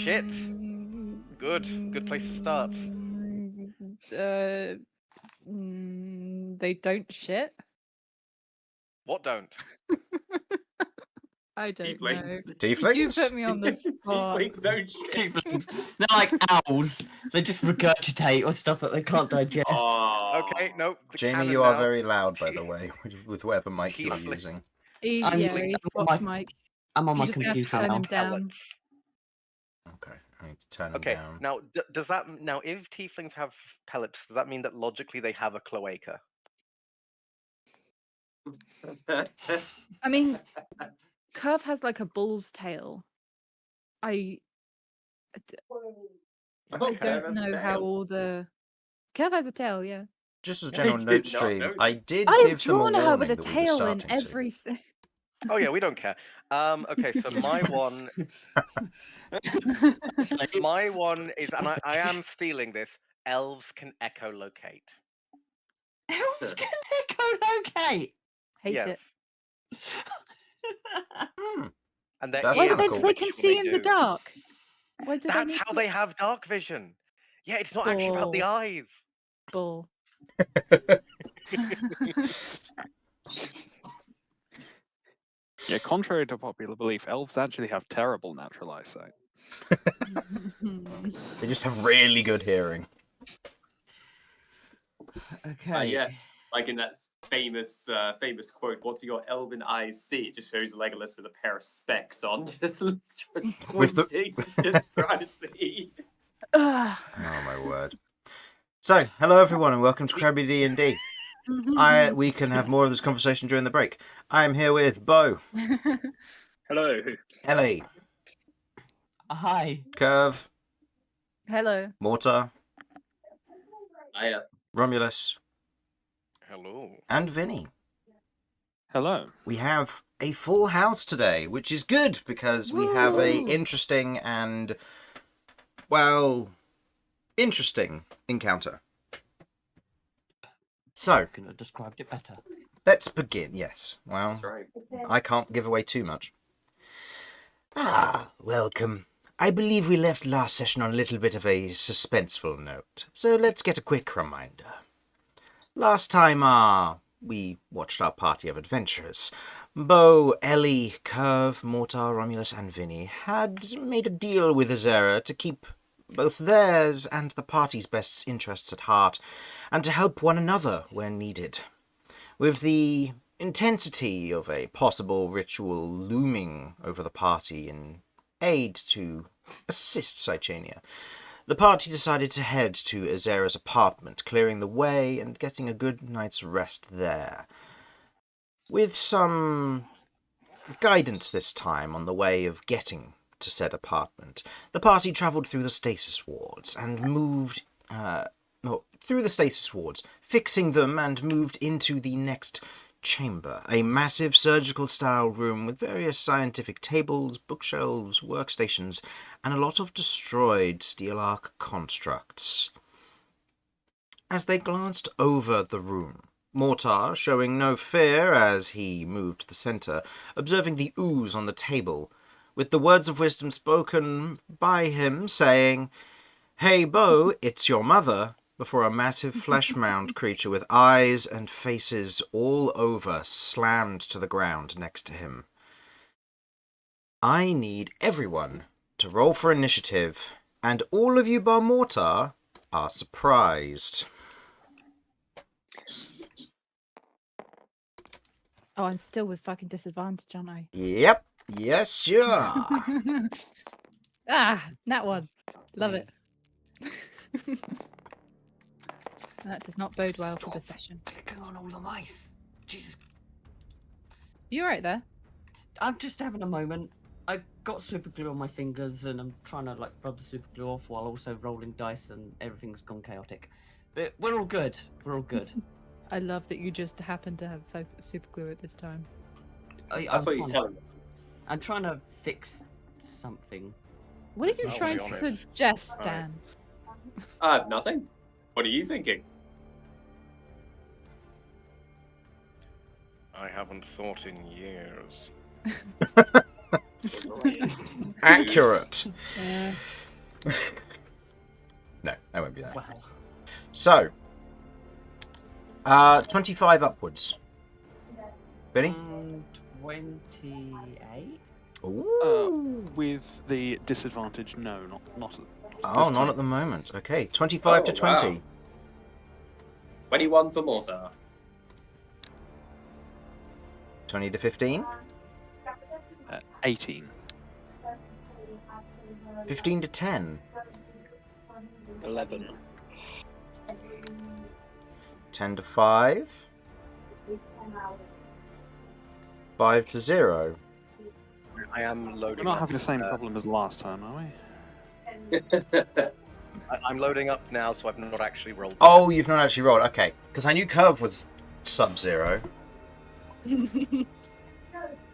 Shit. Good place to start. They don't shit. What don't? I don't know. Tieflings? You put me on the spot. Tieflings don't shit. They're like owls. They just regurgitate or stuff that they can't digest. Okay, no. Jamie, you are very loud, by the way, with whatever mic you're using. He swapped mic. I'm on my You're just gonna have to computer turn now. him down. Okay, I need to turn him down. Now, does that if tieflings have pellets, does that mean that logically they have a cloaca? I mean, Kirv has like a bull's tail. I don't know how all the Kirv has a tail, yeah. Just as a general note stream, I did I've give them a drawn her warning with a that we were tail and starting soon. everything. Oh yeah, we don't care. Okay, so my one is, and I am stealing this. Elves can echolocate. Elves can echolocate. Hate it. And they can see in the dark. Why do That's how they have dark vision. Yeah, it's not actually about the eyes. Bull. Yeah, contrary to popular belief, elves actually have terrible natural eyesight. They just have really good hearing. Okay. Yes, like in that famous quote, "What do your elven eyes see?" It just shows Legolas with a pair of specs on, just squinting, just trying to see. Oh my word! So, hello everyone, and welcome to Crabby D&D. We can have more of this conversation during the break. I am here with Beau. Hello. Ellie. Hi. Kirv. Hello. Mortar. Hiya. Romulus. Hello. And Vinny. Hello. We have a full house today, which is good because we have a interesting and, well, interesting encounter. So, I couldn't have described it better. Let's begin, yes. Well, That's right. I can't give away too much. Welcome. I believe we left last session on a little bit of a suspenseful note, so let's get a quick reminder. Last time, we watched our party of adventurers. Beau, Ellie, Kirv, Mortar, Romulus, and Vinny had made a deal with Azera to keep both theirs and the party's best interests at heart, and to help one another when needed. With the intensity of a possible ritual looming over the party in aid to assist Sicania, the party decided to head to Azera's apartment, clearing the way and getting a good night's rest there. With some guidance this time on the way of getting to said apartment, the party travelled through the Stasis wards and moved through the Stasis wards, fixing them and moved into the next chamber, a massive surgical-style room with various scientific tables, bookshelves, workstations, and a lot of destroyed steel arc constructs. As they glanced over the room, Mortar, showing no fear as he moved to the centre, observing the ooze on the table, with the words of wisdom spoken by him saying, "Hey, Beau, it's your mother," before a massive flesh-mound creature with eyes and faces all over slammed to the ground next to him. I need everyone to roll for initiative, and all of you bar Mortar are surprised. Oh, I'm still with fucking disadvantage, aren't I? Yep. Yes, you are. That one. Love it. That does not bode well for the session. Clicking on all the mice. Jesus. You alright there? I'm just having a moment. I got super glue on my fingers and I'm trying to rub the super glue off while also rolling dice and everything's gone chaotic. But we're all good. We're all good. I love that you just happen to have super glue at this time. That's what you're telling us. I'm trying to fix something. What are you trying to suggest, Dan? Nothing. What are you thinking? I haven't thought in years. Accurate. No, that won't be that. Wow. So, 25 upwards. Vinny? 28? Ooh. With the disadvantage, no, not Oh, this not time. at the moment. Okay, 25 to 20. Wow. 21 for Mortar. 20 to 15. 18. 15 to 10. 11. 10 to 5. 5 to 0. I am We're loading not up. having the same problem as last time, are we? I'm loading up now, so I've not actually rolled. Oh, you've not actually rolled. Okay, because I knew Kirv was sub-zero.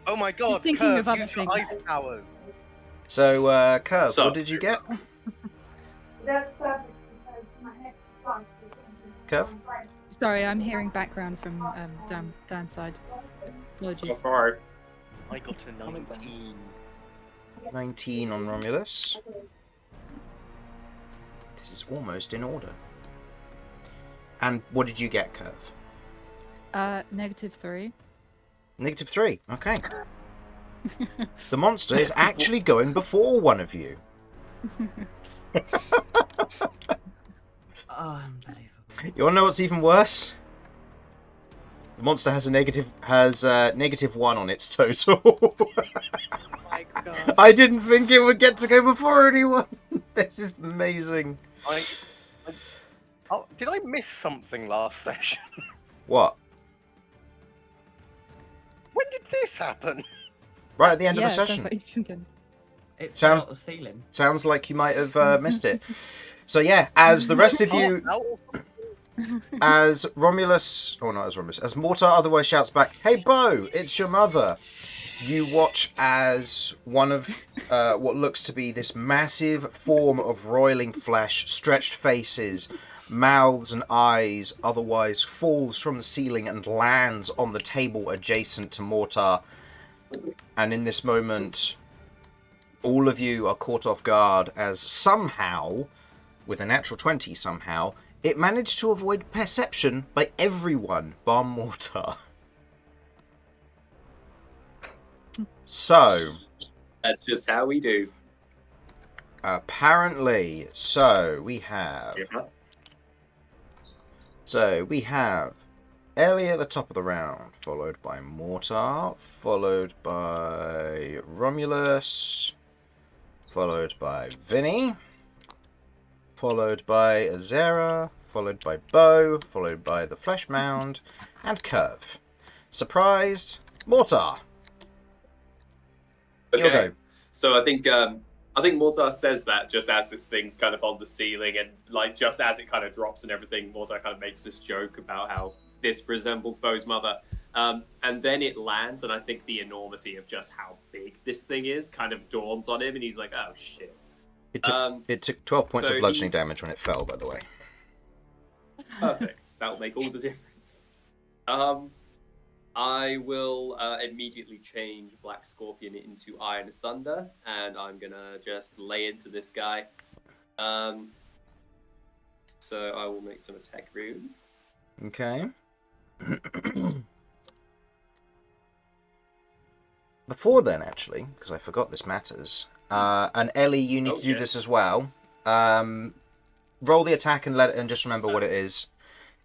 Oh my god, thinking Kirv, of other use your things. ice powers. So, Kirv, So- what did you get? That's perfect. Because my next one is Kirv? Sorry, I'm hearing background from downside. Go Apologies. for it. I got a 19. 19 on Romulus. This is almost in order. And what did you get, Kirv? -3. -3. Okay. The monster is actually going before one of you. Unbelievable. You want to know what's even worse? The monster has a -1 on its total. My God. I didn't think it would get to go before anyone. This is amazing. Oh, did I miss something last session? What? When did this happen? Right at the end Yeah, of the sounds session. like you didn't. It Sounds- fell out the ceiling. Sounds like you might have missed it. So yeah, as the rest of you, Oh, as Romulus, or not as Romulus, as Mortar otherwise shouts back, "Hey Beau, it's your mother." You watch as one of what looks to be this massive form of roiling flesh, stretched faces, mouths and eyes, otherwise falls from the ceiling and lands on the table adjacent to Mortar. And in this moment, all of you are caught off guard as somehow, with a natural 20 somehow, it managed to avoid perception by everyone bar Mortar. So, That's just how we do. apparently, we have Ellie at the top of the round, followed by Mortar, followed by Romulus, followed by Vinny, followed by Azera, followed by Beau, followed by the Flesh Mound, and Kirv. Surprised, Mortar. You'll Okay. go. So I think Mortar says that just as this thing's kind of on the ceiling, and like just as it kind of drops and everything, Mortar kind of makes this joke about how this resembles Beau's mother. And then it lands, and I think the enormity of just how big this thing is kind of dawns on him, and he's like, "Oh shit!" It took 12 points so of bludgeoning he's- damage when it fell, by the way. Perfect. That'll make all the difference. I will immediately change Black Scorpion into Iron Thunder, and I'm gonna just lay into this guy. So I will make some attack runes. Okay. Before then, actually, because I forgot this matters, and Ellie, you need to do Okay. this as well. Roll the attack and just remember what it is.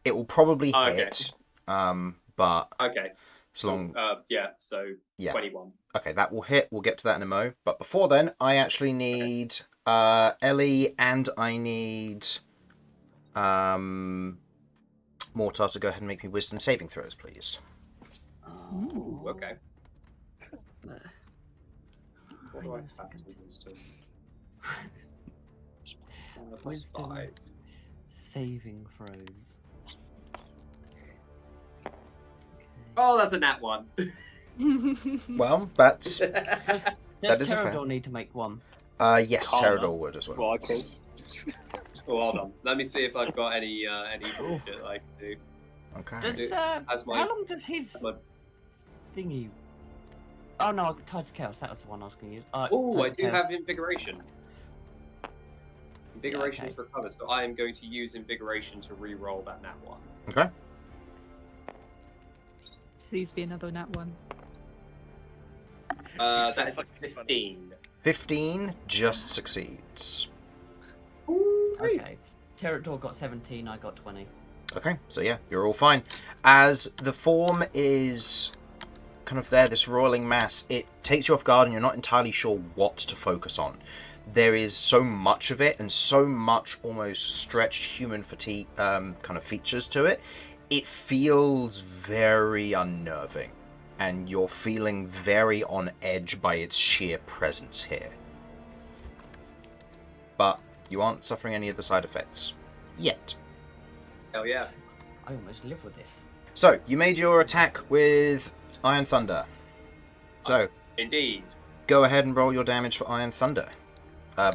It will probably Okay. hit, but Okay. as long Yeah. So Yeah. 21. okay, that will hit. We'll get to that in a mo. But before then, I actually need Ellie and I need Mortar to go ahead and make me wisdom saving throws, please. Ooh, okay. What Hang do I on a have second. to wisdom? Plus Wisdom. 5. Saving throws. Oh, that's a nat 1. Well, that's Does That is a fair. Pterodor need to make one? yes, Can't. Pterodor would as well. Well, I could. Oh, hold on. Let me see if I've got any bullshit I can do. Okay. Does As my- how long does his my- thingy? Oh no, Tides of Chaos. That was the one I was going to use. Oh, I Tides of do Chaos. have invigoration. Invigoration okay. is recovered, so I am going to use Invigoration to re-roll that nat 1. Okay. Please be another nat 1. That is a 15. 15 just succeeds. Okay. Pterodor got 17, I got 20. Okay, so yeah, you're all fine. As the form is kind of there, this roiling mass, it takes you off guard and you're not entirely sure what to focus on. There is so much of it and so much almost stretched human fatigue kind of features to it. It feels very unnerving and you're feeling very on edge by its sheer presence here. But you aren't suffering any of the side effects yet. Hell yeah. I almost live with this. So, you made your attack with Iron Thunder. So, Indeed. go ahead and roll your damage for Iron Thunder.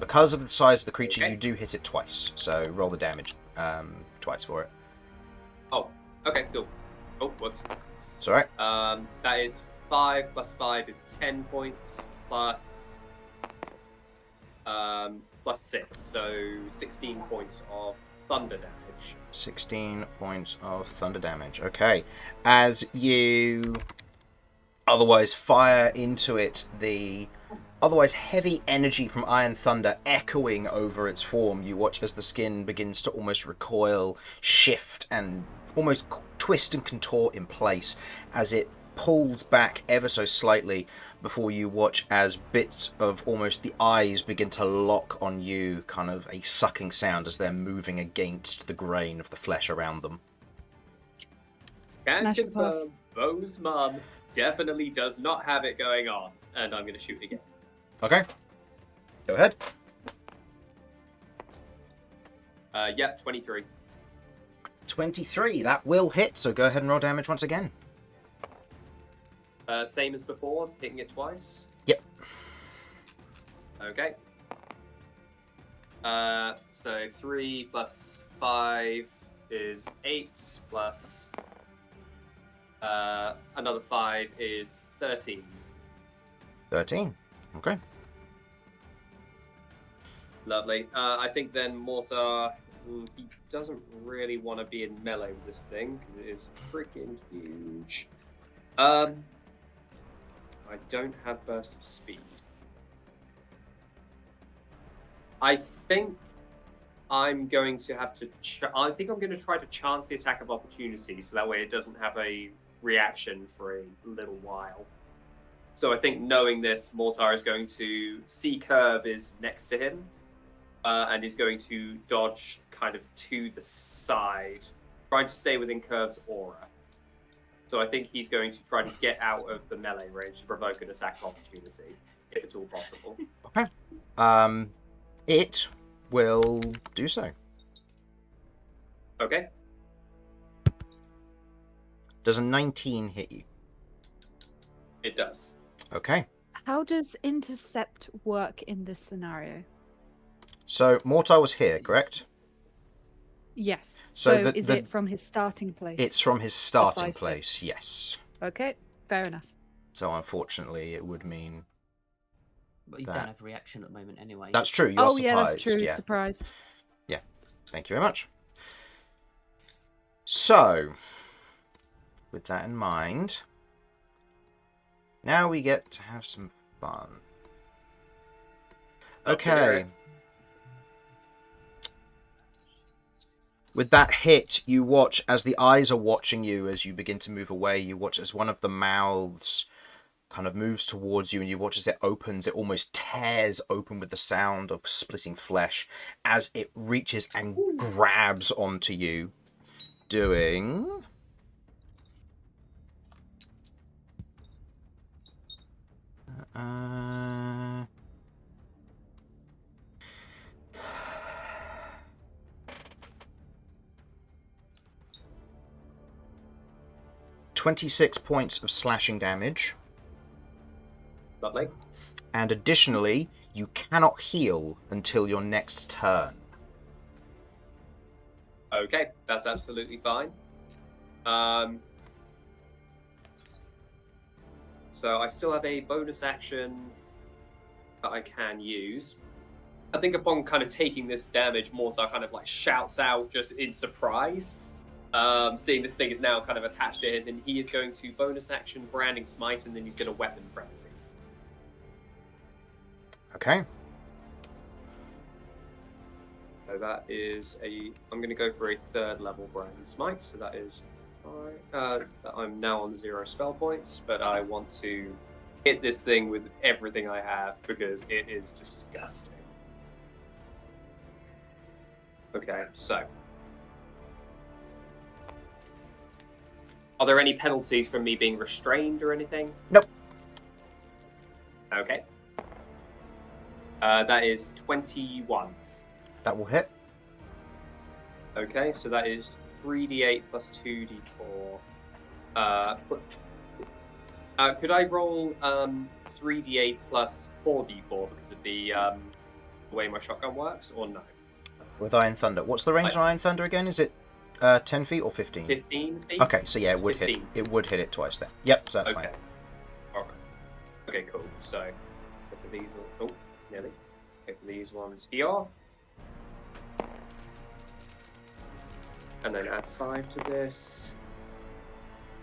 Because of the size of the creature, Okay. you do hit it twice. So, roll the damage twice for it. Oh, okay, cool. Oh, what? It's alright. That is 5 plus 5 is 10 points plus 6, so 16 points of thunder damage. 16 points of thunder damage. Okay. As you otherwise fire into it, the otherwise heavy energy from Iron Thunder echoing over its form, you watch as the skin begins to almost recoil, shift, and almost twist and contort in place as it pulls back ever so slightly before you watch as bits of almost the eyes begin to lock on you, kind of a sucking sound as they're moving against the grain of the flesh around them. Can Smash and confirm pass. Beau's mum definitely does not have it going on, and I'm going to shoot again. Okay. Go ahead. Yep, 23. 23, that will hit, so go ahead and roll damage once again. Same as before, hitting it twice. Yep. Okay. So 3 plus 5 is 8, plus another 5 is 13. 13. Okay. Lovely. I think then Mortar, he doesn't really want to be in melee with this thing, because it is freaking huge. I don't have burst of speed. I think I'm going to have to... I think I'm going to try to chance the attack of opportunity, so that way it doesn't have a reaction for a little while. So I think knowing this, Mortar is going to see Kirv is next to him, and is going to dodge kind of to the side, trying to stay within Kirv's aura. So I think he's going to try to get out of the melee range to provoke an attack of opportunity, if it's all possible. Okay. It will do so. Okay. Does a 19 hit you? It does. Okay. How does intercept work in this scenario? So, Mortar was here, correct? Yes. So So, the- is the- it from his starting place? It's from his starting 5 foot. place, yes. Okay, fair enough. So, unfortunately, it would mean... But you That- don't have a reaction at the moment anyway. That's true, you're Oh, surprised. yeah, that's true. Yeah. Surprised. Thank you very much. So, with that in mind, now we get to have some fun. Okay. With that hit, you watch as the eyes are watching you as you begin to move away. You watch as one of the mouths kind of moves towards you, and you watch as it opens. It almost tears open with the sound of splitting flesh as it reaches and grabs onto you, doing... Uh... 26 points of slashing damage. Lovely. And additionally, you cannot heal until your next turn. Okay, that's absolutely fine. So I still have a bonus action that I can use. I think upon kind of taking this damage, Mortar kind of like shouts out just in surprise. Seeing this thing is now kind of attached to him, then he is going to bonus action Branding Smite, and then he's going to Weapon Frenzy. Okay. So that is I'm going to go for a 3rd level Branding Smite, so that is I'm now on 0 spell points, but I want to hit this thing with everything I have because it is disgusting. Okay, so are there any penalties from me being restrained or anything? Nope. Okay. That is 21. That will hit. Okay, so that is 3d8 plus 2d4. Could I roll 3d8 plus 4d4 because of the way my shotgun works, or no? With Iron Thunder. What's the range on Iron Thunder again? Is it 10 feet or 15? 15 feet? Okay, so yeah, it would hit. 15 feet. It would hit it twice then. Yep, so that's Okay. fine. Alright. Okay, cool. So, go for these ones. Oh, nearly. Go for these ones here. And then add 5 to this.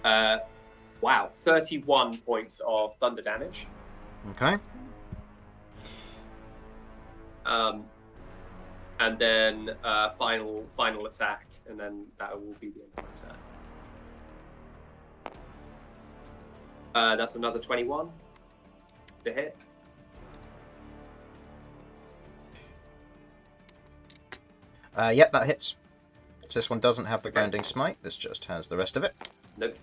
Wow, 31 points of thunder damage. Okay. And then final attack, and then that will be the end of my turn. That's another 21 to hit. Yep, that hits. So this one doesn't have the Grounding Smite. This just has the rest of it. Nope.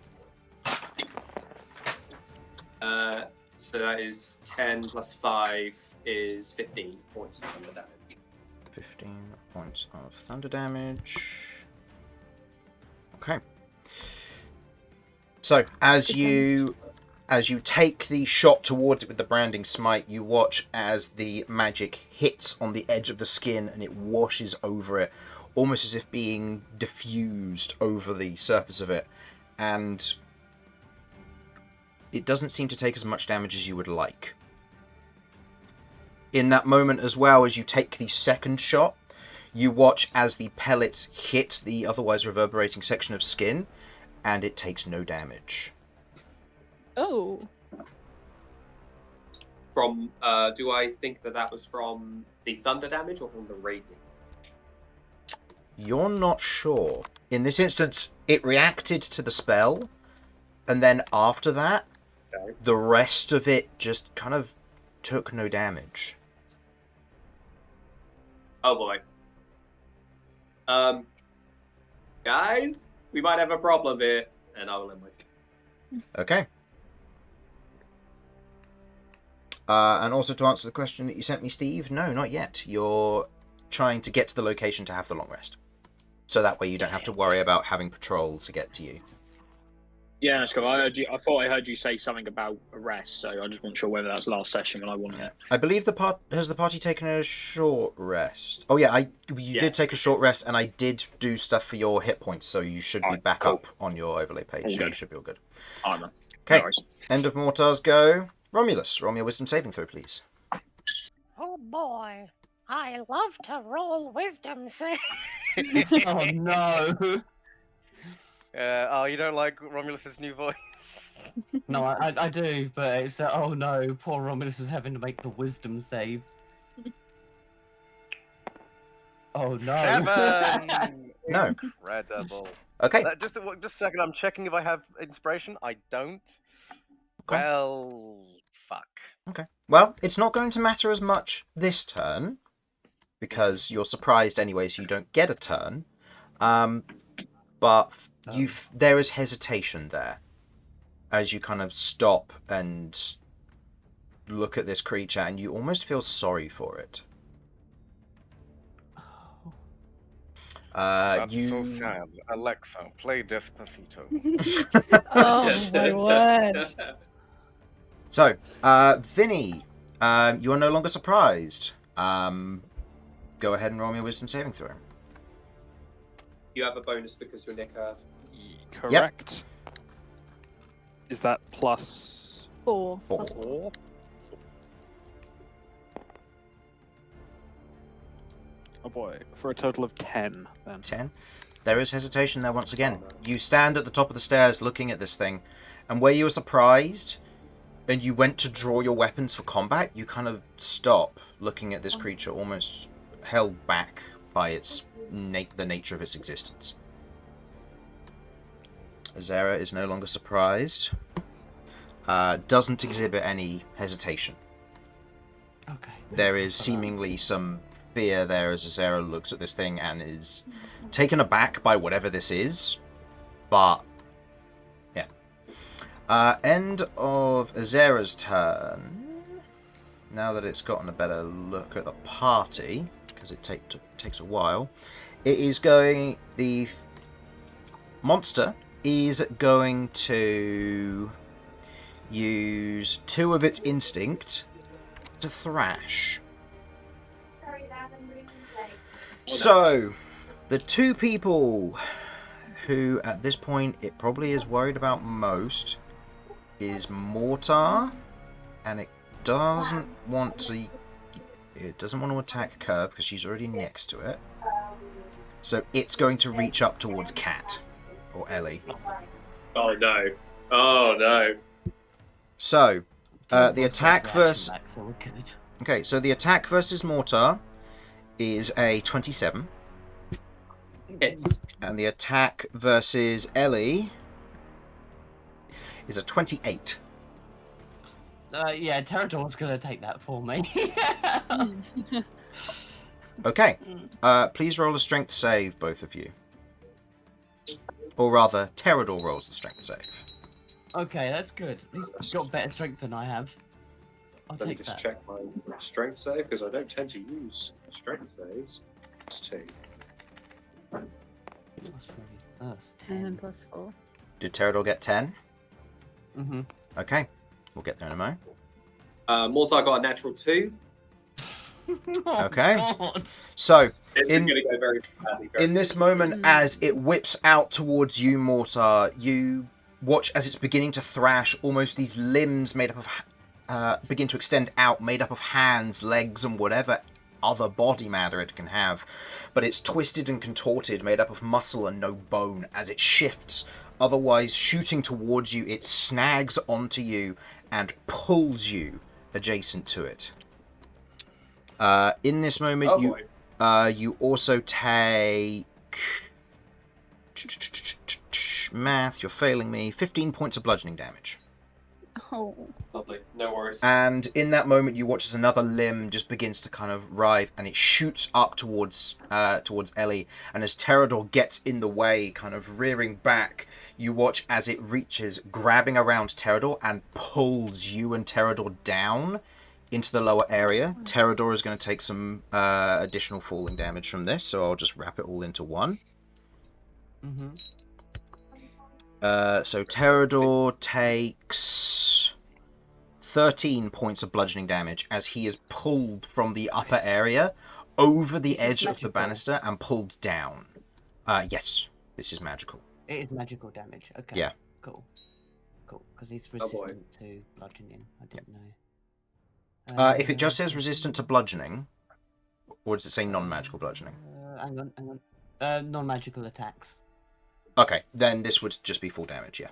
So that is 10 plus 5 is 15 points of thunder damage. 15 points of thunder damage. Okay. So as you take the shot towards it with the Branding Smite, you watch as the magic hits on the edge of the skin and it washes over it, almost as if being diffused over the surface of it, and it doesn't seem to take as much damage as you would like. In that moment as well, as you take the second shot, you watch as the pellets hit the otherwise reverberating section of skin, and it takes no damage. Oh. From, do I think that was from the thunder damage or from the radiant? You're not sure. In this instance, it reacted to the spell, and then after that, Okay. the rest of it just kind of took no damage. Oh boy. Guys, we might have a problem here, and I will end my turn. Okay. And also to answer the question that you sent me, Steve, no, not yet. You're trying to get to the location to have the long rest. So that way you don't have to worry about having patrols to get to you. Yeah, that's cool. I thought I heard you say something about a rest, so I just wasn't sure whether that was last session when I wanted it. I believe has the party taken a short rest? Oh yeah, you did take a short rest, and I did do stuff for your hit points, so you should be back up on your overlay page. All So good. you should be all good. All right, man. Okay, No worries. end of Mortar's go. Romulus, roll me a wisdom saving throw, please. Oh boy, I love to roll wisdom save. Oh no! Oh, you don't like Romulus's new voice? No, I do, but it's oh no, poor Romulus is having to make the wisdom save. Oh no! 7! No. Incredible. Okay. Just a second, I'm checking if I have inspiration. I don't. Okay. Well, fuck. Okay. Well, it's not going to matter as much this turn, because you're surprised anyway, so you don't get a turn. But there is hesitation there, as you kind of stop and look at this creature, and you almost feel sorry for it. That's so sad. Alexa, play Despacito. Oh my word. So, Vinny, you are no longer surprised. Go ahead and roll me a wisdom saving throw. You have a bonus because you're near Kirv. Correct. Is that plus 4. 4. Oh boy, for a total of 10 then. 10. There is hesitation there once again. You stand at the top of the stairs looking at this thing, and where you were surprised and you went to draw your weapons for combat, you kind of stop looking at this creature, almost held back by its the nature of its existence. Azera is no longer surprised. Doesn't exhibit any hesitation. Okay. There is seemingly some fear there as Azera looks at this thing and is taken aback by whatever this is. But, yeah. End of Azera's turn. Now that it's gotten a better look at the party, because it takes a while, it is going... The monster is going to use 2 of its instinct to thrash. So, the 2 people who at this point it probably is worried about most is Mortar, and it doesn't want to attack Kirv because she's already next to it. So it's going to reach up towards Cat or Ellie. Oh no! Oh no! So the attack versus... So we're good. Okay, so the attack versus Mortar is a 27. Hits. And the attack versus Ellie is a 28. Yeah, Pterodor's gonna take that for me. Okay. Please roll a strength save, both of you. Or rather, Pterodor rolls the strength save. Okay, that's good. He's got better strength than I have. I'll Let me take just that. check my strength save because I don't tend to use strength saves. It's 2. Plus 3. Oh, it's 10 10. plus 4. Did Pterodor get 10? Mm-hmm. Okay. We'll get there in a moment. Mortar got a natural 2. Okay. God. So, It's In- going to go very badly. in this moment, as it whips out towards you, Mortar, you watch as it's beginning to thrash, almost these limbs made up of... begin to extend out, made up of hands, legs, and whatever other body matter it can have. But it's twisted and contorted, made up of muscle and no bone, as it shifts. Otherwise, shooting towards you, it snags onto you and pulls you adjacent to it. In this moment, you also take... Math, you're failing me. 15 points of bludgeoning damage. Oh. Lovely. No worries. And in that moment, you watch as another limb just begins to kind of writhe, and it shoots up towards Ellie. And as Pterodor gets in the way, kind of rearing back, you watch as it reaches, grabbing around Pterodor, and pulls you and Pterodor down into the lower area. Pterodor is going to take some additional falling damage from this, so I'll just wrap it all into one. Mm-hmm. So Pterodor takes 13 points of bludgeoning damage as he is pulled from the upper area over the edge of the banister and pulled down. Yes, this is magical. It is magical damage. Okay. Yeah. Cool. Cool. Because he's Oh, boy. resistant to bludgeoning. I didn't know. If it just says resistant to bludgeoning, or does it say non-magical bludgeoning? Hang on. Non-magical attacks. Okay, then this would just be full damage, yeah.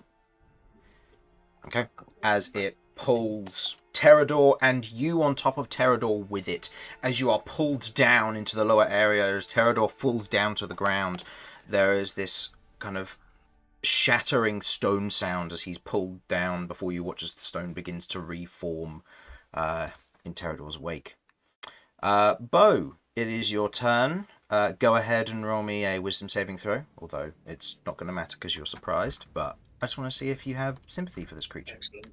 Okay, as it pulls Pterodor and you on top of Pterodor with it, as you are pulled down into the lower area, as Pterodor falls down to the ground, there is this kind of shattering stone sound as he's pulled down before you watch as the stone begins to reform in Pterodor's wake. Beau, it is your turn. Go ahead and roll me a wisdom saving throw, although it's not going to matter because you're surprised, but I just want to see if you have sympathy for this creature. Excellent.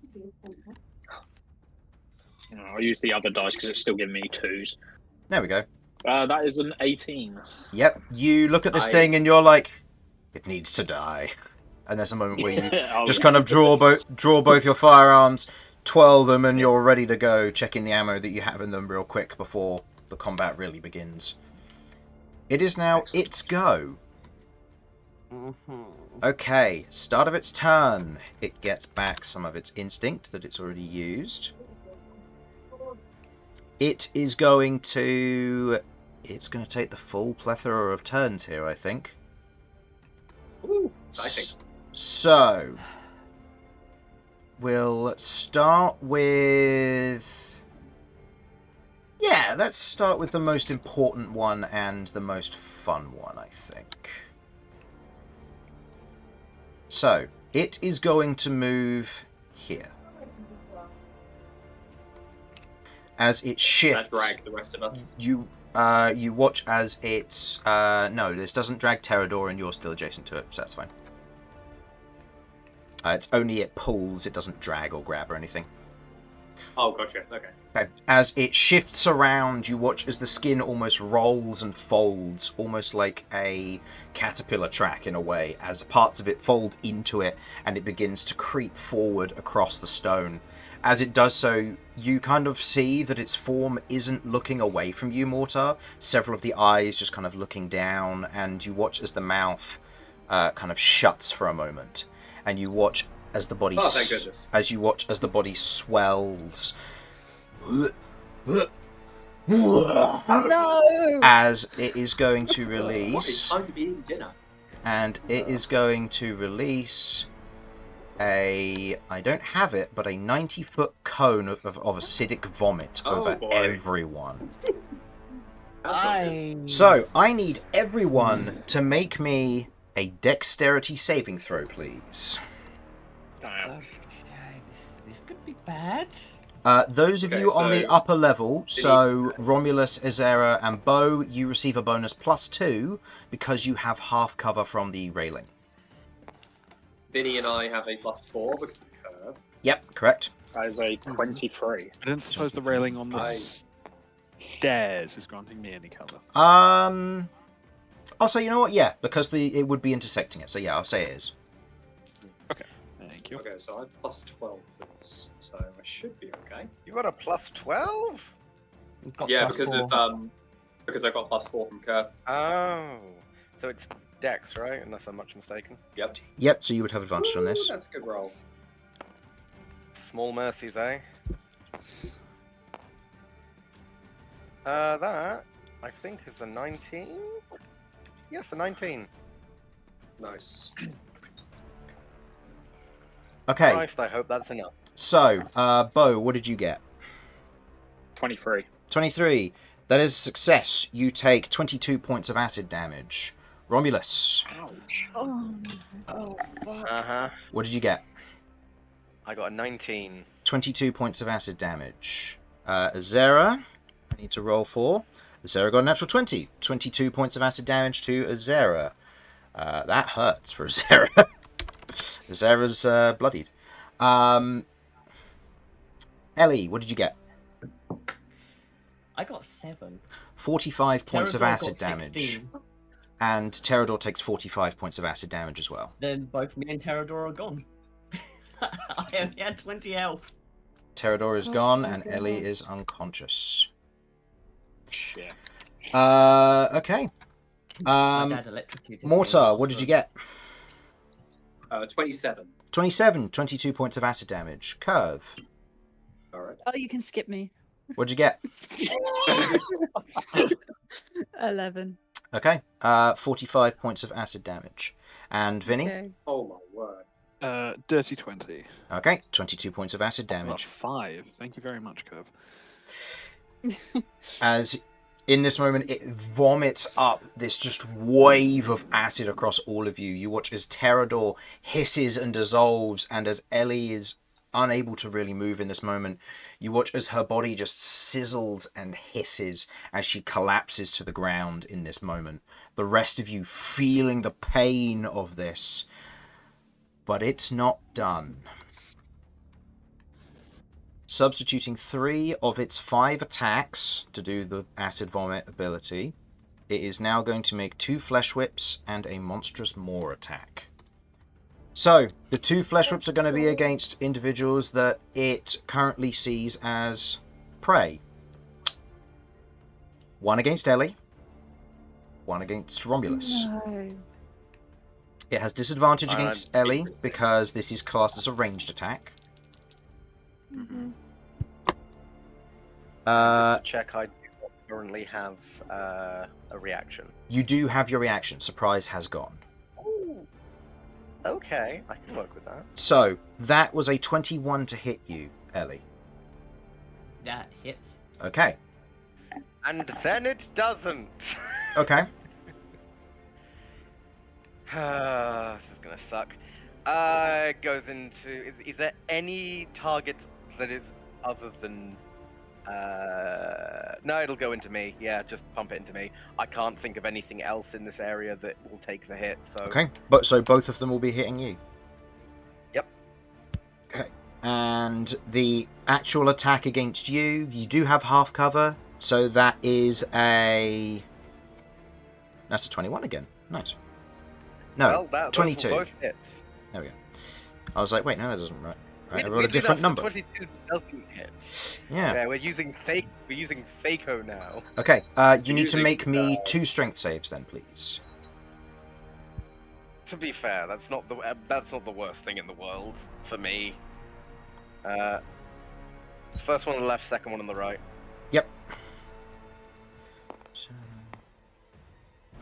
I'll use the other dice because it's still giving me 2s. There we go. That is an 18. Yep, you look at this thing and you're like, it needs to die. And there's a moment where you just kind of draw both your firearms, twirl them, and you're ready to go, checking the ammo that you have in them real quick before the combat really begins. It is now its go. Okay, start of its turn. It gets back some of its instinct that it's already used. It is going to it's going to take the full plethora of turns here, I think. Ooh, exciting. So, we'll start with... Yeah, let's start with the most important one and the most fun one, I think. So, it is going to move here. As it shifts... Does that drag the rest of us? You watch as it... no, this doesn't drag Terrador and you're still adjacent to it, so that's fine. It's only it pulls, it doesn't drag or grab or anything. Oh, gotcha. Okay. Okay. As it shifts around, you watch as the skin almost rolls and folds, almost like a caterpillar track in a way, as parts of it fold into it and it begins to creep forward across the stone. As it does so, you kind of see that its form isn't looking away from you, Mortar. Several of the eyes just kind of looking down, and you watch as the mouth kind of shuts for a moment. And you watch as the body thank goodness. as you watch as the body swells. No! As it is going to What, release, it's time to be eating dinner. and it is going to release I don't have it, but a 90-foot cone of acidic vomit over boy. everyone. That's not good. So, I need everyone to make me a dexterity saving throw, please. Damn. Okay, this could be bad. Those of Okay, you on the so- upper level, so Romulus, Azera, and Beau, you receive a bonus +2 because you have half cover from the railing. Vinny and I have a +4 because of Kirv. Yep, correct. That is a 23. I don't suppose the railing on the stairs is granting me any cover. I'll say, you know what? Yeah, because it would be intersecting it. So yeah, I'll say it is. Thank you. Okay, so I have +12 to this, so I should be okay. You got a +12? Yeah, because I got +4 from Kirv. Oh, so it's Dex, right? Unless I'm much mistaken. Yep. Yep, so you would have advantage on Ooh, this. that's a good roll. Small mercies, eh? That I think is a 19. Yes, a 19. Nice. Okay, Christ, I hope that's enough. so, Beau, what did you get? 23. 23. That is a success. You take 22 points of acid damage. Romulus, Ouch. Oh, fuck. Uh-huh. what did you get? I got a 19. 22 points of acid damage. Azera, I need to roll for. Azera got a natural 20. 22 points of acid damage to Azera. That hurts for Azera. Azera's bloodied. Ellie, what did you get? I got 7. 45 points of Terrador got acid damage. 16. And Terrador takes 45 points of acid damage as well. Then both me and Terrador are gone. I only had 20 health. Terrador is Oh gone my and God. Ellie is unconscious. Shit. Okay. My dad electrocuted me Mortar, last what did you month. get? 27. 27, 22 points of acid damage. Kirv, Alright. Oh, you can skip me. what'd you get? 11. Okay, 45 points of acid damage. And Vinny? Okay. Oh my word. Dirty 20. Okay, 22 points of acid That's damage. 5. Thank you very much, Kirv. As in this moment, it vomits up this just wave of acid across all of you. You watch as Terrador hisses and dissolves, and as Ellie is unable to really move in this moment, you watch as her body just sizzles and hisses as she collapses to the ground in this moment. The rest of you feeling the pain of this, but it's not done. Substituting 3 of its 5 attacks to do the acid vomit ability, it is now going to make 2 flesh whips and a monstrous maw attack. So, the 2 flesh whips are going to be against individuals that it currently sees as prey. One against Ellie, one against Romulus. No. It has disadvantage I'm against Ellie interested. because this is classed as a ranged attack. Mhm. Just to check, I do currently have a reaction? You do have your reaction. Surprise has gone. Ooh. Okay, I can work with that. So, that was a 21 to hit you, Ellie. That hits. Okay. And then it doesn't. Okay. This is gonna suck. It goes into. Is there any target that is other than? No, it'll go into me. Yeah, just pump it into me. I can't think of anything else in this area that will take the hit. So. Okay. But so both of them will be hitting you. Yep. Okay. And the actual attack against you, you do have half cover, so that is a. That's a 21 again. Nice. No, well, 22. Both hit. There we go. I was like, wait, no, that doesn't right. Right, I rolled a Weirdly different enough, number. 22 doesn't hit. Yeah. We're using fake. We're using Faco now. Okay. You need to Using, make me 2 strength saves then, please. To be fair, that's not the worst thing in the world for me. First one on the left, second one on the right. Yep.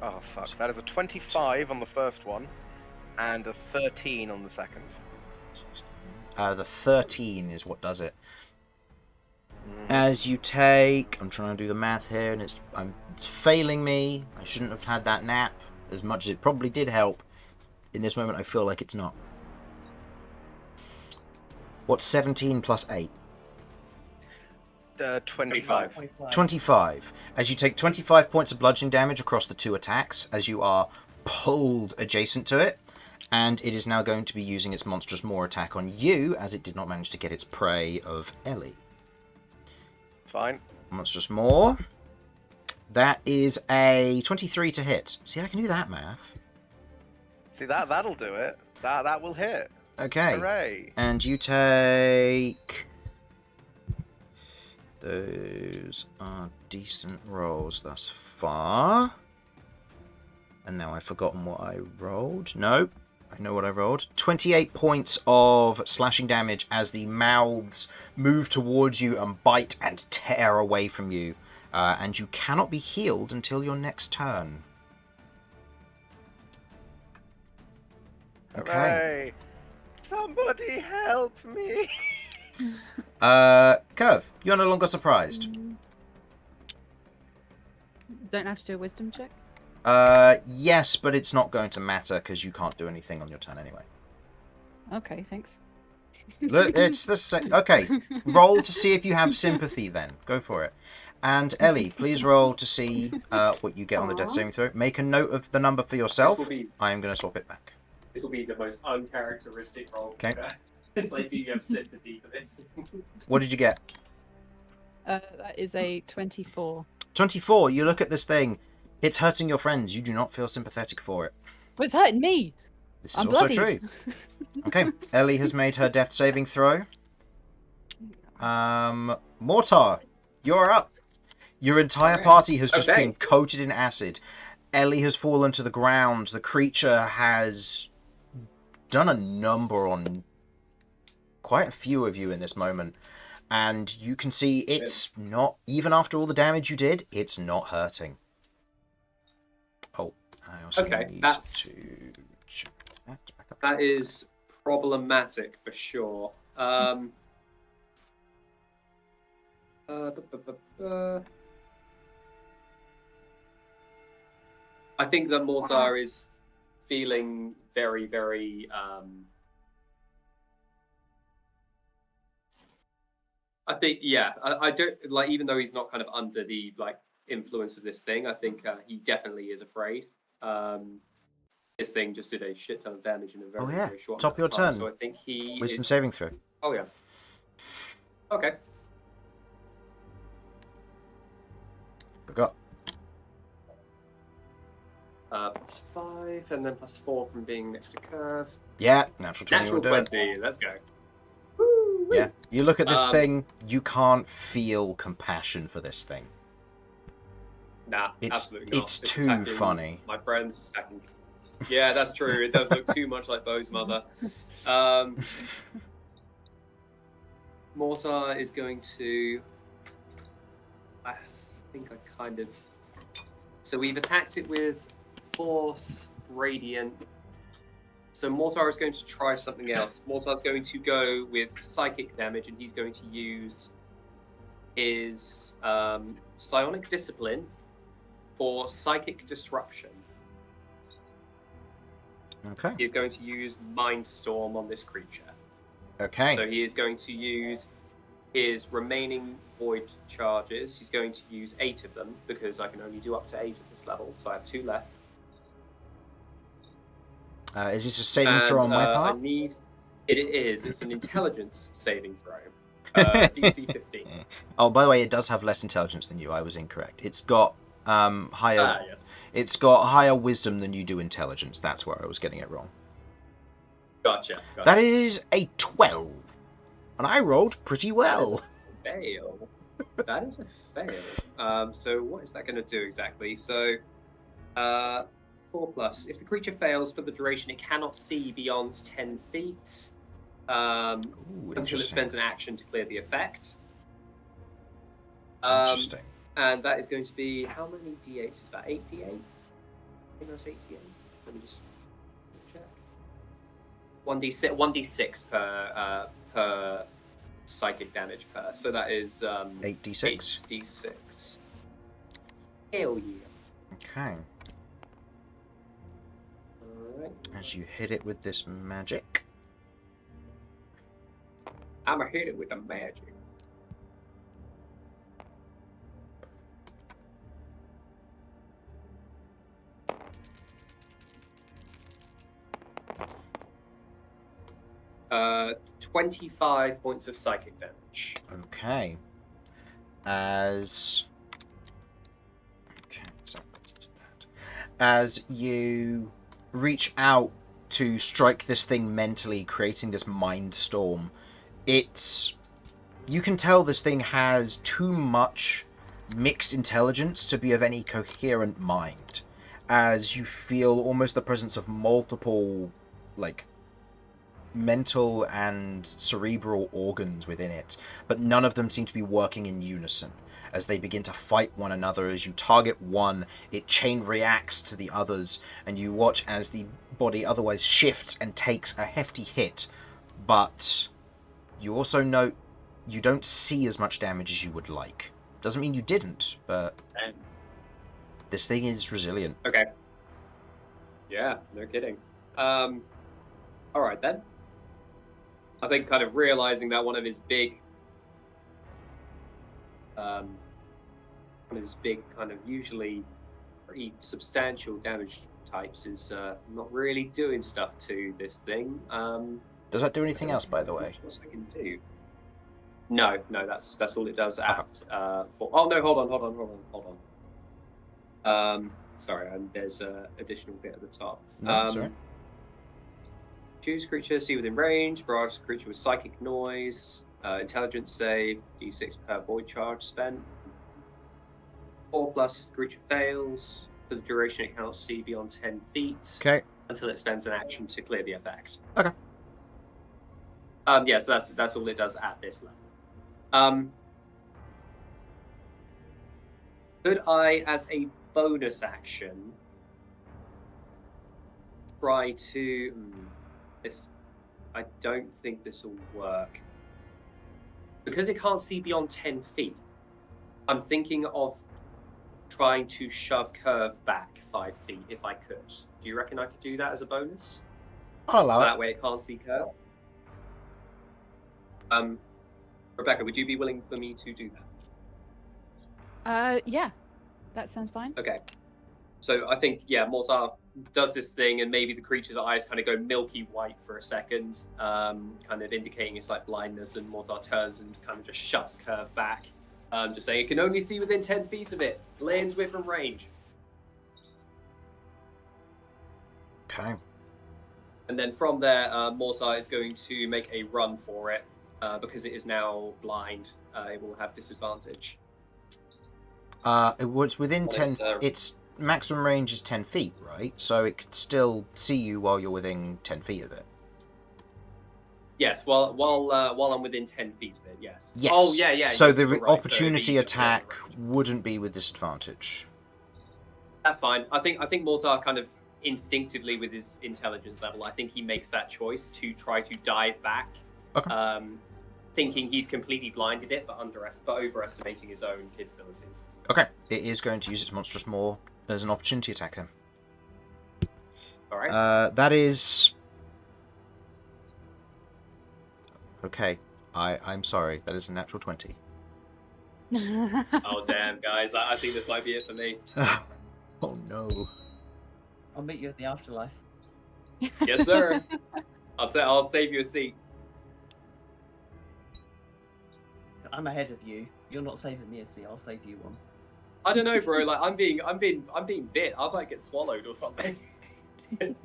Oh fuck! That is a 25 on the first one, and a 13 on the second. The 13 is what does it. As you take, I'm trying to do the math here, and it's failing me. I shouldn't have had that nap, as much as it probably did help. In this moment, I feel like it's not. What's 17 plus 8? 25. 25. As you take 25 points of bludgeoning damage across the 2 attacks, as you are pulled adjacent to it, and it is now going to be using its monstrous maw attack on you, as it did not manage to get its prey of Ellie. Fine. Monstrous maw. That is a 23 to hit. See, I can do that math. See that'll do it. That will hit. Okay. Hooray! And you take. Those are decent rolls thus far. And now I've forgotten what I rolled. No, I know what I rolled. 28 points of slashing damage as the mouths move towards you and bite and tear away from you. And you cannot be healed until your next turn. Okay. Hooray! Somebody help me! Kirv, you're no longer surprised. Don't have to do a wisdom check? Yes, but it's not going to matter because you can't do anything on your turn anyway. Okay, thanks. Look, it's the same. Okay, roll to see if you have sympathy then. Go for it. And Ellie, please roll to see what you get on the death saving throw. Make a note of the number for yourself. I am going to swap it back. This will be the most uncharacteristic roll. Okay. It's like, do you have sympathy for this? What did you get? That is a 24. 24. You look at this thing. It's hurting your friends. You do not feel sympathetic for it. But it's hurting me! This is I'm also bloodied. true. Okay, Ellie has made her death saving throw. Mortar, you're up. Your entire party has just been coated in acid. Ellie has fallen to the ground. The creature has done a number on quite a few of you in this moment. And you can see it's not, even after all the damage you did, it's not hurting. Oh, I also need that's... to check that back up. That is problematic for sure. I think that Mortar is feeling very, very. I think, yeah, I don't like. Even though he's not kind of under the influence of this thing, I think he definitely is afraid. This thing just did a shit ton of damage in a very, very short Top of your time, turn. so I think he Wisdom is... saving throw. Oh yeah. Okay. Forgot. Plus 5, and then plus 4 from being next to Kirv. Yeah, natural 20. Natural 20, let's go. Yeah, you look at this thing, you can't feel compassion for this thing. Nah, absolutely not. It's too funny. My friends attacking. Yeah, that's true. It does look too much like Beau's mother. Mortar is going to... I think I kind of... So we've attacked it with Force, Radiant. So Mortar is going to try something else. Mortar's going to go with Psychic damage, and he's going to use his Psionic Discipline for Psychic Disruption. Okay. He is going to use Mind Storm on this creature. Okay. So he is going to use his remaining void charges. He's going to use 8 of them because I can only do up to 8 at this level. So I have 2 left. Is this a saving throw on my part? It is. It's an intelligence saving throw. DC 15. Oh, by the way, it does have less intelligence than you. I was incorrect. It's got higher. Yes. It's got higher wisdom than you do intelligence. That's where I was getting it wrong. Gotcha. That is a 12, and I rolled pretty well. That is a fail. That is a fail. So what is that going to do exactly? So, 4+. If the creature fails for the duration, it cannot see beyond 10 feet until it spends an action to clear the effect. Interesting. And that is going to be, how many d8s is that? 8d8? I think that's 8d8. Let me just check. 1d6 per psychic damage per. So that is 8d6. 8d6. Hell yeah. Okay. Alright. As you hit it with this magic. I'm gonna hit it with the magic. Uh, 25 points of psychic damage. Okay. As you reach out to strike this thing mentally, creating this mind storm, you can tell this thing has too much mixed intelligence to be of any coherent mind, as you feel almost the presence of multiple, like, mental and cerebral organs within it, but none of them seem to be working in unison. As they begin to fight one another, as you target one, it chain reacts to the others, and you watch as the body otherwise shifts and takes a hefty hit, but you also note you don't see as much damage as you would like. Doesn't mean you didn't, but this thing is resilient. Okay. Yeah, no kidding. Alright then. I think kind of realizing that one of his big kind of usually pretty substantial damage types is not really doing stuff to this thing. Does that do anything else, by the way? What else I can do? No, that's all it does at for. Oh no, hold on. Sorry, there's an additional bit at the top. No, sorry. Choose creature, see within range, barrage creature with psychic noise, intelligence save, d6 per void charge spent. 4+ if the creature fails. For the duration, it cannot see beyond 10 feet. Okay. Until it spends an action to clear the effect. Okay. Yeah, so that's all it does at this level. Could I, as a bonus action, try to... I don't think this will work. Because it can't see beyond 10 feet, I'm thinking of trying to shove Kirv back 5 feet if I could. Do you reckon I could do that as a bonus? I'll allow So it. that way it can't see Kirv? Rebecca, would you be willing for me to do that? Yeah. That sounds fine. Okay. So I think, yeah, Mortar does this thing, and maybe the creature's eyes kind of go milky white for a second, kind of indicating it's like blindness, and Mortar turns and kind of just shoves Kirv back, just saying it can only see within 10 feet of it. Lands within range. Okay. And then from there, Mortar is going to make a run for it, because it is now blind. It will have disadvantage. It was within 10... Its maximum range is 10 feet, right? So it could still see you while you're within 10 feet of it. Yes, while I'm within 10 feet of it, yes. Yes. Oh, yeah. So you're the right, opportunity so the attack range. wouldn't be with disadvantage. That's fine. I think Mortar kind of instinctively with his intelligence level, I think he makes that choice to try to dive back, Okay. thinking he's completely blinded it, but overestimating his own capabilities. Okay. It is going to use its monstrous maw as an opportunity attack then. All right. That is... Okay. I'm sorry. That is a natural 20. Oh, damn, guys. I think this might be it for me. Oh, no. I'll meet you in the afterlife. Yes, sir. I'll save you a seat. I'm ahead of you. You're not saving me a seat. I'll save you one. I don't know, bro. Like I'm being bit. I might get swallowed or something. And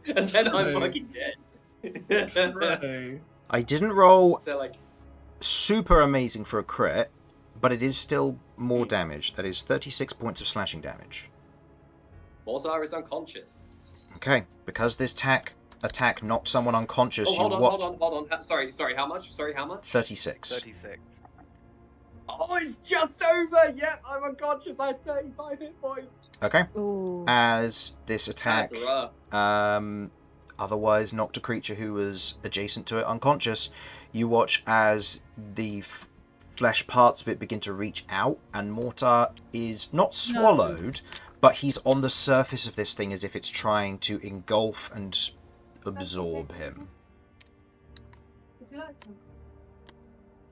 then I'm fucking dead. Bro. I didn't roll So like, super amazing for a crit, but it is still more damage. That is 36 points of slashing damage. Mortar is unconscious. Okay, because this attack knocked someone unconscious, Oh, hold you on. Sorry, how much? 36. 36. Oh, it's just over. Yep, I'm unconscious. I have 35 hit points. Okay. Ooh. As this attack That's rough. otherwise knocked a creature who was adjacent to it unconscious, you watch as the flesh parts of it begin to reach out, and Mortar is not swallowed, but he's on the surface of this thing as if it's trying to engulf and absorb him. Would you like some?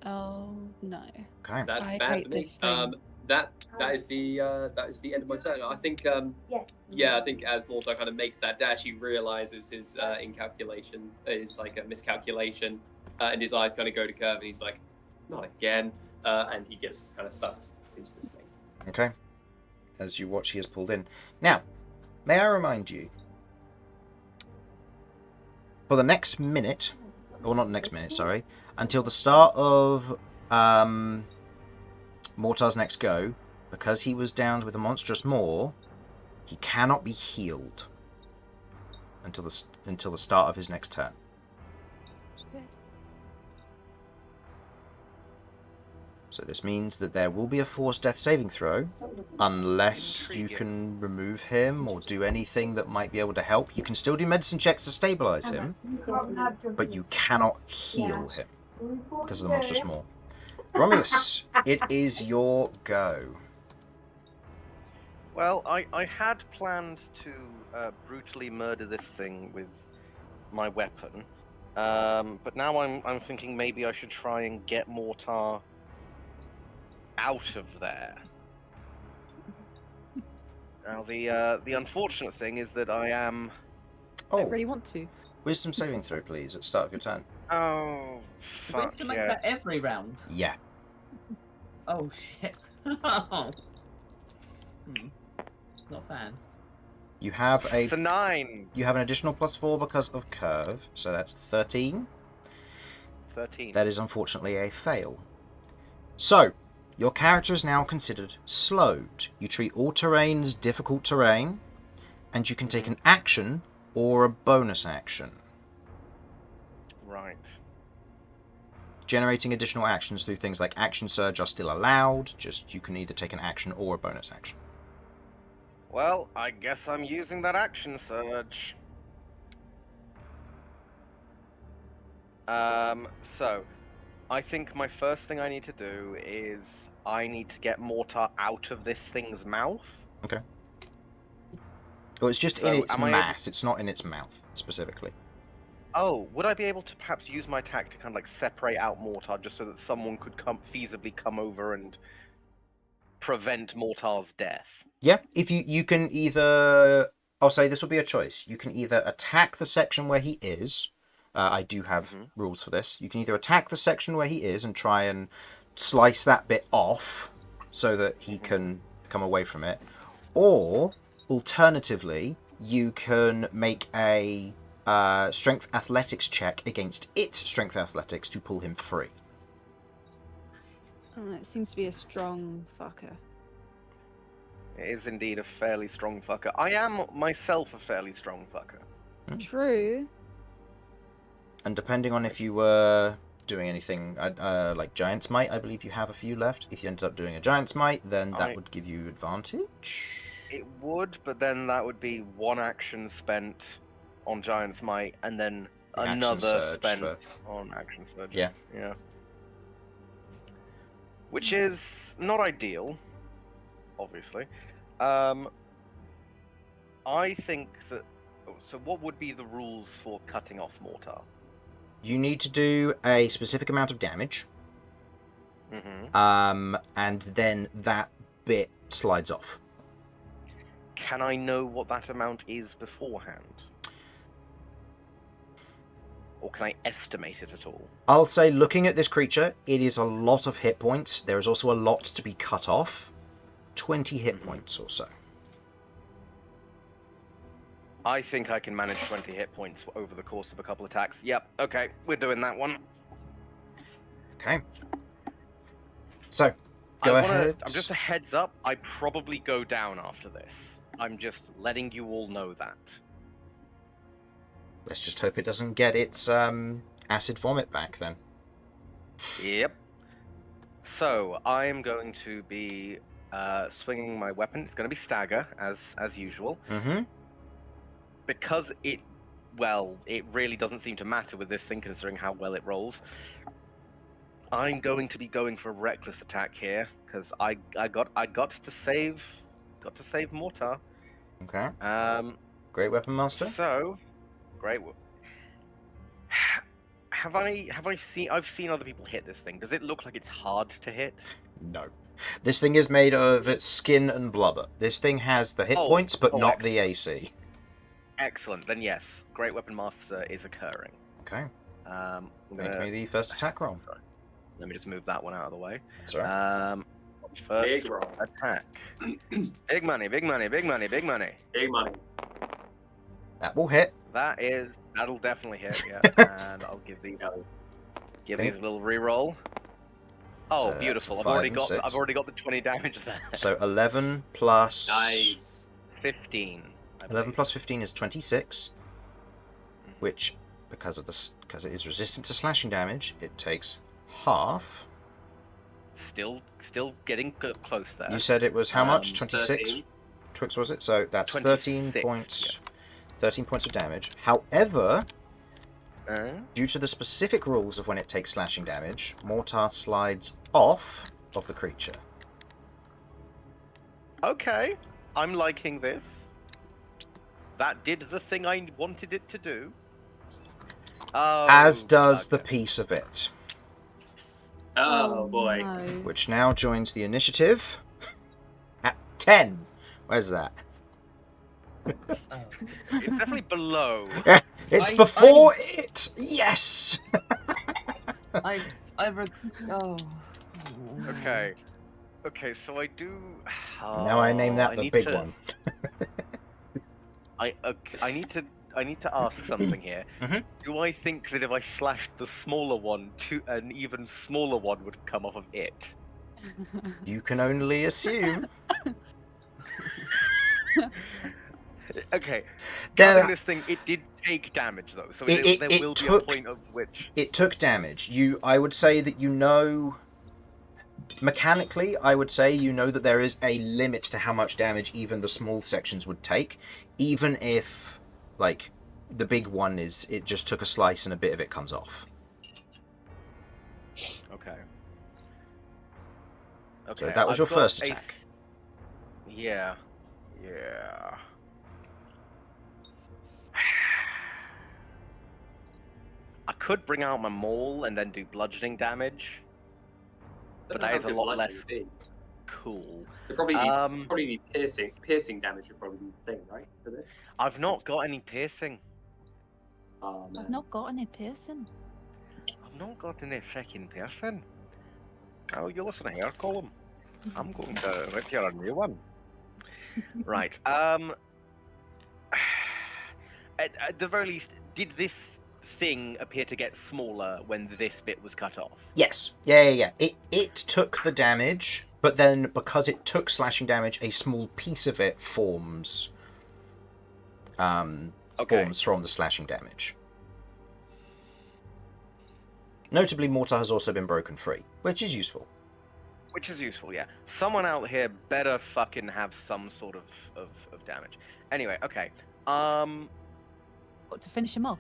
Oh no. Okay. That's I bad hate for me. this thing. That is the end of my turn. I think Yes. I think as Mortar kind of makes that dash, he realizes his incalculation is like a miscalculation, and his eyes kind of go to Kirv, and he's like, not again, and he gets kind of sucked into this thing. Okay. As you watch, he is pulled in. Now, may I remind you, for the next minute, or not next minute, sorry, until the start of Mortar's next go, because he was downed with a monstrous maw, he cannot be healed until the start of his next turn. So this means that there will be a forced death saving throw, unless you can remove him or do anything that might be able to help. You can still do medicine checks to stabilize him, but you cannot heal him because of the monstrous maw. Romulus, it is your go. Well, I had planned to brutally murder this thing with my weapon, but now I'm thinking maybe I should try and get Mortar out of there. Now the unfortunate thing is that I am. I don't really want to. Wisdom saving throw, please, at the start of your turn. Oh We fuck have to make yeah! that every round. Yeah. Oh shit. Not a fan. You have It's a 9. You have an additional +4 because of Kirv, so that's 13. 13. That is unfortunately a fail. So, your character is now considered slowed. You treat all terrain as difficult terrain, and you can take an action or a bonus action. Right. Generating additional actions through things like action surge are still allowed, just you can either take an action or a bonus action. Well, I guess I'm using that action surge. So, I think my first thing I need to do is I need to get Mortar out of this thing's mouth. Okay. Well, it's just So, in its am I mass, it's not in its mouth, specifically. Oh, would I be able to perhaps use my attack to kind of like separate out Mortar just so that someone could feasibly come over and prevent Mortar's death? Yeah, if you can either... I'll say this will be a choice. You can either attack the section where he is. I do have rules for this. You can either attack the section where he is and try and slice that bit off so that he can come away from it. Or, alternatively, you can make a strength athletics check against its strength athletics to pull him free. Oh, it seems to be a strong fucker. It is indeed a fairly strong fucker. I am myself a fairly strong fucker. True. and depending on if you were doing anything like Giant's Might, I believe you have a few left. If you ended up doing a Giant's Might, then that would give you advantage. It would, but then that would be one action spent on Giant's Might, and then another spent on Action Surge. Yeah. Yeah. Which is not ideal, obviously. I think that... So what would be the rules for cutting off Mortar? You need to do a specific amount of damage. Mm-hmm. And then that bit slides off. Can I know what that amount is beforehand? Or can I estimate it at all? I'll say, looking at this creature, it is a lot of hit points. There is also a lot to be cut off. 20 hit points or so. I think I can manage 20 hit points over the course of a couple attacks. Yep, okay, we're doing that one. Okay. So, go ahead. I'm just a heads up, I probably go down after this. I'm just letting you all know that. Let's just hope it doesn't get its acid vomit back then. Yep. So, I'm going to be swinging my weapon. It's going to be stagger, as usual. Mm-hmm. Because it really doesn't seem to matter with this thing, considering how well it rolls. I'm going to be going for a reckless attack here, because I got to save Mortar. Okay. Great weapon master. So, great. I've seen other people hit this thing. Does it look like it's hard to hit? No. This thing is made of skin and blubber. This thing has the hit points, but not excellent. the AC. Excellent. Then yes, Great Weapon Master is occurring. Okay. Make me the first attack roll. Sorry. Let me just move that one out of the way. That's all right. First Big roll. attack. Big money, big money, big money, big money. Big money. That will hit. That'll definitely hit, yeah. And I'll give these a little reroll. Oh, So beautiful. that's I've already got the 20 damage there. So 11 plus... Nice. 15. 11 plus 15 is 26, which, because it is resistant to slashing damage, it takes half. Still getting close there. You said it was how much? 26? 13. Twix, was it? So that's 13 points. yeah. 13 points of damage. However, due to the specific rules of when it takes slashing damage, Mortar slides off of the creature. Okay, I'm liking this. That did the thing I wanted it to do. As does the piece of it. Oh boy. No. Which now joins the initiative at 10. Where's that? It's definitely below. It's before it! Yes! Okay. Okay, so I do... Now I name that the big one. I need to ask something here. Mhm. Do I think that if I slashed the smaller one, an even smaller one would come off of it? You can only assume. Okay. There- Cutting this thing, it did take damage though, so there will be a point of which... It took damage. I would say that you know... Mechanically, I would say you know that there is a limit to how much damage even the small sections would take. Even if, like, the big one is... It just took a slice and a bit of it comes off. Okay. So that was your first attack. Yeah. I could bring out my maul and then do bludgeoning damage, but that is a lot less cool. You probably need piercing. Piercing damage would probably be the thing, right, for this? I've not got any piercing. Oh, man. I've not got any piercing. I've not got any freaking piercing. Oh, you listen here, Colum. I'm going to rip you a new one. Right. At the very least, did this thing appear to get smaller when this bit was cut off? Yes. Yeah. It took the damage, but then because it took slashing damage, a small piece of it forms forms from the slashing damage. Notably, Mortar has also been broken free, which is useful. Which is useful, yeah. Someone out here better fucking have some sort of damage. Anyway, okay. What, to finish him off?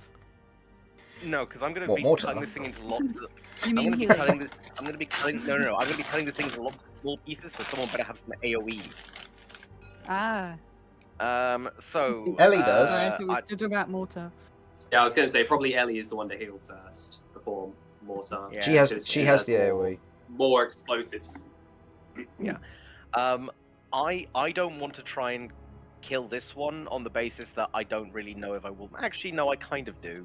No, because I'm gonna What, be Mortar? cutting this thing into lots of... You I'm mean gonna be healing? cutting this... I'm gonna be cutting... No, I'm gonna be cutting this thing into lots of small pieces, so someone better have some AoE. Ah. So... Ellie does. Sorry, if it was just about Mortar. Yeah, I was going to say probably Ellie is the one to heal first before Mortar. Yeah. She has 'cause the more- AoE. More explosives. I don't want to try and kill this one on the basis that I don't really know if I will. Actually, no, I kind of do.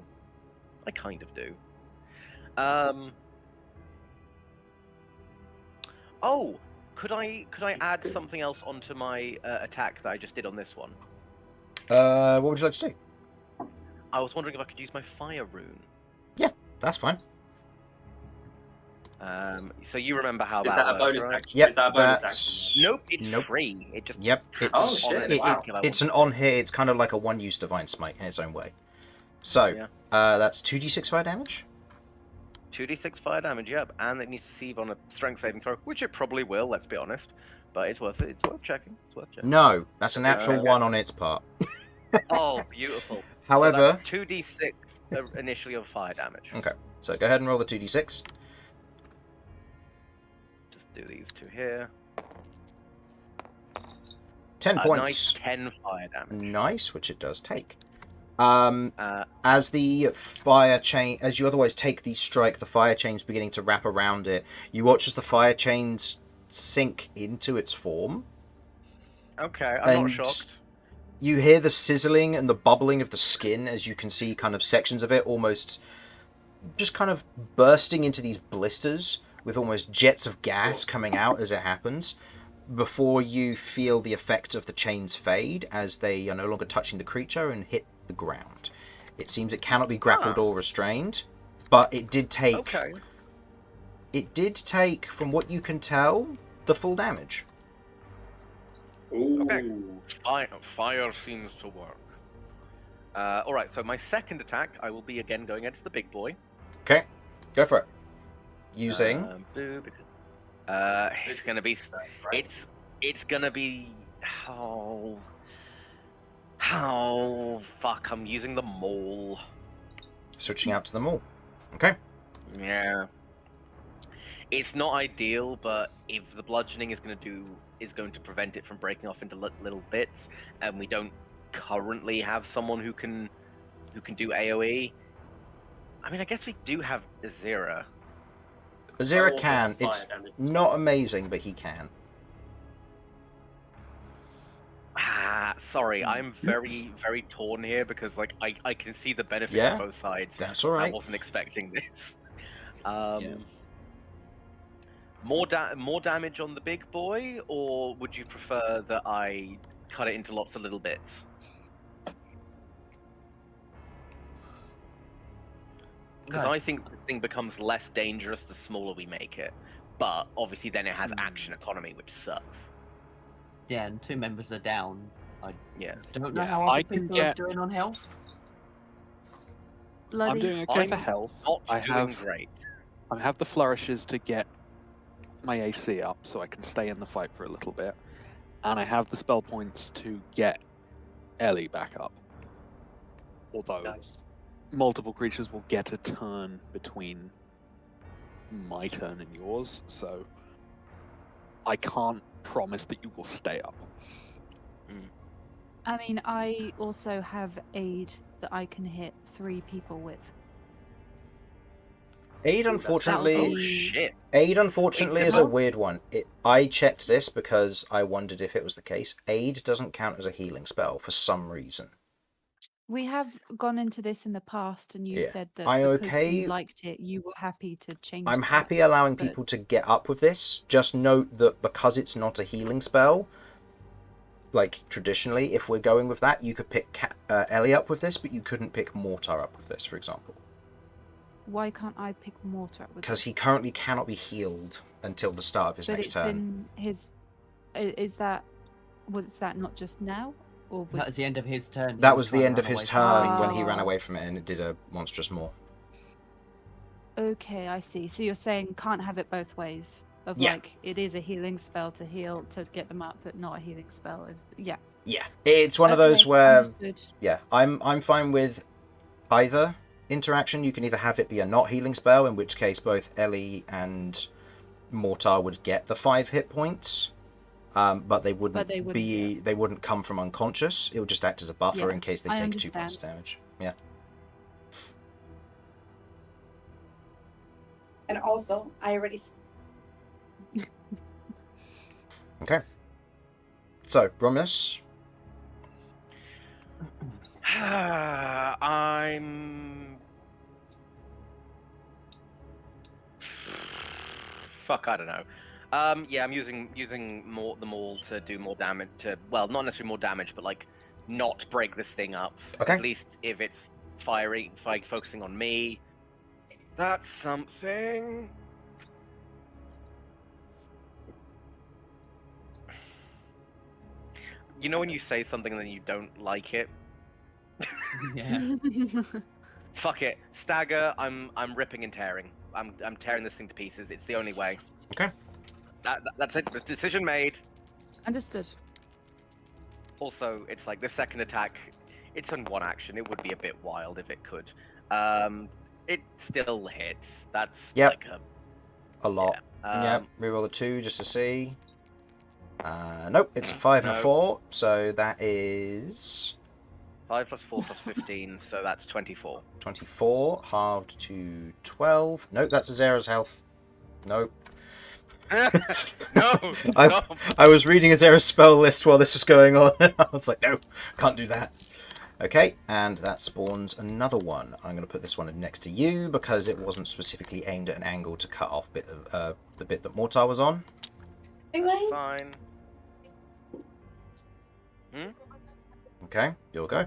Oh, could I add something else onto my attack that I just did on this one? What would you like to do? I was wondering if I could use my fire rune. Yeah, that's fine. So you remember how Is that that a works, bonus right? action? Yep, Is that a bonus that's- action? Nope, it's Nope. free. It just Yep, Oh, it's shit. Wow. it's an on hit. It's kind of like a one-use divine smite in its own way. So, Yeah. that's 2d6 fire damage. 2d6 fire damage, yep, and it needs to save on a strength saving throw, which it probably will. Let's be honest, but it's worth it. It's worth checking. No, that's a natural Okay. 1 on its part. Oh, beautiful. However, so that's 2d6 initially of fire damage. okay. So go ahead and roll the 2d6. Just do these two here. 10 Nice points. 10 fire damage. Nice, which it does take. As the fire chain, as you otherwise take the strike, the fire chain's beginning to wrap around it. You watch as the fire chains sink into its form. Okay, I'm not And shocked. you hear the sizzling and the bubbling of the skin as you can see kind of sections of it almost just kind of bursting into these blisters with almost jets of gas coming out as it happens, before you feel the effect of the chains fade as they are no longer touching the creature and hit the ground. It seems it cannot be grappled or restrained, but it did take... Okay. It did take, from what you can tell, the full damage. Ooh. Okay. Fire seems to work. Alright, so my second attack, I will be again going against the big boy. Okay, go for it. Using... It's gonna be... It's gonna be... Oh, fuck, I'm using the maul. Switching out to them all. Okay. Yeah. It's not ideal, but if the bludgeoning is going to prevent it from breaking off into little bits, and we don't currently have someone who can do AoE. I mean, I guess we do have Azira. Azira also can. has fire It's damage. not amazing, but he can. Sorry, I'm very, very torn here because like I can see the benefits Yeah, of both sides. That's all I right. wasn't expecting this. Yeah. More damage on the big boy, or would you prefer that I cut it into lots of little bits? Because I think the thing becomes less dangerous the smaller we make it. But obviously then it has action economy, which sucks. Yeah, and 2 members are down. I Yeah. don't know Yeah, how I other can people are get- doing on health. Bloody. I'm doing okay for I'm health. Not I doing have great. I have the flourishes to get my AC up so I can stay in the fight for a little bit. And I have the spell points to get Ellie back up. Although Nice. multiple creatures will get a turn between my turn and yours, so I can't promise that you will stay up. I mean, I also have aid that I can hit 3 people with. Aid, Oh, unfortunately, shit. Aid, unfortunately, Wait, is a Demo? weird one. I checked this because I wondered if it was the case. Aid doesn't count as a healing spell for some reason. We have gone into this in the past, and you Yeah. said that I'm because okay- you liked it, you were happy to change. I'm that. happy allowing but- people to get up with this. Just note that because it's not a healing spell, like traditionally, if we're going with that, you could pick Ellie up with this, but you couldn't pick Mortar up with this, for example. Why can't I pick Mortar up with Because this? he currently cannot be healed until the start of his But next it's turn. been his. Was that not just now, or was That was the end of his turn. That He was trying the to end run of his away from turn when he ran Oh. away from it, and it did a monstrous maul. Okay, I see. So you're saying can't have it both ways. Of Yeah. like, it is a healing spell to heal, to get them up, but not a healing spell. Yeah. Yeah, it's one of those Okay, where understood. yeah, I'm fine with either interaction. You can either have it be a not healing spell, in which case both Ellie and Mortar would get the 5 hit points, but they wouldn't they wouldn't come from unconscious. It would just act as a buffer Yeah, in case they I take 2 understand. points of damage. Yeah. And also, I already. Okay. So Romulus. I'm. Fuck, I don't know. Yeah, I'm using the maul to do more damage. Well, not necessarily more damage, but like not break this thing up. Okay. At least if it's focusing on me, that's something. You know when you say something and then you don't like it? Yeah. Fuck it. Stagger, I'm ripping and tearing. I'm tearing this thing to pieces. It's the only way. Okay. That's it. Decision made. Understood. Also, it's like the second attack, it's on 1 action. It would be a bit wild if it could. It still hits. That's Yep. like A lot. yeah. Reroll a 2 just to see. Nope, it's a 5 and a No. 4, so that is 5 plus 4 plus 15, so that's 24. 24, halved to 12. Nope, that's a Azera's health. Nope. No, stop. I was reading Azera's spell list while this was going on. I was like, no, can't do that. Okay, and that spawns another one. I'm going to put this one next to you because it wasn't specifically aimed at an angle to cut off the bit that Mortar was on. That's fine. Okay, you'll go.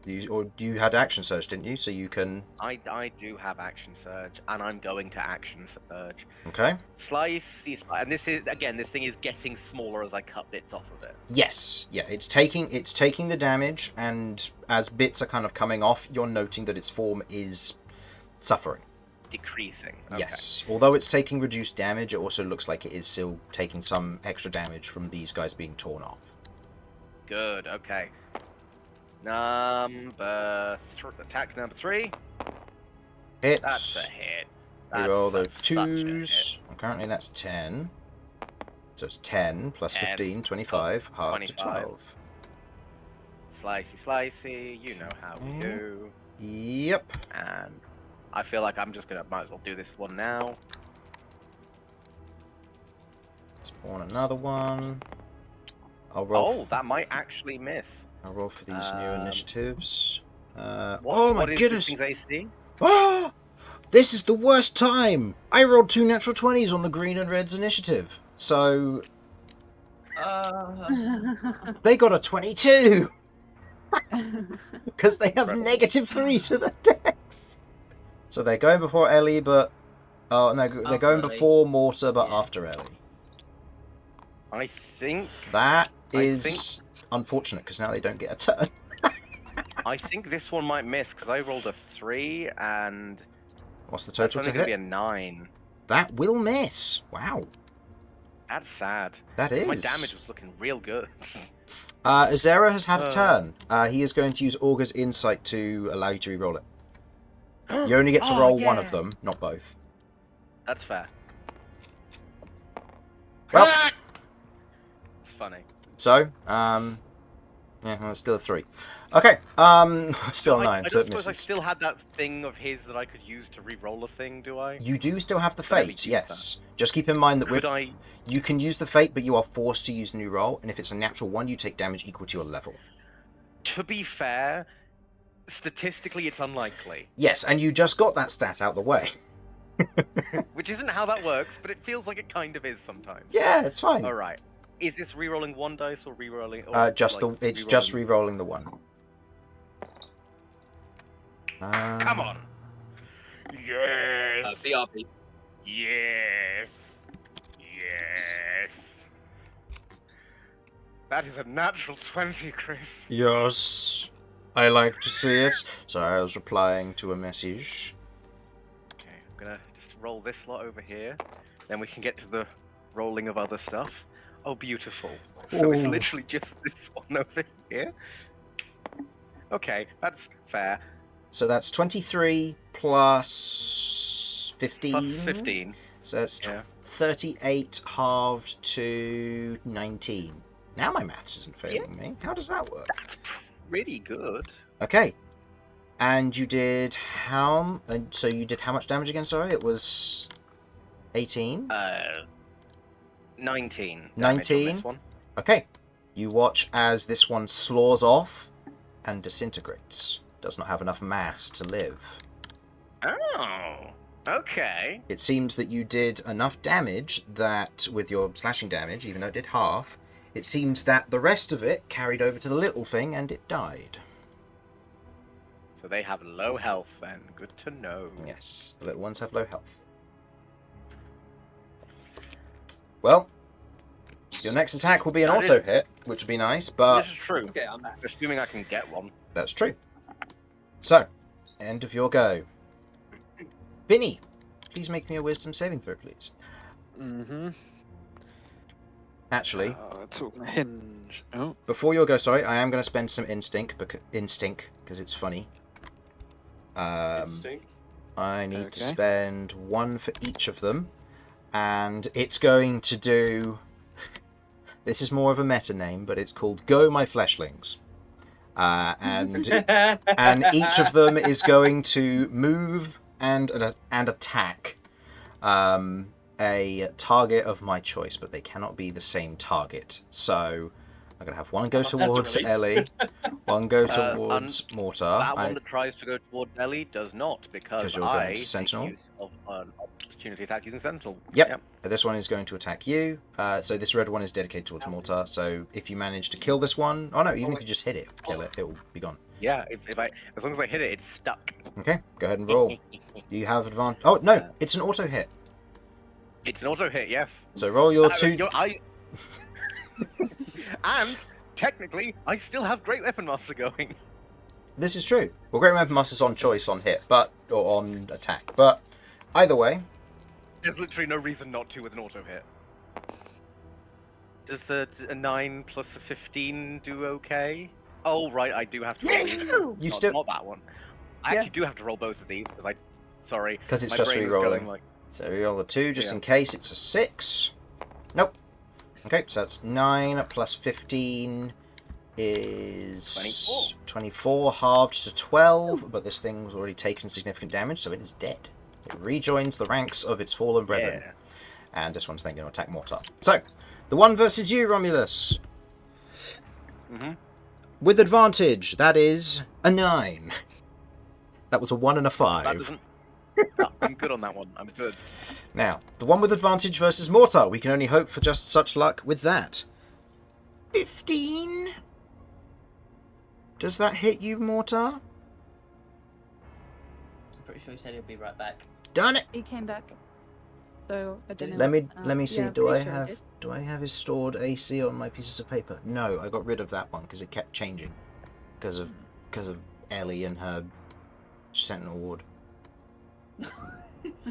You had action surge, didn't you? So you can. I do have action surge, and I'm going to action surge. Okay. Slice, and this thing is getting smaller as I cut bits off of it. Yes, yeah, it's taking the damage, and as bits are kind of coming off, you're noting that its form is suffering. Decreasing. Okay. Yes, although it's taking reduced damage, it also looks like it is still taking some extra damage from these guys being torn off. Good. Okay. Attack number 3. Hits. That's a hit. Reroll the That's such a 2s. Currently that's 10. So it's 10 plus 10 15, 25, half to 25. 12. Slicey, you know how we do. Yep. And I feel like I'm just might as well do this one now. Spawn another one. I'll roll. Oh, that might actually miss. I'll roll for these new initiatives. What Oh my is goodness! This thing's AC? Ah! This is the worst time! I rolled 2 natural 20s on the green and red's initiative. So they got a 22! Because they have -3 to the dex. So they're going before Ellie, but... Oh, no, they're going before Mortar, but after Ellie. I think... That is unfortunate, because now they don't get a turn. I think this one might miss, because I rolled a 3, and... What's the That's total to only going to hit? be a 9. That will miss. Wow. That's sad. That is. My damage was looking real good. Azera has had a turn. He is going to use Augur's Insight to allow you to re-roll it. You only get to roll one of them, not both. That's fair. Well, it's funny. So, yeah, well, it's still a 3. Okay, still a 9, I so don't it suppose I misses. still had that thing of his that I could use to re-roll a thing, do I? You do still have the But I haven't Fate, used yes. Just keep in mind that Could I... you can use the Fate, but you are forced to use the new roll, and if it's a natural 1, you take damage equal to your level. To be fair, statistically it's unlikely. Yes, and you just got that stat out the way. Which isn't how that works, but it feels like it kind of is sometimes. Yeah, it's fine. Alright. Is this re-rolling 1 dice or re-rolling... It's just re-rolling the 1. Come on! Yes! BRB. Yes! Yes! That is a natural 20, Chris. Yes, I like to see it. So I was replying to a message. Okay, I'm gonna just roll this lot over here. Then we can get to the rolling of other stuff. Oh, beautiful. So it's Ooh. literally just this one over here. Okay, that's fair. So that's 23 plus 15. Plus 15. So that's Yeah. 38 halved to 19. Now my maths isn't failing me. How does that work? That's pretty good. Okay. And you did how... So you did how much damage again, sorry? It was 18? 19. damage on 19? This one. Okay. You watch as this one slaws off and disintegrates. Does not have enough mass to live. Oh, okay. It seems that you did enough damage that, with your slashing damage, even though it did half, it seems that the rest of it carried over to the little thing and it died. So they have low health then. Good to know. Yes, the little ones have low health. Well, your next attack will be an That auto is- hit, which would be nice, but This is true. Okay, I'm back. Assuming I can get one. that's true. So, end of your go. Vinny, please make me a wisdom saving throw, please. Mm-hmm. Actually, It's all hinge. Oh, before your go, sorry, I am going to spend some instinct because it's funny. Instinct. I need to Okay. spend one for each of them, and it's going to do... This is more of a meta name, but it's called Go My Fleshlings. And each of them is going to move and attack a target of my choice, but they cannot be the same target. So I'm going to have one go that's a towards relief. Ellie, one go Uh, towards Mortar. That one that tries to go toward Ellie does not, because 'Cause you're going I to Sentinel? make use of an opportunity attack using Sentinel. Yep. This one is going to attack you. So this red one is dedicated towards Mortar. So if you manage to kill this one... Oh no, even if you just hit it, kill it, it will be gone. Yeah, if I, as long as I hit it, it's stuck. Okay, go ahead and roll. You have advantage... Oh, no, it's an auto hit. It's an auto hit, yes. So roll your two... And technically, I still have Great Weapon Master going. This is true. Well, Great Weapon Master's on choice on hit, or on attack. But either way... There's literally no reason not to with an auto hit. Does a 9 plus a 15 do okay? Oh, right, I do have to roll. You not, still... not that one. I actually do have to roll both of these, because Sorry. Because it's my just brain was re-rolling. going like... So re-roll a 2 just Yeah. in case it's a 6. Nope. Okay, so that's 9 plus 15 is 24 halved to 12, but this thing's already taken significant damage, so it is dead. It rejoins the ranks of its fallen brethren. Yeah. And this one's then going to attack Mortar. So, the one versus you, Romulus. Mm-hmm. With advantage, that is a 9. That was a 1 and a That 5. doesn't... No, I'm good on that one. I'm good. Now, the one with advantage versus Mortar. We can only hope for just such luck with that. 15? Does that hit you, Mortar? I'm pretty sure he said he'll be right back. Done it! He came back. So I don't know. Let me see. yeah, do I pretty sure have did. do I have his stored AC on my pieces of paper? No, I got rid of that one because it kept changing because of Ellie and her Sentinel Ward.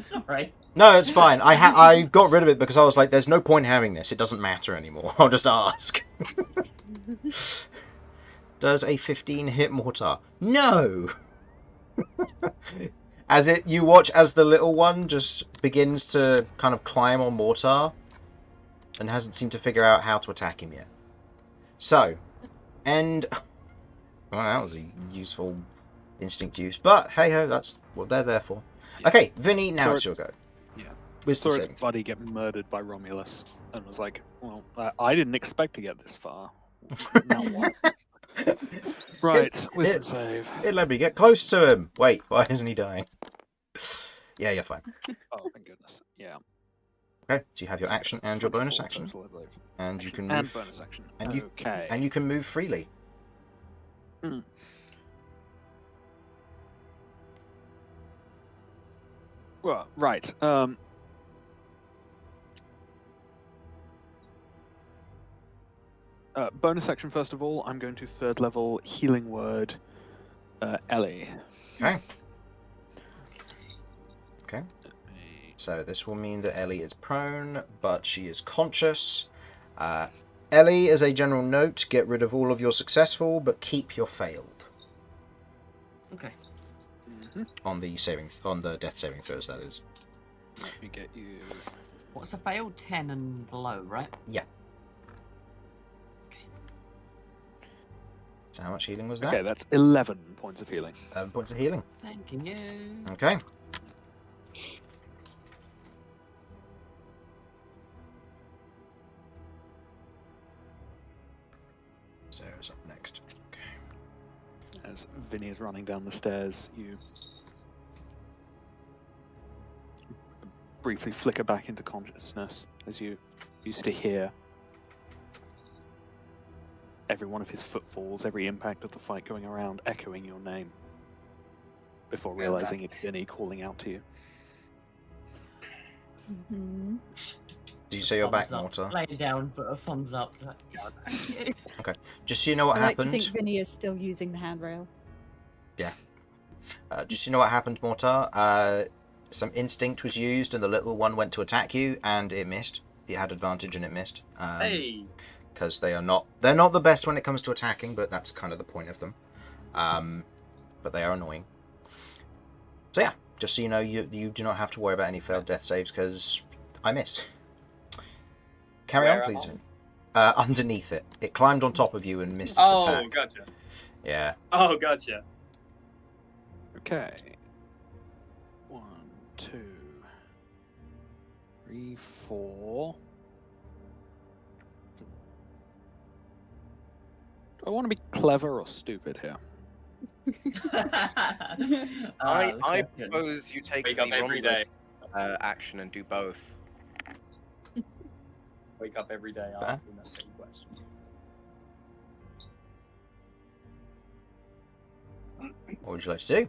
Sorry. No, it's fine. I got rid of it because I was like, there's no point having this. It doesn't matter anymore. I'll just ask. Does a 15 hit Mortar? No. You watch as the little one just begins to kind of climb on Mortar and hasn't seemed to figure out how to attack him yet. So, well, that was a useful instinct use, but hey ho, that's what they're there for. Okay, Vinny, now it's your go. Yeah. Wisdom Saw saving. its buddy get murdered by Romulus and was like, well, I didn't expect to get this far. Now what? Right, wisdom save. It let me get close to him. Wait, why isn't he dying? Yeah, you're fine. Oh, thank goodness. Yeah. Okay, so you have your action and your bonus 24 action, total, I believe. and you can And move. bonus action. And you- Okay. And you can move freely. Well, right. Bonus action first of all. I'm going to third level healing word, Ellie. Okay. Okay. So this will mean that Ellie is prone, but she is conscious. Ellie, as a general note, get rid of all of your successful, but keep your failed. Okay. On the death saving throws, that is. Let me get you. What's a failed? 10 and below, right? Yeah. So how much healing was that? Okay, that's 11 points of healing. 11 points of healing. Thank you. Okay. Sarah's up next. Okay. As Vinny is running down the stairs, you briefly flicker back into consciousness as you used to hear every one of his footfalls, every impact of the fight going around, echoing your name, before realizing it's Vinny calling out to you. Mhm. Do you say you're back, Thumbs up. Mortar? Lay down, but a thumbs up. Thank you. Okay. Just so you know what I like to happened. think Vinny is still using the handrail. Just so you know what happened, Mortar. Some instinct was used, and the little one went to attack you, and it missed. It had advantage, and it missed. Hey. Because they're not the best when it comes to attacking, but that's kind of the point of them. But they are annoying. So yeah, just so you know, you do not have to worry about any failed death saves because I missed. Carry Where on, am please. Underneath it, it climbed on top of you and missed its attack. Oh, gotcha. Yeah. Oh, gotcha. Okay. 1, 2, 3, 4. Do I want to be clever or stupid here? I propose you take Wake the up every day. Romulus action and do both. Wake up every day asking that same question. What would you like to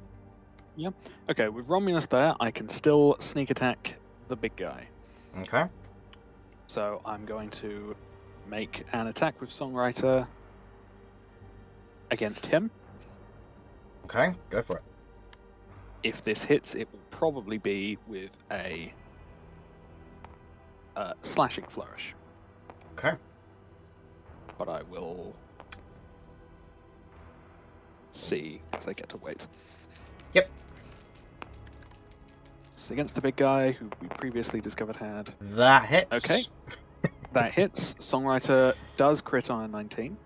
do? Okay, with Romulus there, I can still sneak attack the big guy. Okay. So I'm going to make an attack with Songwriter against him. Okay, go for it. If this hits, it will probably be with a slashing flourish. Okay. But I will see, because I get to wait. Yep. It's against the big guy who we previously discovered had. That hits. Okay. That hits. Songwriter does crit on a 19.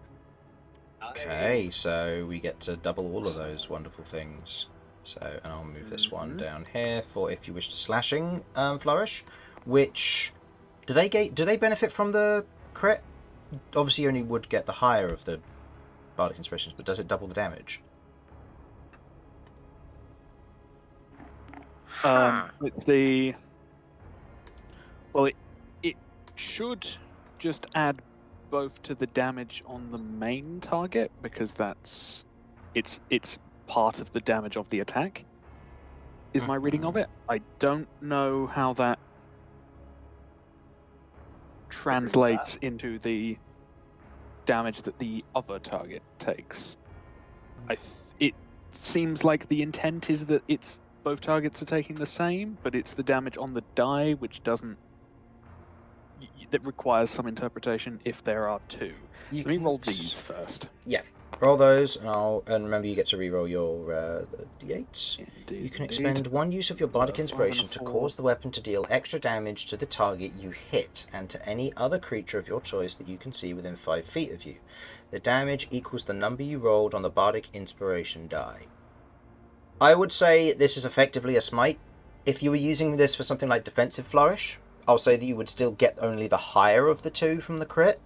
Okay, Nice. so we get to double all of those wonderful things. So, and I'll move this one down here for if you wish to slashing flourish. Which do they benefit from the crit? Obviously, you only would get the higher of the bardic inspirations, but does it double the damage? It's the well, it should just add both to the damage on the main target because it's part of the damage of the attack. Is my reading of it? I don't know how that translates into the damage that the other target takes. It seems like the intent is that it's both targets are taking the same, but it's the damage on the die which doesn't. That requires some interpretation if there are two. Let me roll these first. Yeah, roll those, and remember you get to reroll your d8s. Indeed, You can indeed. expend one use of your bardic 5 and a inspiration to 4. cause the weapon to deal extra damage to the target you hit and to any other creature of your choice that you can see within 5 feet of you. The damage equals the number you rolled on the bardic inspiration die. I would say this is effectively a smite. If you were using this for something like defensive flourish, I'll say that you would still get only the higher of the two from the crit,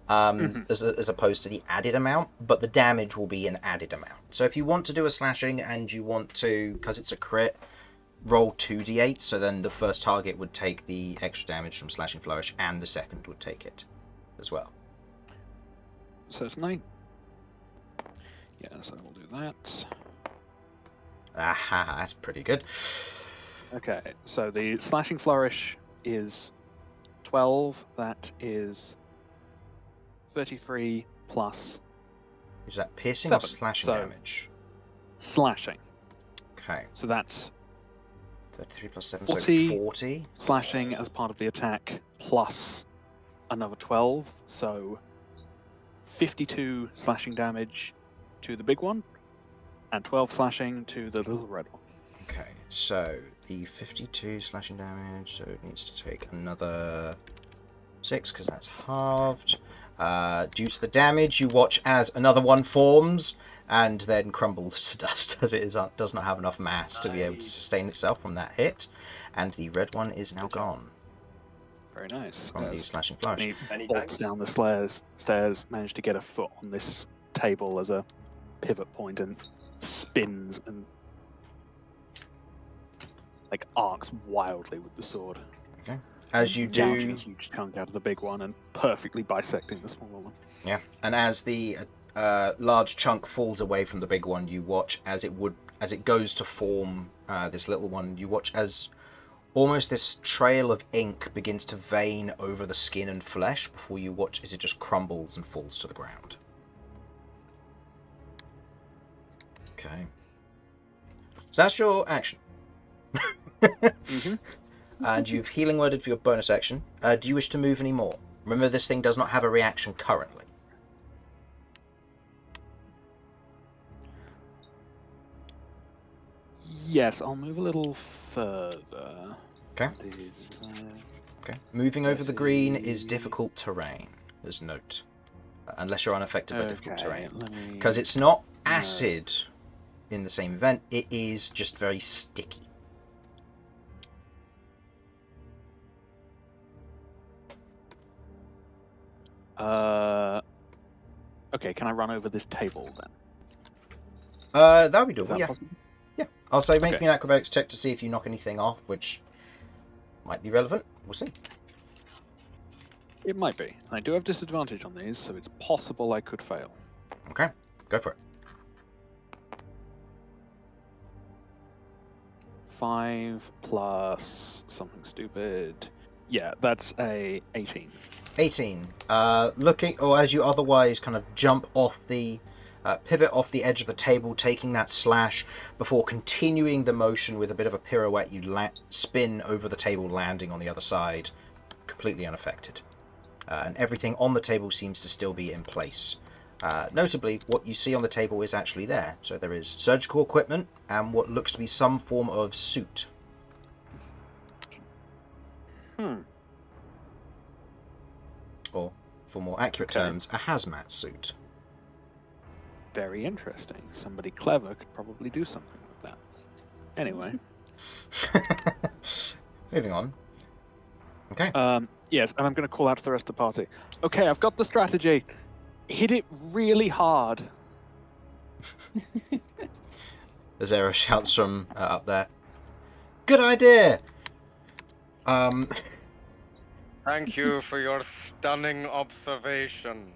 as opposed to the added amount, but the damage will be an added amount. So if you want to do a slashing and you want to, because it's a crit, roll 2d8, so then the first target would take the extra damage from slashing flourish and the second would take it as well. So it's 9. Yeah, so we'll do that. Aha, that's pretty good. Okay, so the slashing flourish is 12. That is 33 plus Is that piercing or 7, slashing so- damage? slashing. Okay, So that's 33 plus 7, 40. so 40. Slashing as part of the attack, plus another 12, so 52 slashing damage to the big one, and 12 slashing to the little red one. Okay, so the 52 slashing damage, so it needs to take another 6, because that's halved. Due to the damage, you watch as another one forms, and then crumbles to dust, as it does not have enough mass to be able to sustain itself from that hit. And the red one is now gone. Very nice. From the slashing flourish. He Many bolts thanks. down the stairs, managed to get a foot on this table as a pivot point, and spins and like arcs wildly with the sword. Okay. As you Gouging a do, huge chunk out of the big one and perfectly bisecting the smaller one. yeah. And as the large chunk falls away from the big one, you watch as it goes to form this little one. You watch as almost this trail of ink begins to vein over the skin and flesh before you watch as it just crumbles and falls to the ground. Okay. So that's your action. Mm-hmm. And you've healing worded for your bonus action. Do you wish to move any more? Remember, this thing does not have a reaction currently. Yes, I'll move a little further. Okay. Okay. Moving over the green is difficult terrain. There's note. Unless you're unaffected by difficult terrain. Because it's not acid in the same event, it is just very sticky. Okay, can I run over this table then? That would be Is doable, that yeah. possible? Yeah. I'll say make Okay. me an acrobatics check to see if you knock anything off, which might be relevant. We'll see. It might be. I do have disadvantage on these, so it's possible I could fail. Okay, go for it. 5 plus something stupid. Yeah, that's a 18. 18. Looking, or as you otherwise kind of jump off the, pivot off the edge of the table, taking that slash before continuing the motion with a bit of a pirouette, you spin over the table, landing on the other side, completely unaffected. And everything on the table seems to still be in place. Notably, what you see on the table is actually there. So there is surgical equipment and what looks to be some form of suit. Or, for more accurate terms, a hazmat suit. Very interesting. Somebody clever could probably do something with that. Anyway. Moving on. Okay. Yes, and I'm going to call out to the rest of the party. Okay, I've got the strategy. Hit it really hard. Azera shouts from up there. Good idea! Thank you for your stunning observation.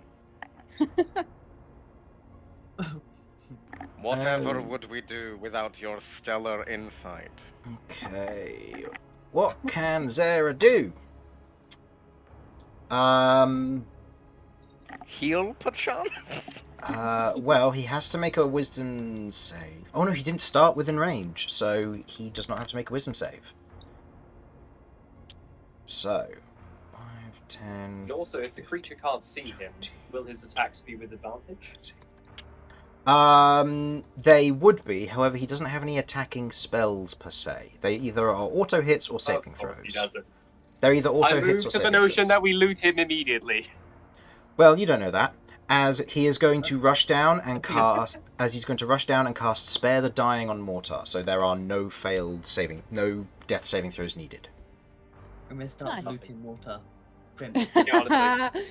Whatever would we do without your stellar insight? Okay. What can Zera do? Heal, perchance? Well, he has to make a wisdom save. Oh no, he didn't start within range, so he does not have to make a wisdom save. So, 5, 10... And also, if the creature can't see him, will his attacks be with advantage? They would be. However, he doesn't have any attacking spells per se. They either are auto hits or saving Of course throws. he doesn't. They're either auto I hits moved or to saving the notion throws. that we loot him immediately. Well, you don't know that. As he is going to rush down and cast, Spare the Dying on Mortar, so there are no death saving throws needed. And then start Nice. looting water. Yeah, honestly.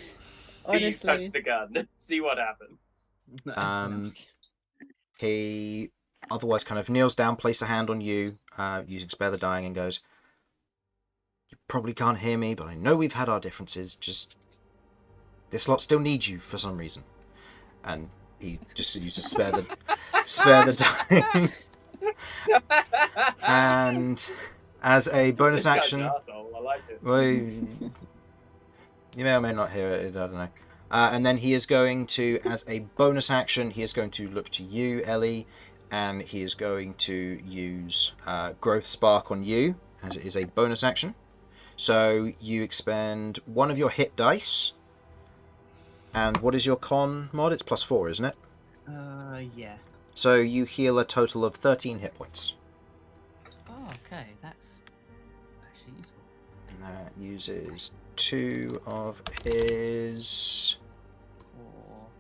Please Honestly. touch the gun. See what happens. He otherwise kind of kneels down, places a hand on you, using Spare the Dying, and goes, "You probably can't hear me, but I know we've had our differences. Just this lot still needs you for some reason." And he just uses Spare the Dying. And as a bonus This guy's action, an arsehole. I like it. well, you may or may not hear it. I don't know. And then he is going to, as a bonus action, he is going to look to you, Ellie, and he is going to use Growth Spark on you, as it is a bonus action. So you expend one of your hit dice. And what is your con mod? It's +4, isn't it? Yeah. So you heal a total of 13 hit points. Oh, okay, that's actually useful. And that uses 2 of his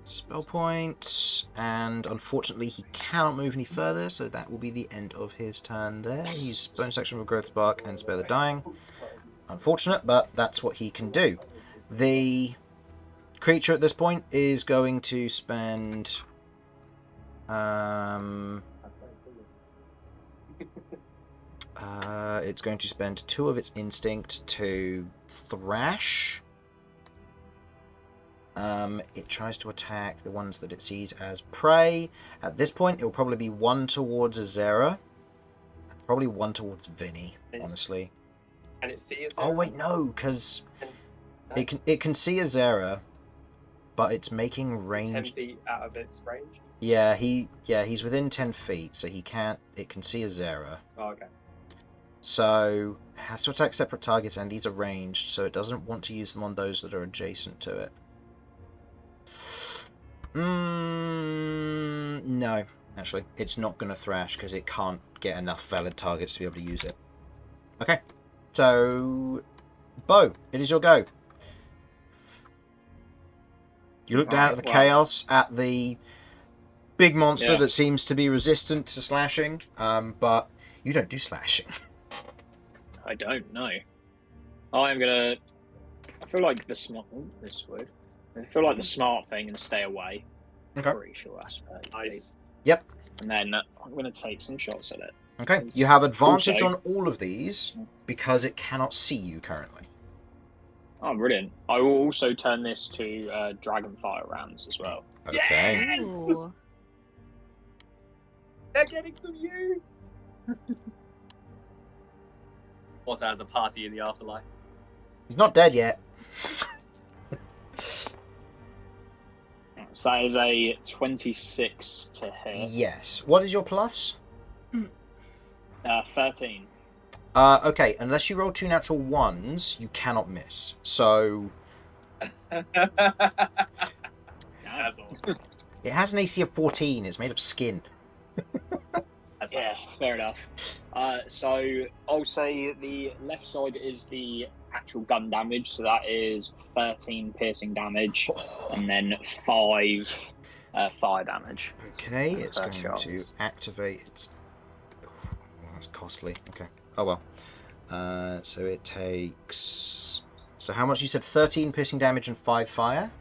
spell points, and unfortunately he cannot move any further, so that will be the end of his turn there. He used bonus action for Growth Spark and Spare the Dying. Unfortunate, but that's what he can do. The creature at this point is going to spend it's going to spend 2 of its instinct to thrash. It tries to attack the ones that it sees as prey. At this point, it will probably be 1 towards Azera, probably 1 towards Vinny, honestly. And it sees. Oh wait, no, because it can see Azera, but it's making range. 10 feet out of its range. Yeah, he's within 10 feet, so he can't. It can see Azera. Oh, okay. So it has to attack separate targets, and these are ranged, so it doesn't want to use them on those that are adjacent to it. No, actually, it's not going to thrash because it can't get enough valid targets to be able to use it. Okay, so Beau, it is your go. You look down at the chaos, at the big monster that seems to be resistant to slashing, but you don't do slashing. I don't know. I'm gonna. I feel like the smart. This word. I feel like the smart thing and stay away. Okay. Pretty sure that's Nice. And then I'm going to take some shots at it. Okay, you have advantage Also- on all of these because it cannot see you currently. Oh, brilliant. I will also turn this to Dragonfire rounds as well. Okay. Ooh. They're getting some use. Mortar has a party in the afterlife. He's not dead yet. So that is a 26 to hit. Yes. What is your plus? 13. Okay, unless you roll 2 natural 1s, you cannot miss. So That's awesome. it has an AC of 14. It's made of skin. That's Yeah, fair enough. So I'll say the left side is the actual gun damage, so that is 13 piercing damage, and then 5 fire damage. Okay, it's First going to shots. activate its... Oh, that's costly. Okay. Oh well. So it takes... So how much? You said 13 piercing damage and 5 fire?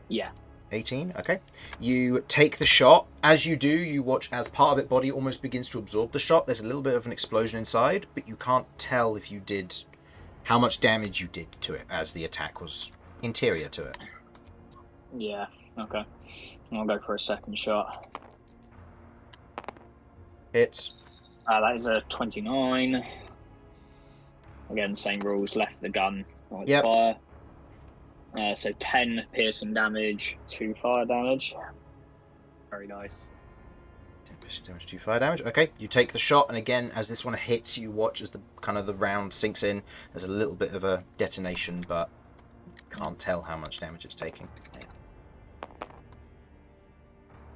Yeah. 18, okay. You take the shot. As you do, you watch as part of its body almost begins to absorb the shot. There's a little bit of an explosion inside, but you can't tell if you did... how much damage you did to it, as the attack was interior to it. Yeah, okay. I'll go for a second shot. Hits. That is a 29. Again, same rules, left the gun, right Yep. fire. So 10 piercing damage, 2 fire damage. very nice. 10 piercing damage, 2 fire damage. Okay, you take the shot, and again, as this one hits, you watch as the kind of the round sinks in. There's a little bit of a detonation, but can't tell how much damage it's taking.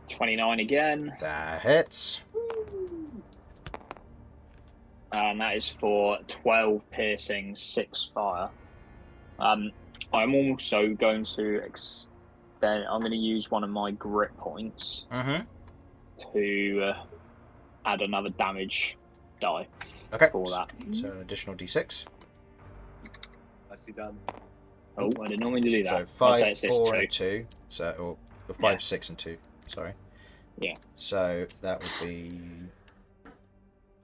29 again. That hits. And that is for 12 piercing, 6 fire. I'm also going to I'm going to use one of my grit points to add another damage die Okay. for that. So an additional d6. Nicely done. Oh, I didn't normally do that. So I'll 5, say it's this 4, two. and 2. So, or 5, Yeah. 6, and 2. Sorry. Yeah. So that would be...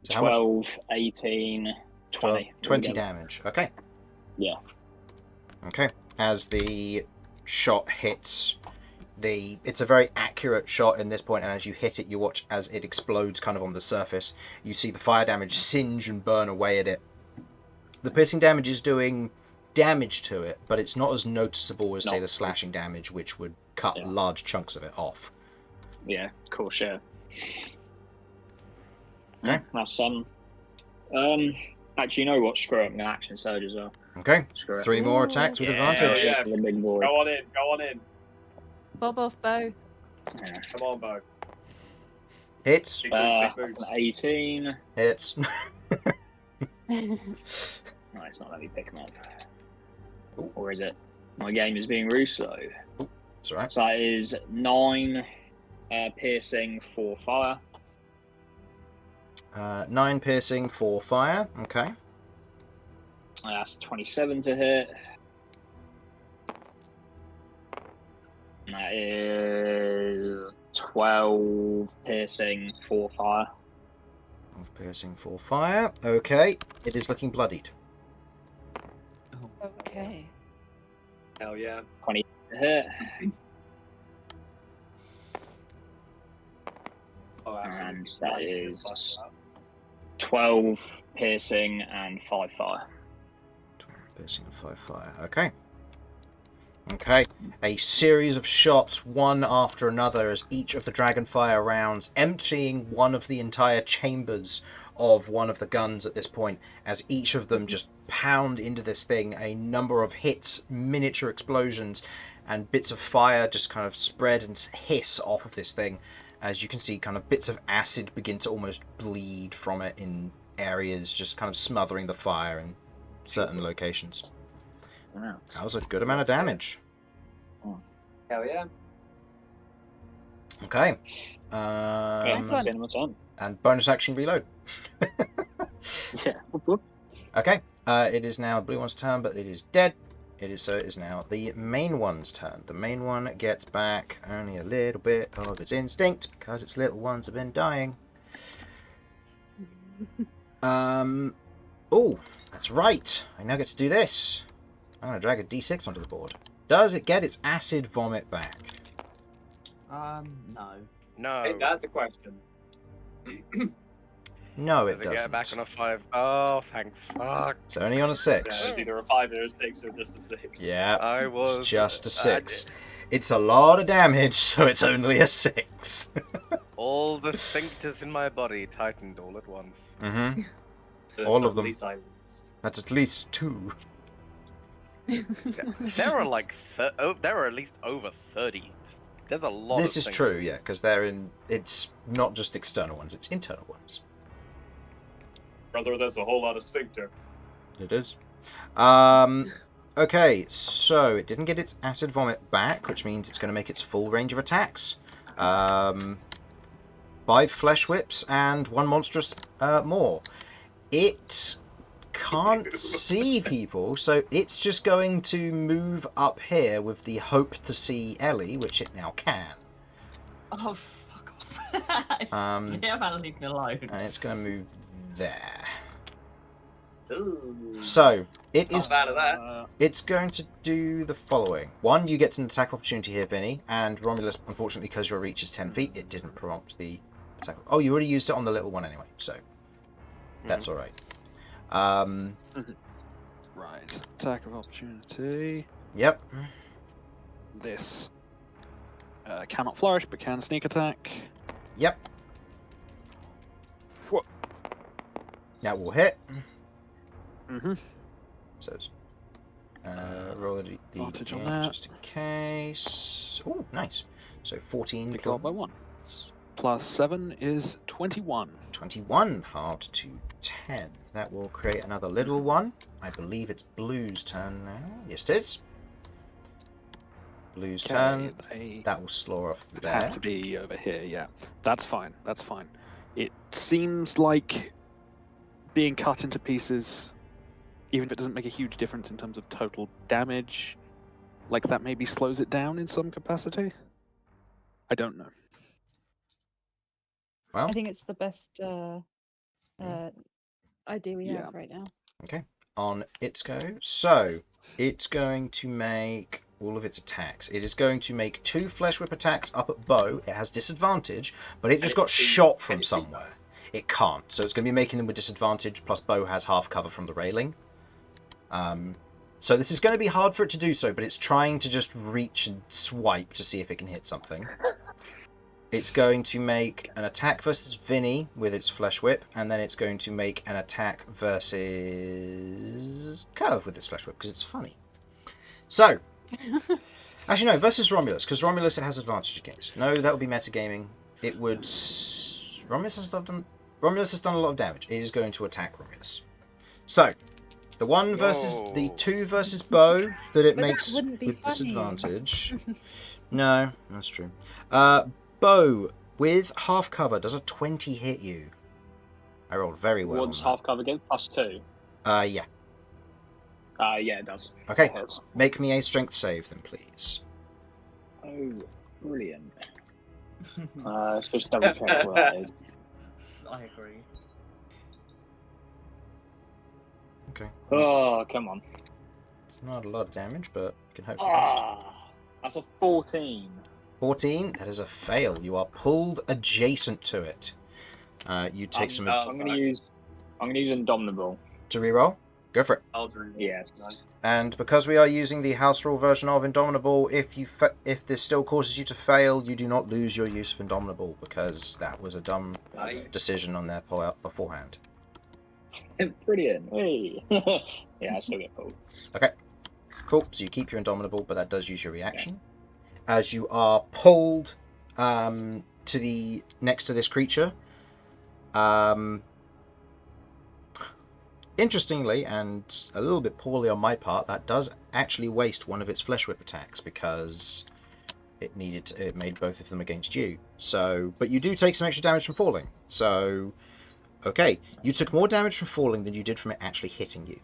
So how much? 12, 18, 20. 20 altogether. damage. Okay. Yeah. Okay. As the shot hits it's a very accurate shot in this point, and as you hit it, you watch as it explodes kind of on the surface. You see the fire damage singe and burn away at it. The piercing damage is doing damage to it, but it's not as noticeable as, say, the slashing damage, which would cut large chunks of it off. Yeah, of course, yeah. Okay. That's actually, you know what? Screw it. I'm gonna action surge as well. Okay. Screw it. 3 more attacks with Yeah, advantage. yeah. For the big boy. Go on in. Go on in. Bob off, Beau. Yeah. Come on, Beau. Hits. Big moves, big That's moves. an 18. Hits. No, it's not letting me pick him up. Or is it? My game is being really slow. It's alright. So that is 9 piercing for fire. 9 piercing for fire. Okay. That's 27 to hit. And that is 12 piercing for fire. 12 piercing for fire. Okay. It is looking bloodied. Okay. Hell yeah. 20 to hit. Oh, absolutely. And that Right, is it's fine. 12 piercing and 5 fire. 12 piercing and 5 fire. Okay. Okay. A series of shots, one after another, as each of the Dragonfire rounds, emptying one of the entire chambers of one of the guns at this point, as each of them just pound into this thing. A number of hits, miniature explosions, and bits of fire just kind of spread and hiss off of this thing. As you can see, kind of bits of acid begin to almost bleed from it in areas, just kind of smothering the fire in certain locations. Wow. That was a good amount of damage. Hell yeah. Okay. Yeah, Nice that's one. the end of my turn. And bonus action reload. Yeah. Whoop, whoop. Okay. It is now the blue one's turn, but it is dead. It is now the main one's turn. The main one gets back only a little bit of its instinct because its little ones have been dying. Oh, that's right. I now get to do this. I'm going to drag a d6 onto the board. Does it get its acid vomit back? No. No. Ain't that the question? No, Does it it doesn't. get back on a 5? Oh, thank fuck. It's only on a 6. Yeah, it's either a 5 or a 6 or just a 6. Yeah, I was it's just a 6. It's a lot of damage, so it's only a 6. All the sphincters in my body tightened all at once. Mm-hmm. There's All of them. suddenly silence. That's at least 2. There are like there are at least over 30. There's a lot. This of is things. true, yeah, because they're in. It's not just external ones; it's internal ones. Brother, there's a whole lot of sphincter. It is. Okay, so it didn't get its acid vomit back, which means it's going to make its full range of attacks. 5 flesh whips and 1 monstrous more. It can't see people, so it's just going to move up here with the hope to see Ellie, which it now can. Oh, fuck off. Yeah, man, leave me alone. And it's going to move there. Ooh. So it Not is. a fan of that. It's going to do the following. 1, you get an attack opportunity here, Vinny, and Romulus, unfortunately, because your reach is 10 feet, it didn't prompt the attack. Oh, you already used it on the little one anyway, so that's all right. Right. Attack of opportunity. Yep. This cannot flourish, but can sneak attack. Yep. Whoa. That will hit. Mm-hmm. So it's, roll the Advantage on d8 that. just in case. Oh, nice. So 14 Take roll by 1. Plus 7 is 21. 21, hard to 10. That will create another little one. I believe it's Blue's turn now. Yes, it is. Blue's turn. They That will slow off there. have to be over here, yeah. That's fine, that's fine. It seems like being cut into pieces, even if it doesn't make a huge difference in terms of total damage, like that maybe slows it down in some capacity? I don't know. Well, I think it's the best idea we Yeah. have right now. okay. On its go. So, it's going to make all of its attacks. It is going to make 2 flesh whip attacks up at Beau. It has disadvantage, but it just got shot from somewhere. It can't. So it's going to be making them with disadvantage, plus Beau has half cover from the railing. So this is going to be hard for it to do so, but it's trying to just reach and swipe to see if it can hit something. it's going to make an attack versus Vinny with its Flesh Whip, and then it's going to make an attack versus Kirv with its Flesh Whip, because it's funny. So, actually no, versus Romulus, because Romulus it has advantage against. No, that would be metagaming. It would... Romulus has done a lot of damage. It is going to attack Romulus. So, the 1 versus... The 2 versus Beau that it makes that wouldn't be with funny. disadvantage. No, that's true. Beau, with half cover, does a 20 hit you? I rolled very well. What's half cover again? +2. Yeah. Yeah, it does. Okay, That hits. make me a strength save then, please. Oh, brilliant. Let's just double check what that is. I agree. Okay. Oh, come on. It's not a lot of damage, but you can hope for That's a 14. 14, that is a fail. You are pulled adjacent to it. You take some... I'm gonna use Indomitable. To reroll? Go for it. I'll do Yes. Nice. And because we are using the house rule version of Indomitable, if this still causes you to fail, you do not lose your use of Indomitable, because that was a dumb decision on their pull-out beforehand. Brilliant. Hey. Yeah, I still get pulled. Okay. Cool, so you keep your Indomitable, but that does use your reaction. As you are pulled to the next to this creature. Interestingly, and a little bit poorly on my part, that does actually waste one of its Flesh Whip attacks because it made both of them against you. So, but you do take some extra damage from falling. So, okay, you took more damage from falling than you did from it actually hitting you.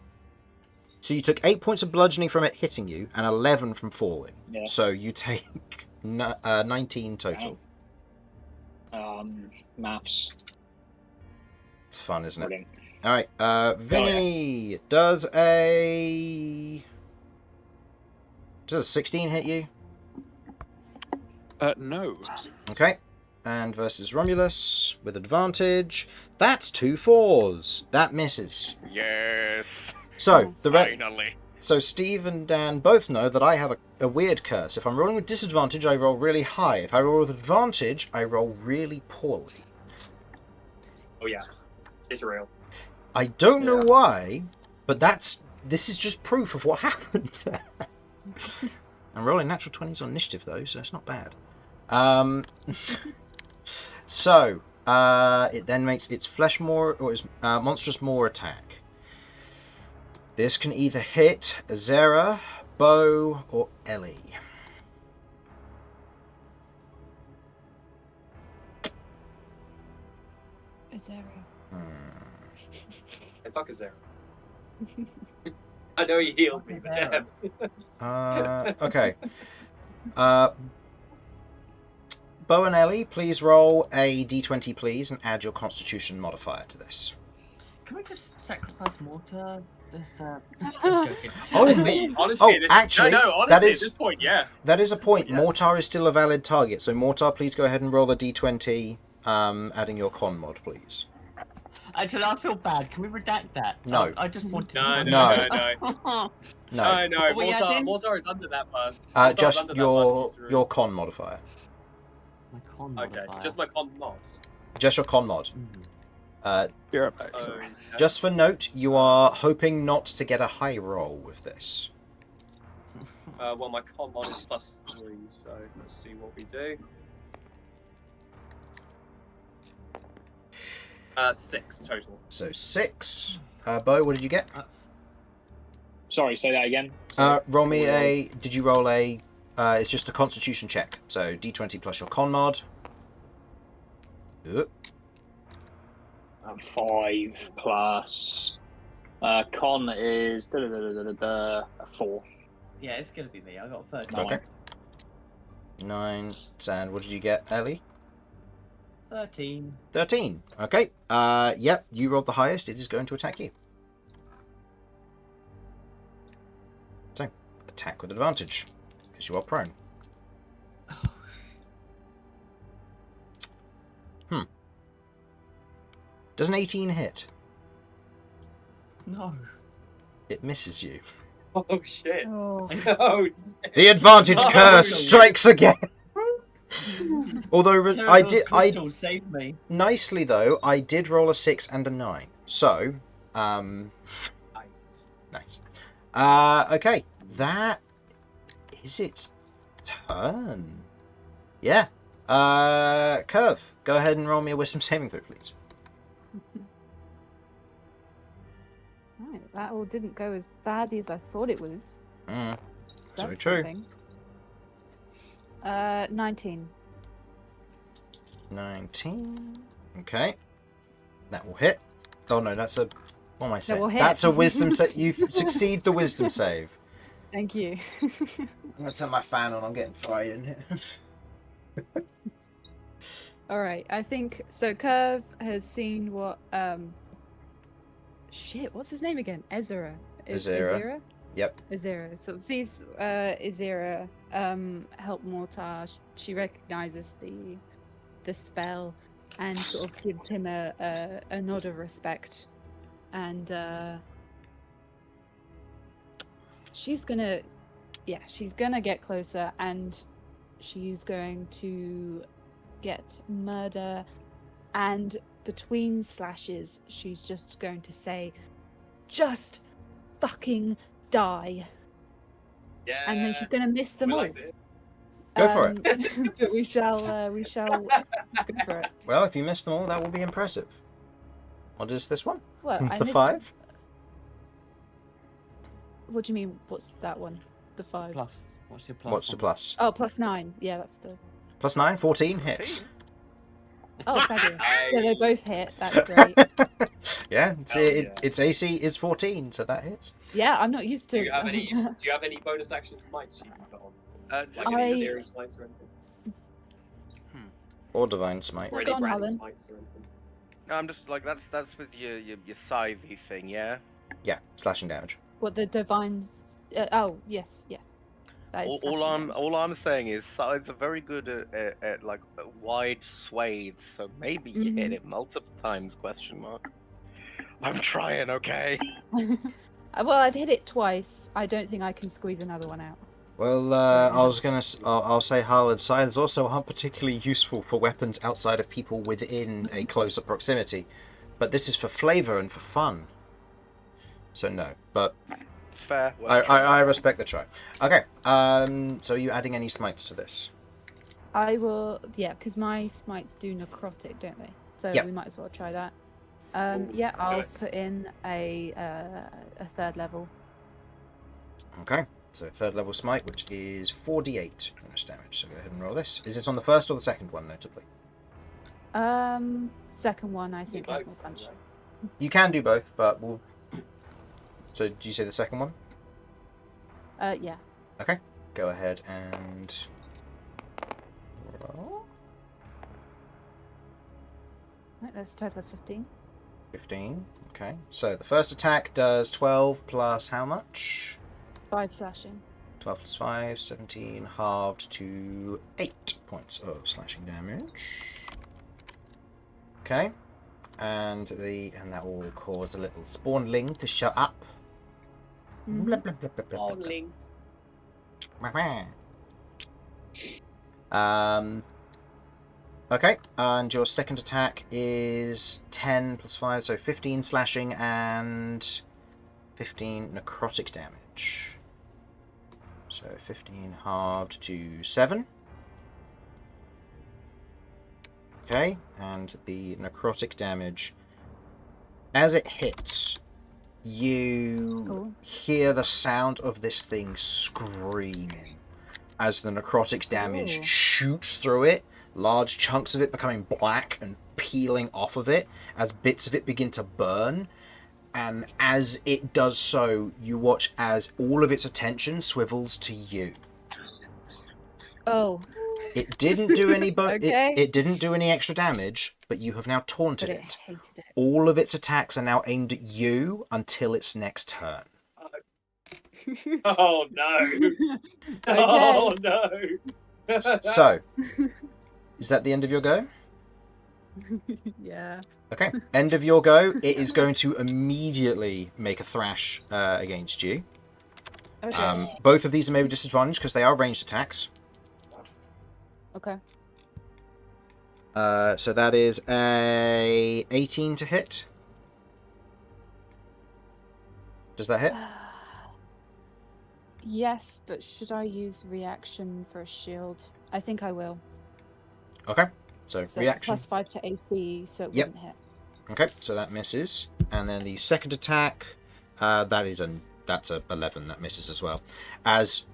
So you took 8 points of bludgeoning from it hitting you and 11 from falling. Yeah. So you take 19 total. Maths. It's fun, isn't it? Brilliant. All right, Vinny, does a 16 hit you? No. Okay, and versus Romulus with advantage. That's 2 4s. That misses. Yes. So Finally. So Steve and Dan both know that I have a weird curse. If I'm rolling with disadvantage, I roll really high. If I roll with advantage, I roll really poorly. Oh yeah, it's real. I don't know why, but this is just proof of what happened there. I'm rolling natural 20s on initiative though, so it's not bad. So it then makes its its monstrous maw attack. This can either hit Azera, Beau, or Ellie. Azera. Hey, fuck is there? I know you healed me, but damn. Okay. Beau and Ellie, please roll a d20, please, and add your Constitution modifier to this. Can we just sacrifice Mortar? This, Honestly, actually, honestly, that at is- this point, yeah. That is a point. Yeah. Mortar is still a valid target, so Mortar, please go ahead and roll a d20, adding your con mod, please. Actually, I feel bad. Can we redact that? No. I just wanted to... No. No. No, we Mortar, adding? Mortar is under that bus. Mortar's Just under that bus you threw. your con modifier. My con Okay, modifier. just my con mod. Just your con mod. Be right back. Sorry. Just for note, you are hoping not to get a high roll with this. Well, my con mod is +3, so let's see what we do. 6 total. So 6. Beau, what did you get? Sorry, say that again. Roll me a... Did you roll a... it's just a Constitution check. So d20 plus your con mod. 5 plus con is a 4. Yeah, it's gonna be me. I got 13. Okay. 9. And what did you get, Ellie? 13. 13. Okay. Yep, you rolled the highest. It is going to attack you. So, attack with advantage, because you are prone. Does an 18 hit? No. It misses you. Oh shit! Oh. Oh, The advantage curse strikes again. Although Those crystals saved me. nicely though, I did roll a 6 and a 9. So, Nice. nice. Okay, that is its turn. Yeah. Kirv, go ahead and roll me a wisdom saving throw, please. Right, that all didn't go as badly as I thought it was. Mm. So So that's true. something. 19. 19. Okay. That will hit. Oh no, that's a... What am I saying? will hit. That's a wisdom save. You succeed the wisdom save. Thank you. I'm going to turn my fan on. I'm getting fried in here. All right, I think so. Kirv has seen what shit, what's his name again? Ezra. Azera. Yep. Azera. So sees Azera help Mortar. She recognizes the spell and sort of gives him a nod of respect. And she's gonna get closer, and she's going to get murder, and between slashes she's just going to say, just fucking die. Yeah. And then she's going to miss them we all. liked it. Go for it. But we shall go for it. Well, if you miss them all, that will be impressive. What is this one? Well, I The missed- 5? What do you mean, what's that one? The 5? Plus. What's your plus? What's the one? plus? Oh, +9. Yeah, that's the... Plus 9, 14 hits. Oh, fabulous. Nice. Yeah, they both hit. That's great. Yeah, Hell yeah. its AC is 14, so that hits. Yeah, I'm not used to... Do you have any bonus action smites you can put on? Like I- any series smites or anything? Or Divine Smite. Or Go any on, random Harlan. smites or anything? No, I'm just like that's with your scythe thing, yeah. Yeah, slashing damage. What, the divine... oh, yes. That is All I'm saying is scythes are very good at like wide swathes, so maybe you hit it multiple times? Question mark. I'm trying, okay. Well, I've hit it twice. I don't think I can squeeze another one out. Well, I'll say Harlan, scythes also aren't particularly useful for weapons outside of people within a closer proximity. But this is for flavour and for fun. So no, but Fair. I respect the try. Okay, so are you adding any smites to this? I will, yeah, because my smites do necrotic, don't they? So Yep. we might as well try that. Ooh, Yeah, I'll okay. put in a 3rd level. Okay, so 3rd level smite, which is 4d8 bonus damage. So go ahead and roll this. Is it on the first or the second one, notably? 2nd one, I think, has more Both, punch. right? You can do both, but we'll... So, do you say the second one? Yeah. Okay, go ahead and... roll. Right, that's a total of 15. 15, okay. So, the first attack does 12 plus how much? 5 slashing. 12 plus 5, 17, halved to 8 points of slashing damage. Okay. And that will cause a little spawnling to shut up. Blah, blah, blah, blah, blah, blah, blah. Falling. Okay, and your second attack is 10 plus 5, so 15 slashing and 15 necrotic damage. So 15 halved to 7. Okay, and the necrotic damage, as it hits, you hear the sound of this thing screaming as the necrotic damage shoots through it, large chunks of it becoming black and peeling off of it as bits of it begin to burn. And as it does so, you watch as all of its attention swivels to you. Oh. It didn't do any Okay. it didn't do any extra damage, but you have now taunted But it it. hated it. All of its attacks are now aimed at you until its next turn. Oh no! Oh no! So, is that the end of your go? Yeah. Okay, end of your go. It is going to immediately make a thrash against you. Okay. Both of these are maybe disadvantaged because they are ranged attacks. Okay. So that is a 18 to hit. Does that hit? Yes, but should I use reaction for a shield? I think I will. Okay. So So reaction. that's +5 to AC, so it Yep. wouldn't hit. Okay, so that misses. And then the second attack, that's a 11. That misses as well. As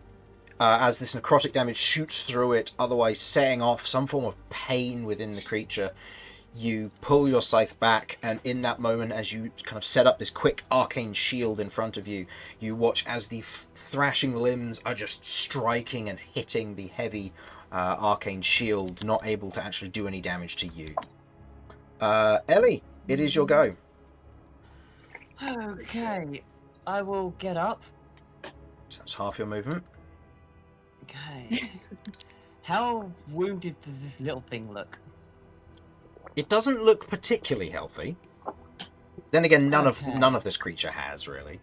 this necrotic damage shoots through it, otherwise setting off some form of pain within the creature, you pull your scythe back, and in that moment, as you kind of set up this quick arcane shield in front of you, you watch as the thrashing limbs are just striking and hitting the heavy arcane shield, not able to actually do any damage to you. Ellie, it is your go. Okay, I will get up. So that's half your movement. Okay. How wounded does this little thing look? It doesn't look particularly healthy. Then again, none Okay. of this creature has really.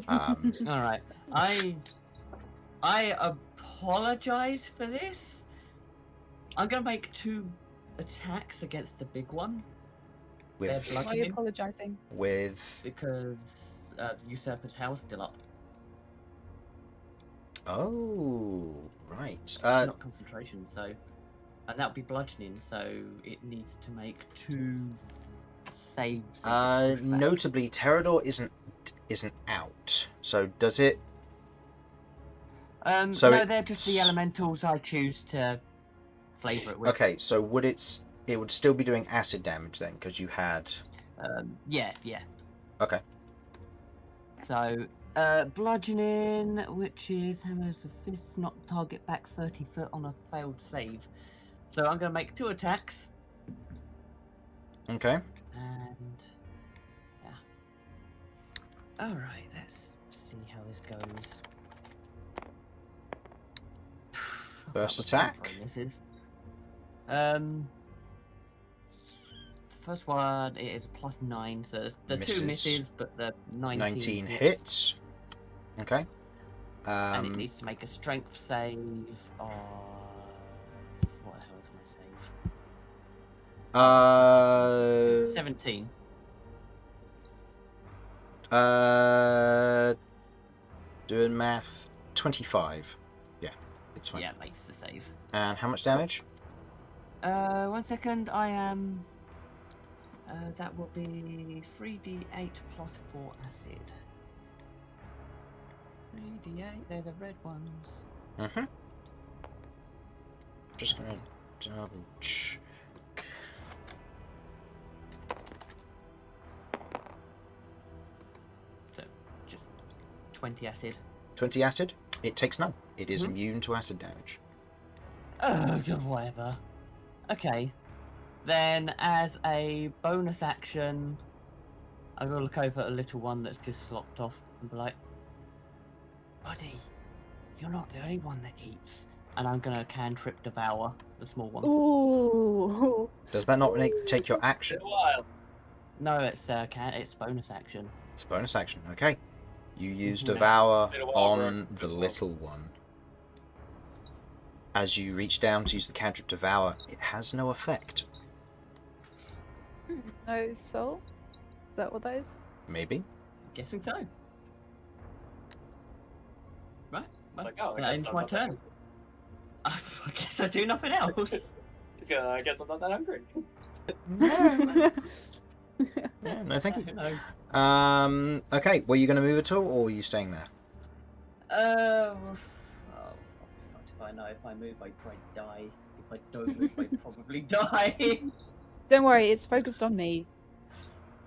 All right. I apologize for this. I'm gonna make 2 attacks against the big one. with They're Why are you bludgeoning apologising? with because the usurper's hell's still up. oh right. It's not concentration, and that'll be bludgeoning. So it needs to make 2 saves. Notably, Terador isn't out. So does it? so no, it- they're just the elementals I choose to flavor it with. Okay, so it would still be doing acid damage then, because you had. Yeah. Okay. So, bludgeoning, which is hammers of fists, knock target back 30 foot on a failed save. So I'm going to make 2 attacks, Okay. and yeah. All right, let's see how this goes. First That was attack. temporary misses. First one, it is a +9, so the Misses. 2 misses, but the 19 hits. hits. Okay. And it needs to make a strength save of... What the hell is my save? 17. Doing math. 25. Yeah, it's fine. Yeah, it makes the save. And how much damage? 1 second, I am... that will be 3d8 plus 4 acid. 3d8, they're the red ones. Just gonna double check. So, just 20 acid. 20 acid. It takes none. It is immune to acid damage. Oh, whatever. Okay. Then, as a bonus action, I will look over at a little one that's just slopped off and be like, buddy, you're not the only one that eats. And I'm going to cantrip devour the small one. Ooh. Does that not take your action? No, it's bonus action. It's a bonus action. Okay. You use Mhm. Devour It's been a while, on bro. It's the been a while. little one. As you reach down to use the cantrip Devour, it has no effect. No soul? Is that what that is? Maybe. Guessing so. Right. Well, Like, oh, I that guess ends I'm my not that turn. I guess I do nothing else. I guess I'm not that hungry. Yeah, no, thank Who knows? you. Okay, were you going to move at all, or were you staying there? Oh, fuck if I know. If I move, I probably die. If I don't move, I probably die. Don't worry, it's focused on me.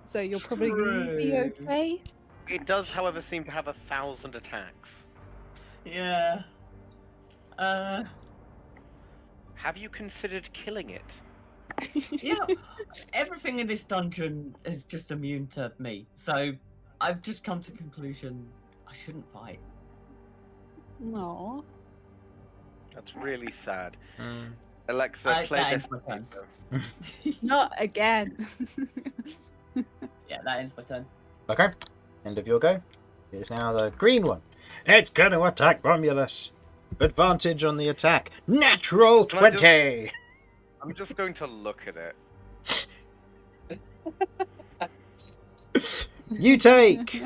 So you'll probably be True. okay. It does, however, seem to have 1,000 attacks. Yeah. Have you considered killing it? You know, everything in this dungeon is just immune to me. So I've just come to the conclusion I shouldn't fight. No. That's really sad. Hmm. Alexa, play that this. ends my turn. Not again. Yeah, that ends my turn. Okay, end of your go. It is now the green one. It's going to attack Romulus. Advantage on the attack. Natural Can I 20! I'm just going to look at it. You take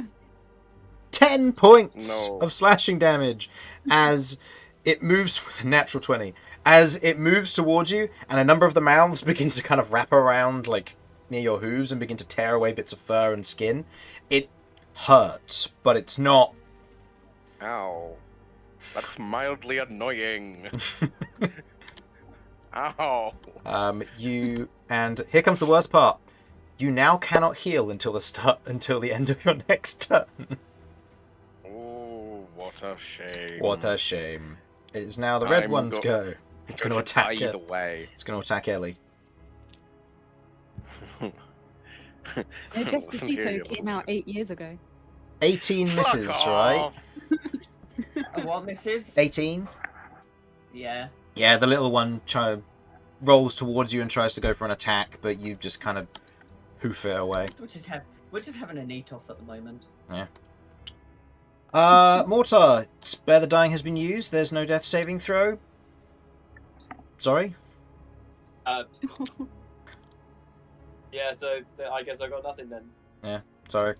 10 points No. of slashing damage as it moves with a natural 20. As it moves towards you, and a number of the mouths begin to kind of wrap around, like, near your hooves and begin to tear away bits of fur and skin. It hurts, but it's not... Ow. That's mildly annoying. Ow. And here comes the worst part. You now cannot heal until the end of your next turn. Oh, what a shame. What a shame. It is now the red one's go. It's going to attack either way. It's going to attack Ellie. Despacito came out 8 years ago. 18 misses, right? What misses? 18? Yeah. Yeah, the little one rolls towards you and tries to go for an attack, but you just kind of hoof it away. We're just having a neat off at the moment. Yeah. Mortar, Spare the Dying has been used. There's no death saving throw. Sorry? Yeah, so I guess I got nothing then. Yeah, sorry.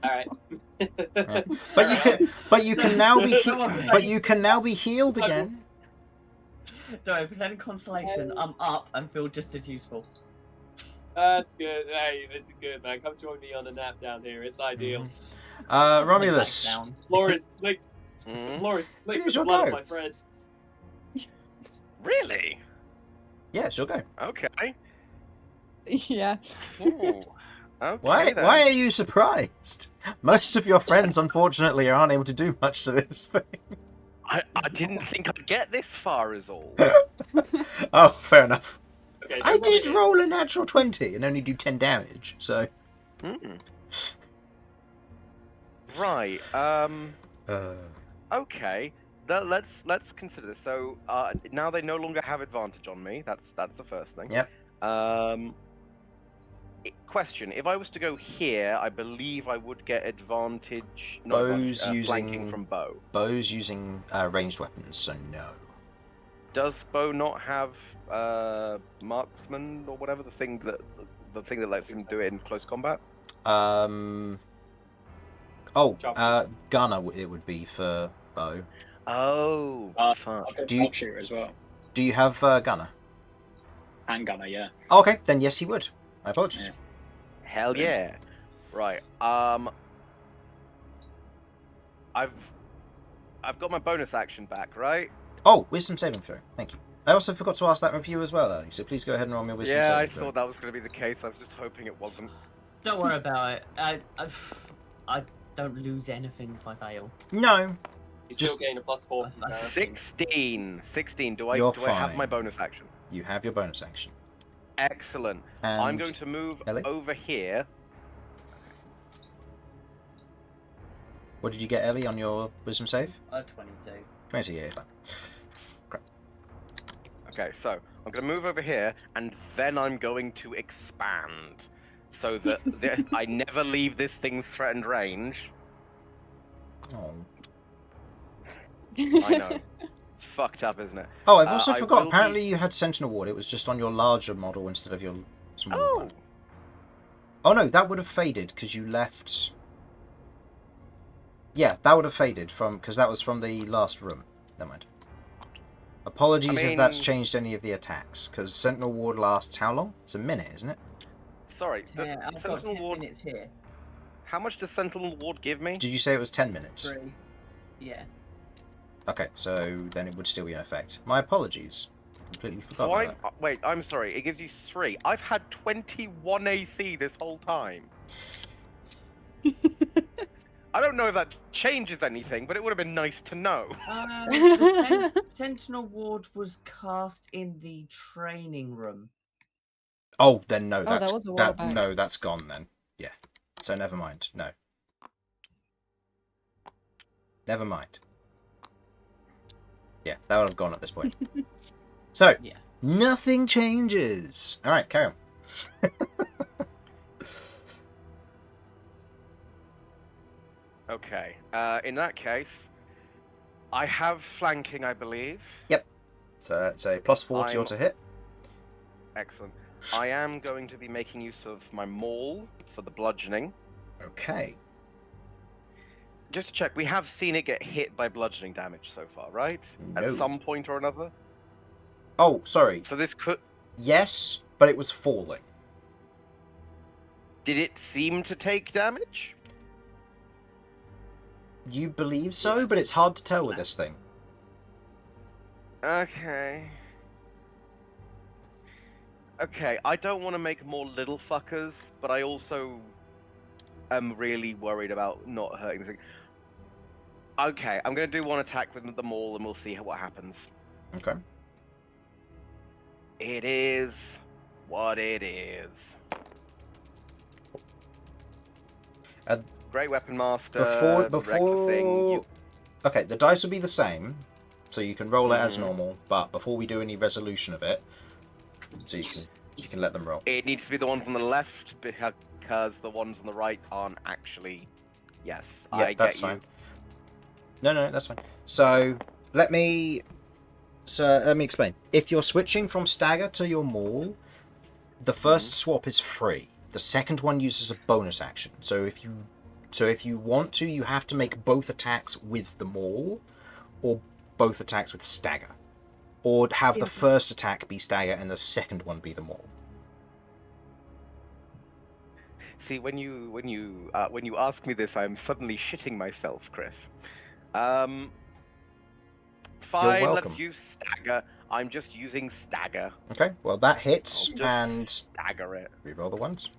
Alright. Yeah. But you can now be healed again. Don't worry, present consolation. I'm up and feel just as useful. That's good. Hey, it's good, man. Come join me on the nap down here. It's ideal. Romulus. Floor is slick. Mhm. The floor is slick It with is the your blood of go. my friends. Really? Yeah, she'll go. Okay. Yeah. Ooh. Okay, Why then. are you surprised? Most of your friends, unfortunately, aren't able to do much to this thing. I didn't think I'd get this far, is all. Oh, fair enough. Okay, I don't did worry. roll a natural 20 and only do 10 damage, so... Hmm. Right. Okay. Let's consider this. So now they no longer have advantage on me. That's the first thing. Yep. Question: if I was to go here, I believe I would get advantage. Beau's flanking from Beau. Beau's using ranged weapons, so no. Does Beau not have marksman or whatever the thing that lets him do it in close combat? Gunner it would be for Beau. Oh, fuck. I've got Do you- dog shooter as well. Do you have Gunner? And gunner, yeah. Okay, then yes, he would. My apologies. Yeah. Hell yeah! Right. I've got my bonus action back, right? Oh, wisdom saving throw. Thank you. I also forgot to ask that of you as well, Ellie, so please go ahead and roll me a wisdom Yeah, I saving throw. thought that was going to be the case. I was just hoping it wasn't. Don't worry about it. I don't lose anything if I fail. No. You Just- still gain a +4 from embarrassing. 16. Do I You're have my fine. bonus action? You have your bonus action. Excellent. And I'm going to move Ellie? over here. What did you get, Ellie, on your wisdom save? 22. 20, yeah. Fine. Okay, so I'm going to move over here, and then I'm going to expand, so that I never leave this thing's threatened range. Oh. I know. It's fucked up, isn't it? Oh, I've also I forgot. will Apparently be- you had Sentinel Ward. It was just on your larger model instead of your smaller Oh, one. Oh no, that would have faded because you left... Yeah, that would have faded from because that was from the last room. Never mind. Apologies if that's mean- changed any of the attacks, because Sentinel Ward lasts how long? It's a minute, isn't it? sorry. The Yeah, I've got Sentinel 10 Ward. minutes here. How much does Sentinel Ward give me? Did you say it was 10 minutes? 3. Yeah. Okay, so then it would still be in effect. My apologies. Completely forgot So about I've wait. I'm sorry. It gives you 3. I've had 21 AC this whole time. I don't know if that changes anything, but it would have been nice to know. The Sentinel Ward was cast in the training room. Oh, then no, that that's was a while back. no, that's gone then. Yeah. So never mind. No. Never mind. Yeah, that would have gone at this point. So, Yeah. nothing changes. All right, carry on. Okay. In that case, I have flanking, I believe. Yep. So that's a +4 to your I'm- to hit. Excellent. I am going to be making use of my maul for the bludgeoning. Okay. Just to check, we have seen it get hit by bludgeoning damage so far, right? No. At some point or another. Oh, sorry. So this could. Yes, but it was falling. Did it seem to take damage? You believe so, but it's hard to tell with this thing. Okay. Okay, I don't want to make more little fuckers, but I also am really worried about not hurting this thing. Okay, I'm going to do one attack with the maul and we'll see what happens. Okay. It is what it is. Great Weapon Master. Before... Thing, Okay, the dice will be the same, so you can roll it as normal, but before we do any resolution of it, so you can let them roll. It needs to be the ones on the left because the ones on the right aren't actually. Yes, Yeah, I that's get fine. No, that's fine. So let me explain. If you're switching from stagger to your maul, the first swap is free. The second one uses a bonus action. So if you want to, you have to make both attacks with the maul, or both attacks with stagger, or have the first attack be stagger and the second one be the maul. See, when you ask me this, I'm suddenly shitting myself, Chris. Fine, welcome. let's use stagger. I'm just using stagger. Okay, well that hits, I'll just and stagger it. reroll the ones.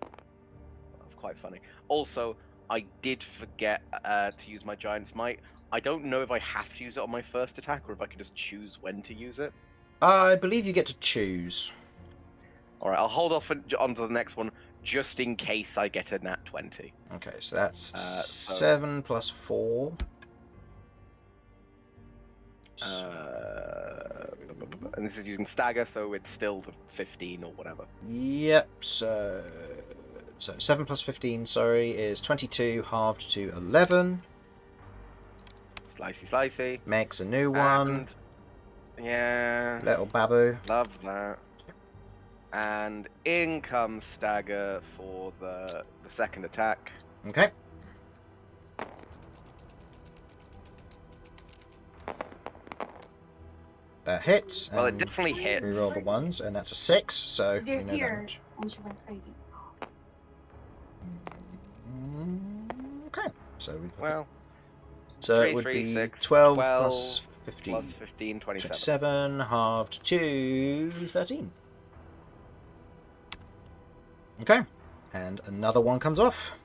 That's quite funny. Also, I did forget to use my Giant's Might. I don't know if I have to use it on my first attack or if I can just choose when to use it. I believe you get to choose. Alright, I'll hold off on to the next one just in case I get a nat 20. Okay, so that's 7 plus 4. And this is using stagger, so it's still the 15 or whatever. Yep, so 7 plus 15, sorry, is 22, halved to 11. Slicey, slicey. Makes a new one. Yeah. Little Babu. Love that. And in comes stagger for the second attack. Okay. That hits. Well, it and definitely hits. Reroll the ones, and that's a 6, so we You're know here. damage. And she went crazy. Okay, so Well, so it 3, would 3, be 6, 12 plus 15. plus 15, 27. 27 halved to 13. Okay, and another one comes off.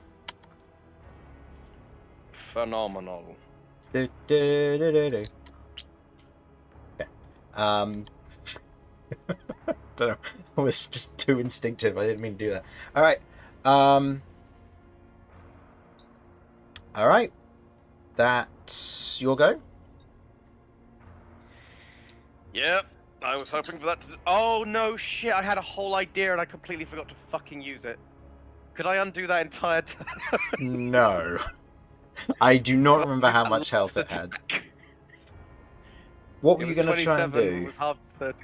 Phenomenal. Do, do, do, do, do. Okay. Don't know. It was just too instinctive. I didn't mean to do that. All right. All right. That's your go. Yep. I was hoping for that to... Oh, no, shit. I had a whole idea and I completely forgot to fucking use it. Could I undo that entire time? No. I do not remember how much health it had. What were you going to try and do? Was half 30.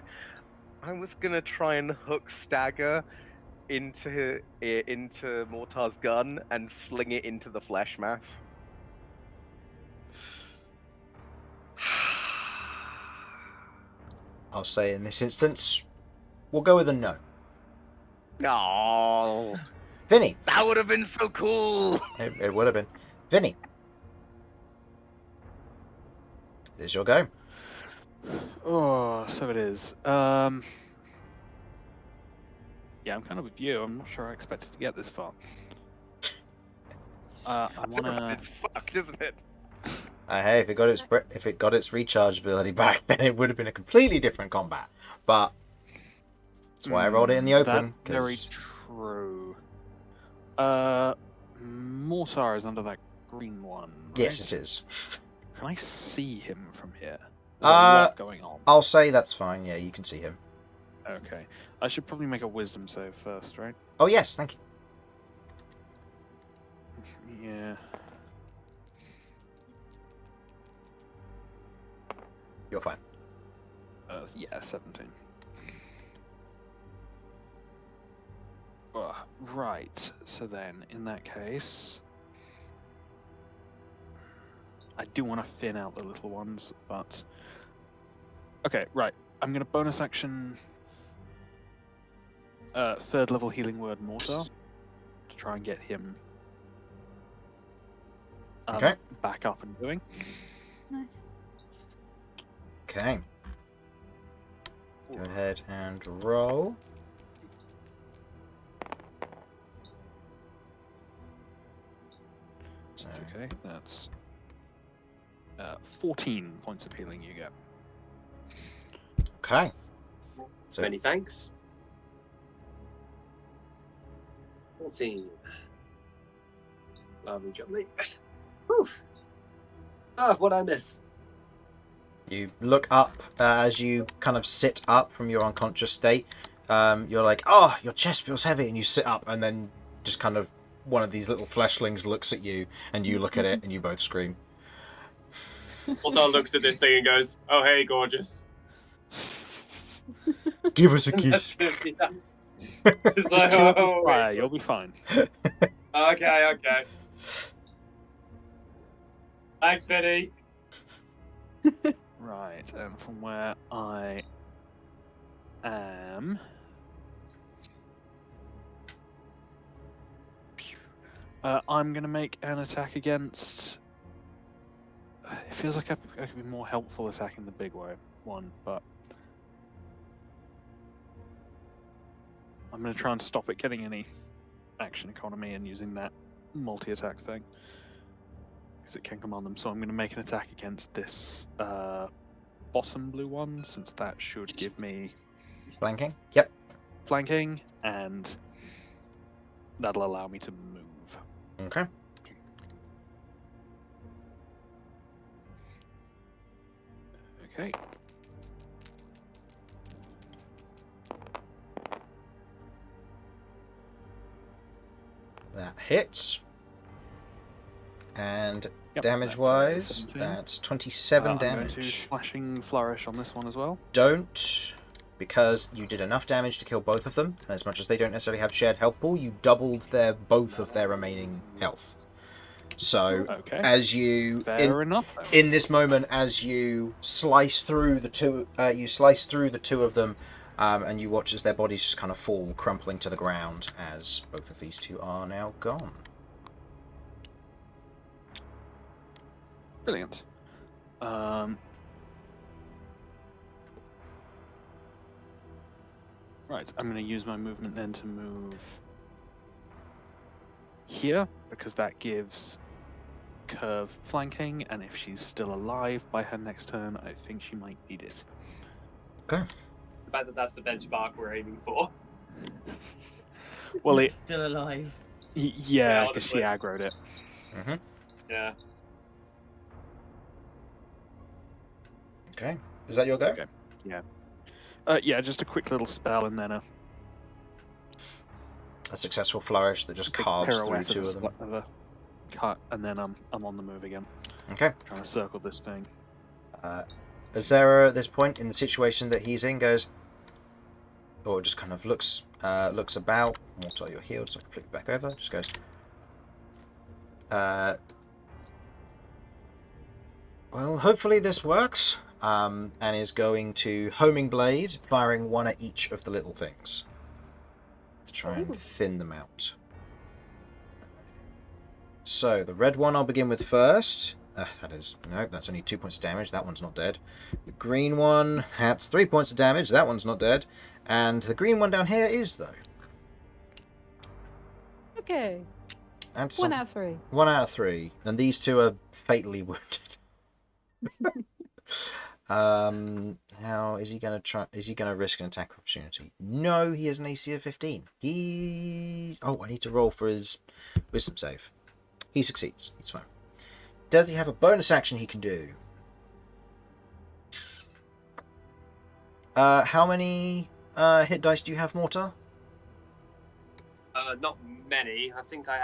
I was going to try and hook stagger into Mortar's gun and fling it into the flesh mass. I'll say in this instance, we'll go with a no. Oh, Vinny. that would have been so cool. It would have been. Vinny. There's your go. Oh, so it is. Yeah, I'm kind of with you. I'm not sure I expected to get this far. I wanna. It's fucked, isn't it? Hey, if it got its recharge ability back, then it would have been a completely different combat. But that's why I rolled it in the open. That's very true. Mortar is under that green one. Right? Yes, it is. Can I see him from here? There's a lot going on. I'll say that's fine. Yeah, you can see him. Okay. I should probably make a wisdom save first, right? Oh yes, thank you. Yeah. You're fine. Yeah, 17. Right, so then, in that case... I do want to thin out the little ones, but... Okay, right. I'm going to bonus action... third level healing word Mortar to try and get him Okay. back up and doing. Nice. Okay. Go ahead and roll. That's okay. That's 14 points of healing you get. Okay. So Many thanks. 14. Lovely job, mate. Oof. Ah, what I miss? you look up as you kind of sit up from your unconscious state. You're like, oh, your chest feels heavy, and you sit up, and then just kind of one of these little fleshlings looks at you, and you look at it, and you both scream. Also looks at this thing and goes, "Oh, hey, gorgeous." Give us a And kiss. that's it, yes. It's Just like, kill it with oh, fire, wait. you'll be fine. Okay. Thanks, Vinny. Right, and from where I am... I'm going to make an attack against... It feels like I could be more helpful attacking the big one, but... I'm going to try and stop it getting any action economy and using that multi-attack thing. Because it can command them, so I'm going to make an attack against this bottom blue one, since that should give me... Flanking? Yep. flanking, and that'll allow me to move. Okay. Okay. That hits. And Yep, damage-wise, that's 17. that's 27 I'm going to damage. slashing flourish on this one as well. Don't, because you did enough damage to kill both of them, and as much as they don't necessarily have shared health pool, you doubled both of their remaining health. So, Okay. as you Fair enough. Then. in this moment, as you slice through the two of them, and you watch as their bodies just kind of fall, crumpling to the ground, as both of these two are now gone. Brilliant. Right, I'm going to use my movement then to move here, because that gives Kirv flanking, and if she's still alive by her next turn, I think she might need it. Okay. The fact that that's the benchmark we're aiming for. Well, Still alive. yeah, because she aggroed it. Mm-hmm. Yeah. Okay. Is that your go? Okay. Yeah. Yeah, just a quick little spell, and then a successful flourish that just carves through two of them. of a cut, and then I'm on the move again. Okay. Trying to circle this thing. Azera, at this point in the situation that he's in, goes, or just kind of looks about. Mortar, you're healed, so I can flip it back over. Just goes, well, hopefully this works. And is going to homing blade, firing one at each of the little things to try and thin them out. So the red one I'll begin with first. That's only 2 points of damage. That one's not dead. The green one, that's 3 points of damage. That one's not dead. And the green one down here is, though. Okay. That's 1 out of 3. 1 out of 3. And these two are fatally wounded. How is he gonna try? Is he gonna risk an attack opportunity? No, he has an AC of 15. I need to roll for his wisdom save. He succeeds. It's fine. Does he have a bonus action he can do? How many hit dice do you have, Mortar? Not many. I think I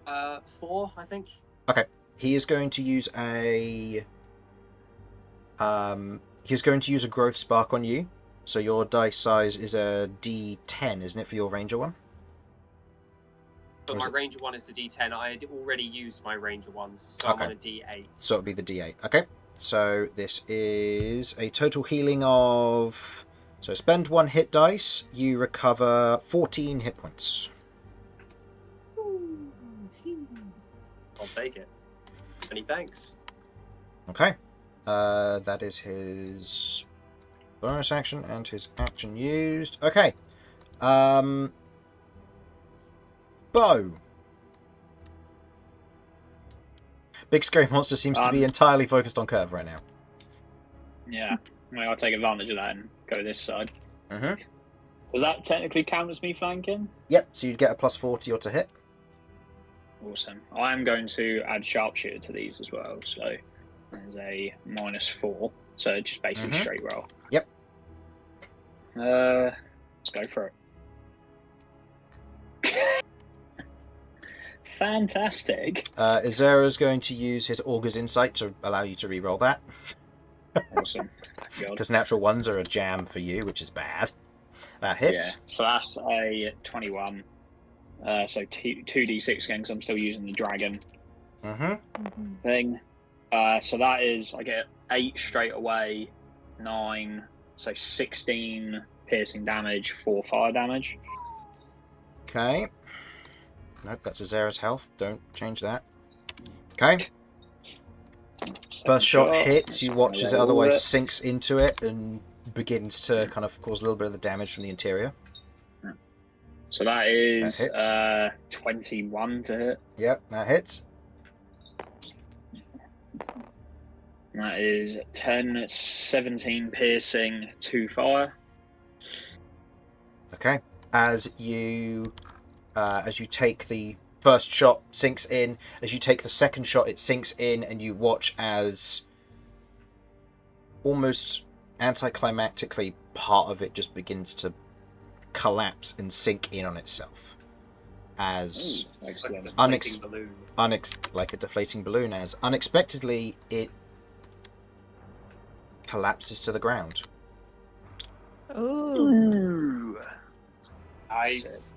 have 4, I think. Okay. He is going to use a He's going to use a growth spark on you. So your dice size is a D10, isn't it, for your ranger one? But Or my is it- ranger one is the D10. I had already used my ranger ones, so Okay. I'm on a D8. So it'll be the D8. Okay. So this is a total healing of... So spend 1 hit dice, you recover 14 hit points. I'll take it. Many thanks. Okay. That is his bonus action and his action used. Okay. Beau. Big Scary Monster seems to be entirely focused on Kirv right now. Yeah, I'll take advantage of that and go this side. Mm-hmm. Does that technically count as me flanking? Yep, so you'd get a +4 to your to hit. Awesome. I am going to add sharpshooter to these as well, so there's a -4. So just basically straight roll. Yep. Let's go for it. Fantastic. Azera's going to use his Augur's Insight to allow you to re-roll that. Awesome. God. Because natural ones are a jam for you, which is bad. That hits. Yeah. So that's a 21. So 2d6 again, because I'm still using the dragon thing. So that is, I get 8 straight away, 9, so 16 piercing damage, 4 fire damage. Okay. Nope, that's Azera's health. Don't change that. Okay. First shot hits, you watch as it otherwise sinks into it and begins to kind of cause a little bit of the damage from the interior. So that is That 21 to hit. Yep, that hits. That is 10, 17 piercing, 2 fire. Okay. As you take the first shot, sinks in. As you take the second shot, it sinks in, and you watch as almost anticlimactically part of it just begins to collapse and sink in on itself. As Excellent. like a deflating balloon, as unexpectedly it collapses to the ground. Ooh, Nice.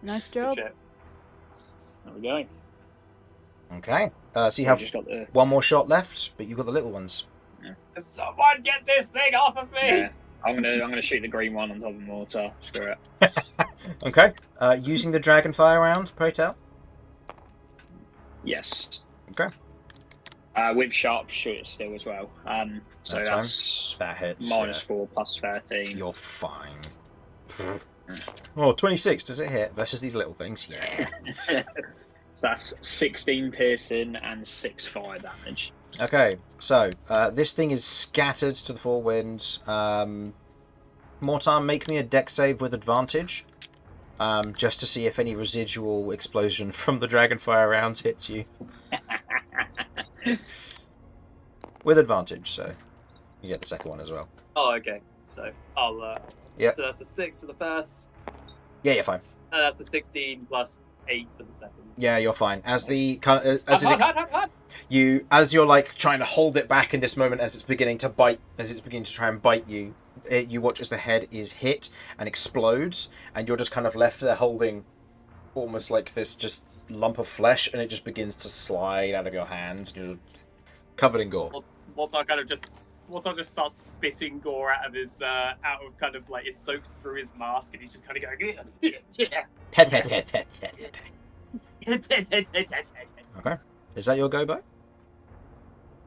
nice Good job. shit. There we go. Okay. So you have just got the... one more shot left, but you've got the little ones. Someone get this thing off of me! Yeah. I'm gonna shoot the green one on top of Mortar. Screw it. Okay. Using the dragonfire round, pray tell. Yes. Okay. With sharpshooter still as well. So That's that's That hits. -4 plus 13. You're fine. Oh, 26. Does it hit versus these little things? Yeah. So that's 16 piercing and 6 fire damage. Okay. So this thing is scattered to the four winds. Mortar, make me a dex save with advantage. Just to see if any residual explosion from the dragonfire rounds hits you. With advantage, so you get the second one as well. Oh, okay. So I'll. Yeah. So that's a 6 for the first, Yeah, you're fine. and that's a 16 plus 8 for the second. Yeah, you're fine. As the as Hot. as you're like trying to hold it back in this moment, as it's beginning to bite, as it's beginning to try and bite you, you watch as the head is hit and explodes, and you're just kind of left there holding almost like this just lump of flesh, and it just begins to slide out of your hands, and you're covered in gore. Mortar just starts spitting gore out of his out of kind of like it's soaked through his mask, and he's just kind of going yeah. Okay, is that your go, Beau?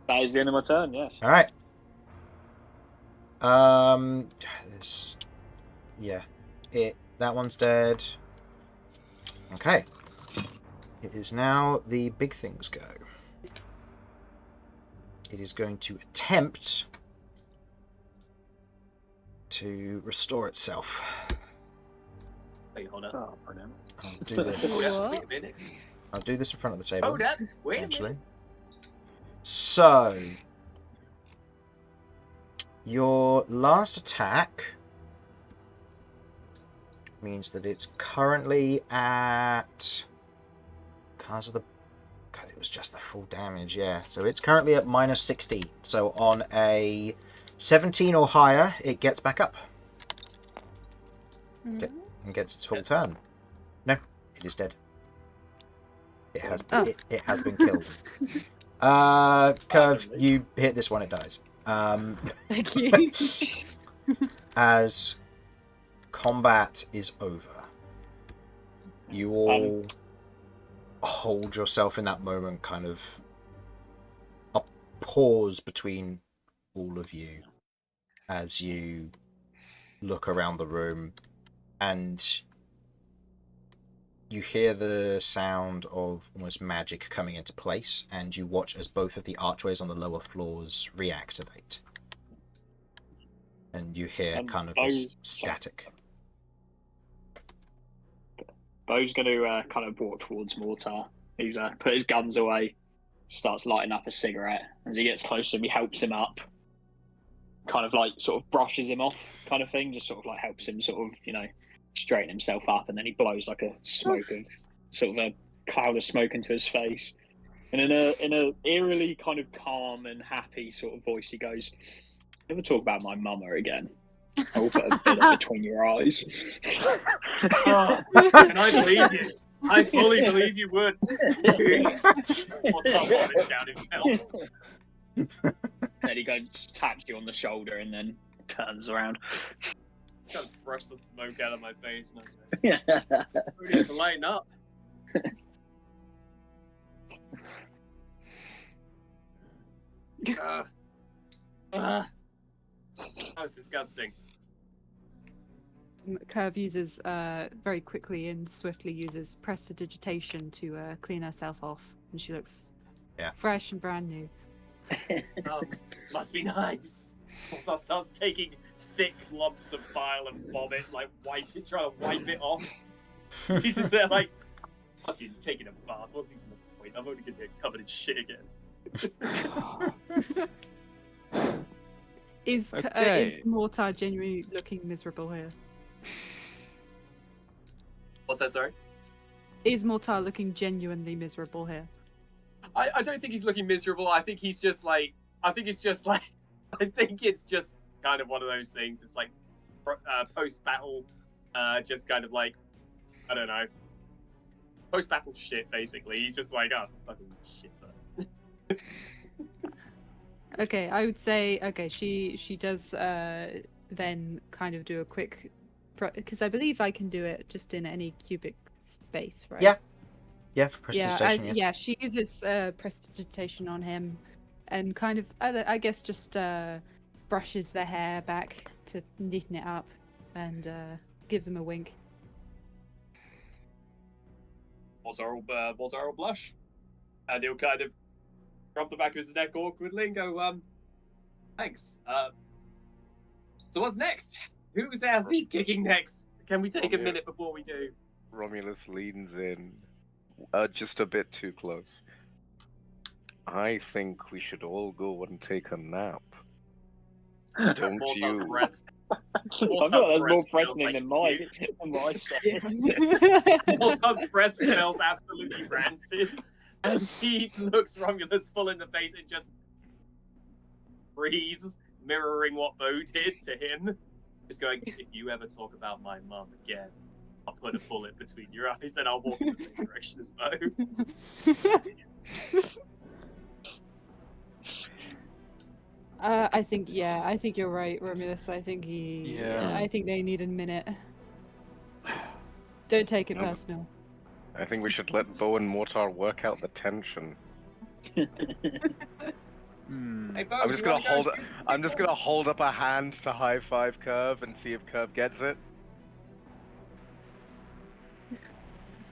That is the end of my turn, yes. All right. That one's dead. Okay. It is now the big thing's go. It is going to attempt to restore itself. Wait, hold up. Oh, brilliant. I'll do this. Wait a minute. Oh, I'll do this in front of the table. Hold up. Wait a Actually. minute. So, your last attack means that it's currently at. was just the full damage, yeah. So it's currently at minus 60. So on a 17 or higher, it gets back up. And gets its full turn. No, it is dead. It has it has been killed. Kirv, you hit this one, it dies. Thank you. As combat is over, you all hold yourself in that moment, kind of a pause between all of you as you look around the room, and you hear the sound of almost magic coming into place, and you watch as both of the archways on the lower floors reactivate. And you hear kind of this static. Beau's going to kind of walk towards Mortar. He's put his guns away, starts lighting up a cigarette. As he gets close to him, he helps him up, kind of like sort of brushes him off, kind of thing, just sort of like helps him sort of, you know, straighten himself up, and then he blows like a smoke of sort of a cloud of smoke into his face. And in a eerily kind of calm and happy sort of voice, he goes, "Never talk about my mama again. I will put a bit between your eyes." Oh, and I believe you. I fully believe you would. Or someone is down himself. Then he goes, taps you on the shoulder, and then turns around. Kind of brush the smoke out of my face. And I'm like, ready to lighten up. That was disgusting. Kirv uses very quickly and swiftly uses prestidigitation to clean herself off, and she looks fresh and brand new. Oh, must be nice. Mortar starts taking thick lumps of bile and vomit, like trying to wipe it off. He's just there like, fucking taking a bath. What's even the point? I'm only gonna get covered in shit again. Is Mortar genuinely looking miserable here? What's that, sorry? Is Mortar looking genuinely miserable here? I don't think he's looking miserable. I think it's just kind of one of those things. It's like post-battle, just kind of like, I don't know, post-battle shit, basically. He's just like, oh, fucking shit. Okay, I would say, she does then kind of do a quick, because I believe I can do it just in any cubic space, right? Yeah, for prestidigitation. Yeah, she uses prestidigitation on him, and kind of, I guess, just brushes the hair back to neaten it up, and gives him a wink. Mortar will blush, and he'll kind of rub the back of his neck awkwardly and go, thanks. So what's next? Whose ass he's kicking next? Can we take a minute before we do? Romulus leans in, just a bit too close. I think we should all go and take a nap. Don't Mortar's you? breath. I thought that was more threatening than my Mortar's breath smells absolutely rancid, and he looks Romulus full in the face and just breathes, mirroring what Beau did to him. Just going, if you ever talk about my mum again, I'll put a bullet between your eyes and I'll walk in the same direction as Beau. I think you're right, Romulus. I think I think they need a minute. Don't take it personal. I think we should let Beau and Mortar work out the tension. Hey, Beau, I'm just gonna hold up a hand to high five Kirv and see if Kirv gets it.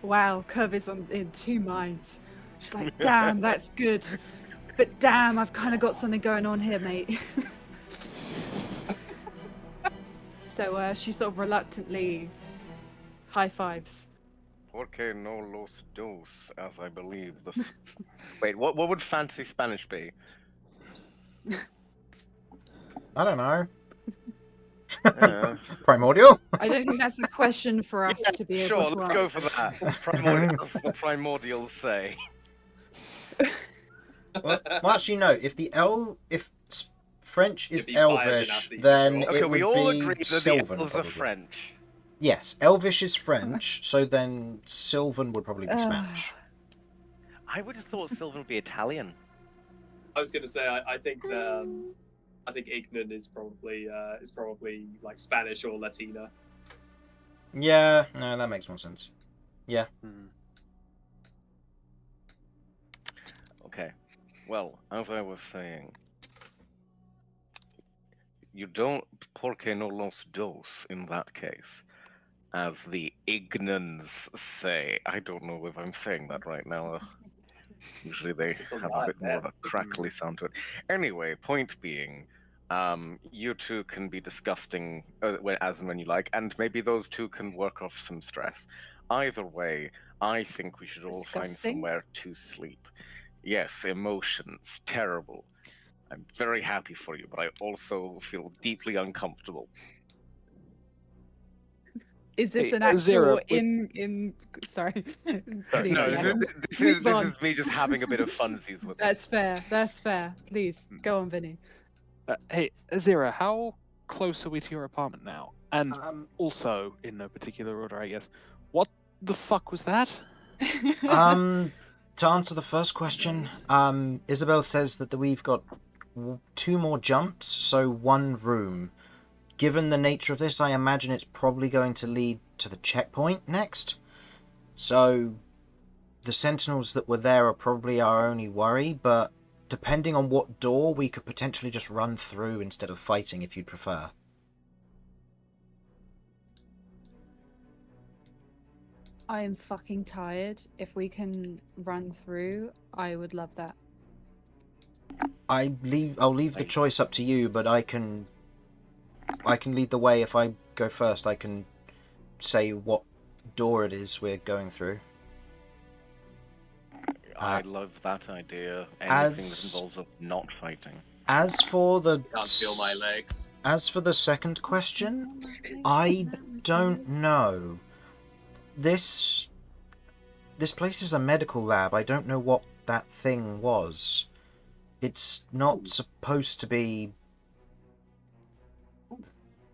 Wow, Kirv is in two minds. She's like, damn, that's good. But damn, I've kind of got something going on here, mate. So she sort of reluctantly high fives. Porque no los dos, as I believe the. Wait, what would fancy Spanish be? I don't know. Yeah. Primordial? I don't think that's a question for us to be able to Sure, let's answer. go for that. Primordials, the primordials say. Well, actually, no. If French is It'd be fire Elvish, genasi, then sure. Okay, it we would all be agree that the Sylvan, elves are probably. French. Yes, Elvish is French, so then Sylvan would probably be Spanish. I would have thought Sylvan would be Italian. I was going to say, I think Ignan is probably like Spanish or Latina. Yeah, no, that makes more sense. Yeah. Okay. Well, as I was saying, you don't porque no los dos in that case, as the Ignans say. I don't know if I'm saying that right now. Usually they This is a have a lot, bit more of man. a crackly sound to it. Anyway, point being, you two can be disgusting as and when you like, and maybe those two can work off some stress. Either way, I think we should all find Disgusting? somewhere to sleep. Yes, emotions, terrible. I'm very happy for you, but I also feel deeply uncomfortable. Is this Hey, an actual Zero, in? Sorry, please. No, yeah. this Move on. is me just having a bit of funsies with it. That's fair. That's fair. Please go on, Vinny. Hey, Azira, how close are we to your apartment now? And also, in no particular order, I guess, what the fuck was that? To answer the first question, Isabel says that we've got 2 more jumps, so 1 room. Given the nature of this, I imagine it's probably going to lead to the checkpoint next. So, the sentinels that were there are probably our only worry, but depending on what door, we could potentially just run through instead of fighting if you'd prefer. I am fucking tired. If we can run through, I would love that. I'll leave the choice up to you, but I can lead the way. If I go first, I can say what door it is we're going through. I love that idea. Anything that involves us not fighting. As for the Can't feel my legs. As for the second question, I don't know. This place is a medical lab. I don't know what that thing was. It's not supposed to be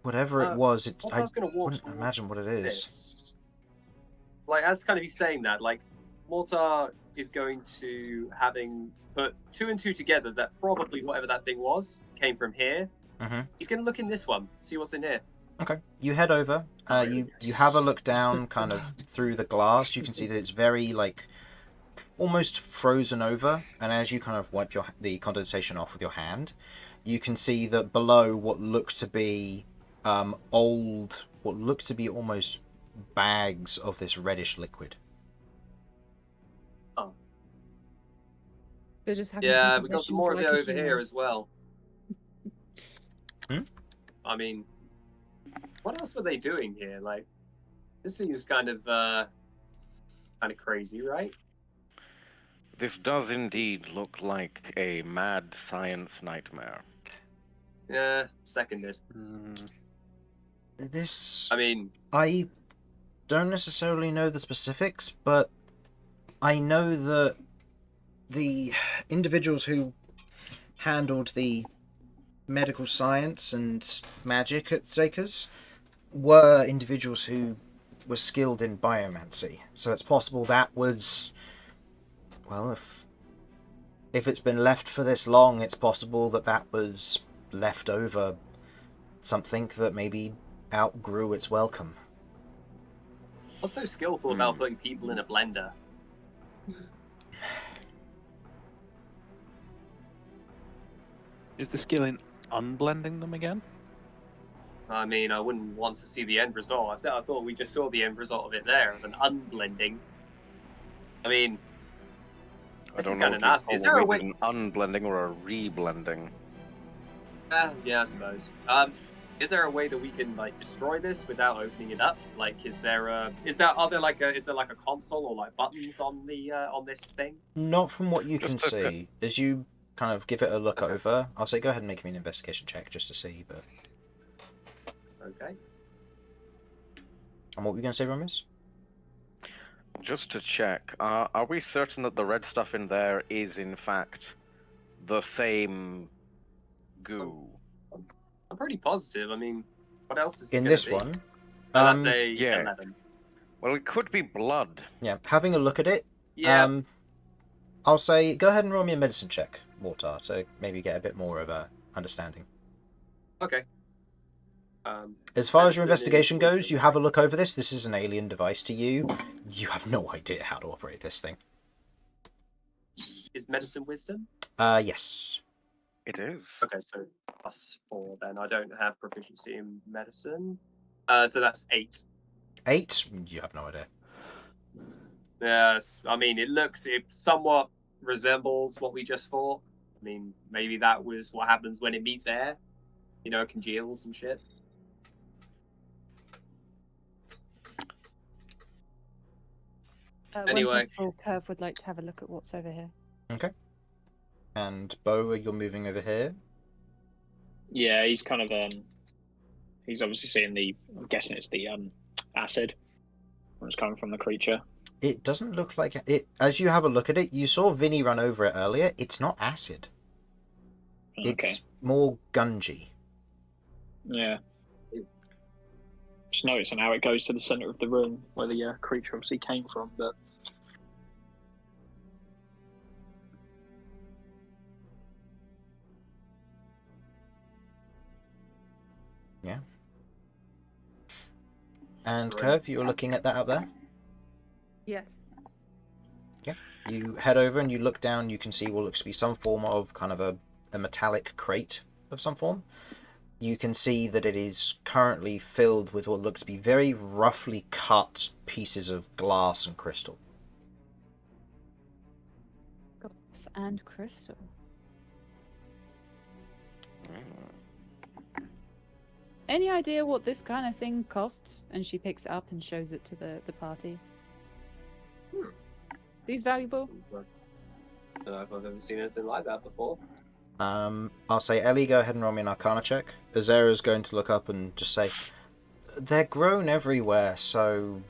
whatever it was. I wouldn't imagine what it is. This. Like, as kind of you saying that, like, Mortar is going to, having put 2 and 2 together, that probably whatever that thing was came from here. Mm-hmm. He's going to look in this one, see what's in here. Okay, you head over. You have a look down, kind of through the glass. You can see that it's very almost frozen over. And as you kind of wipe the condensation off with your hand, you can see that below what look to be almost bags of this reddish liquid. Oh. There just Yeah, we got some more of it over here as well. I mean, what else were they doing here? Like, this seems kind of crazy, right? This does indeed look like a mad science nightmare. Yeah, seconded. I don't necessarily know the specifics, but I know that the individuals who handled the medical science and magic at Zakers were individuals who were skilled in biomancy. So it's possible that was, well, if it's been left for this long, it's possible that was left over something that maybe outgrew its welcome. What's so skillful about putting people in a blender? Is the skill in unblending them again? I mean, I wouldn't want to see the end result. I thought we just saw the end result of it there, of an unblending. I mean, this is kind of nasty. Is there a way? An unblending or a reblending? Yeah, I suppose. Is there a way that we can destroy this without opening it up? Like, is there a console or buttons on the on this thing? Not from what you can see. As you kind of give it a look over, I'll say go ahead and make me an investigation check just to see. But okay. And what were you going to say, Romulus? Just to check, are we certain that the red stuff in there is in fact the same goo? I'm pretty positive. I mean, what else is it In gonna this be? one, Oh, that's a yeah. 11. Well, it could be blood. yeah, having a look at it, Yeah. I'll say go ahead and roll me a medicine check, Mortar, to maybe get a bit more of a understanding. Okay. As far as your Medicine investigation is goes, wisdom, you have a look over this. This is an alien device to you. You have no idea how to operate this thing. Is medicine wisdom? Yes. It is. Okay, so +4 then. I don't have proficiency in medicine. So that's 8. 8? You have no idea. Yes, I mean, it somewhat resembles what we just fought. I mean, maybe that was what happens when it meets air. You know, congeals and shit. Anyway. When possible, Kirv would like to have a look at what's over here. Okay. And Beau, you're moving over here. Yeah, he's kind of he's obviously seeing I'm guessing it's the acid that's coming from the creature. It doesn't look like it. As you have a look at it, you saw Vinny run over it earlier. It's not acid. Okay. It's more gungy. Yeah. Just noticing how it goes to the center of the room where the creature obviously came from, but Yeah. And Kirv, you were looking at that up there? Yes. Yeah. You head over and you look down, you can see what looks to be some form of kind of a metallic crate of some form. You can see that it is currently filled with what looks to be very roughly cut pieces of glass and crystal. Glass and crystal. Any idea what this kind of thing costs? And she picks it up and shows it to the party. These valuable? I don't know if I've ever seen anything like that before. I'll say, Ellie, go ahead and roll me an Arcana check. Azera's going to look up and just say, they're grown everywhere, so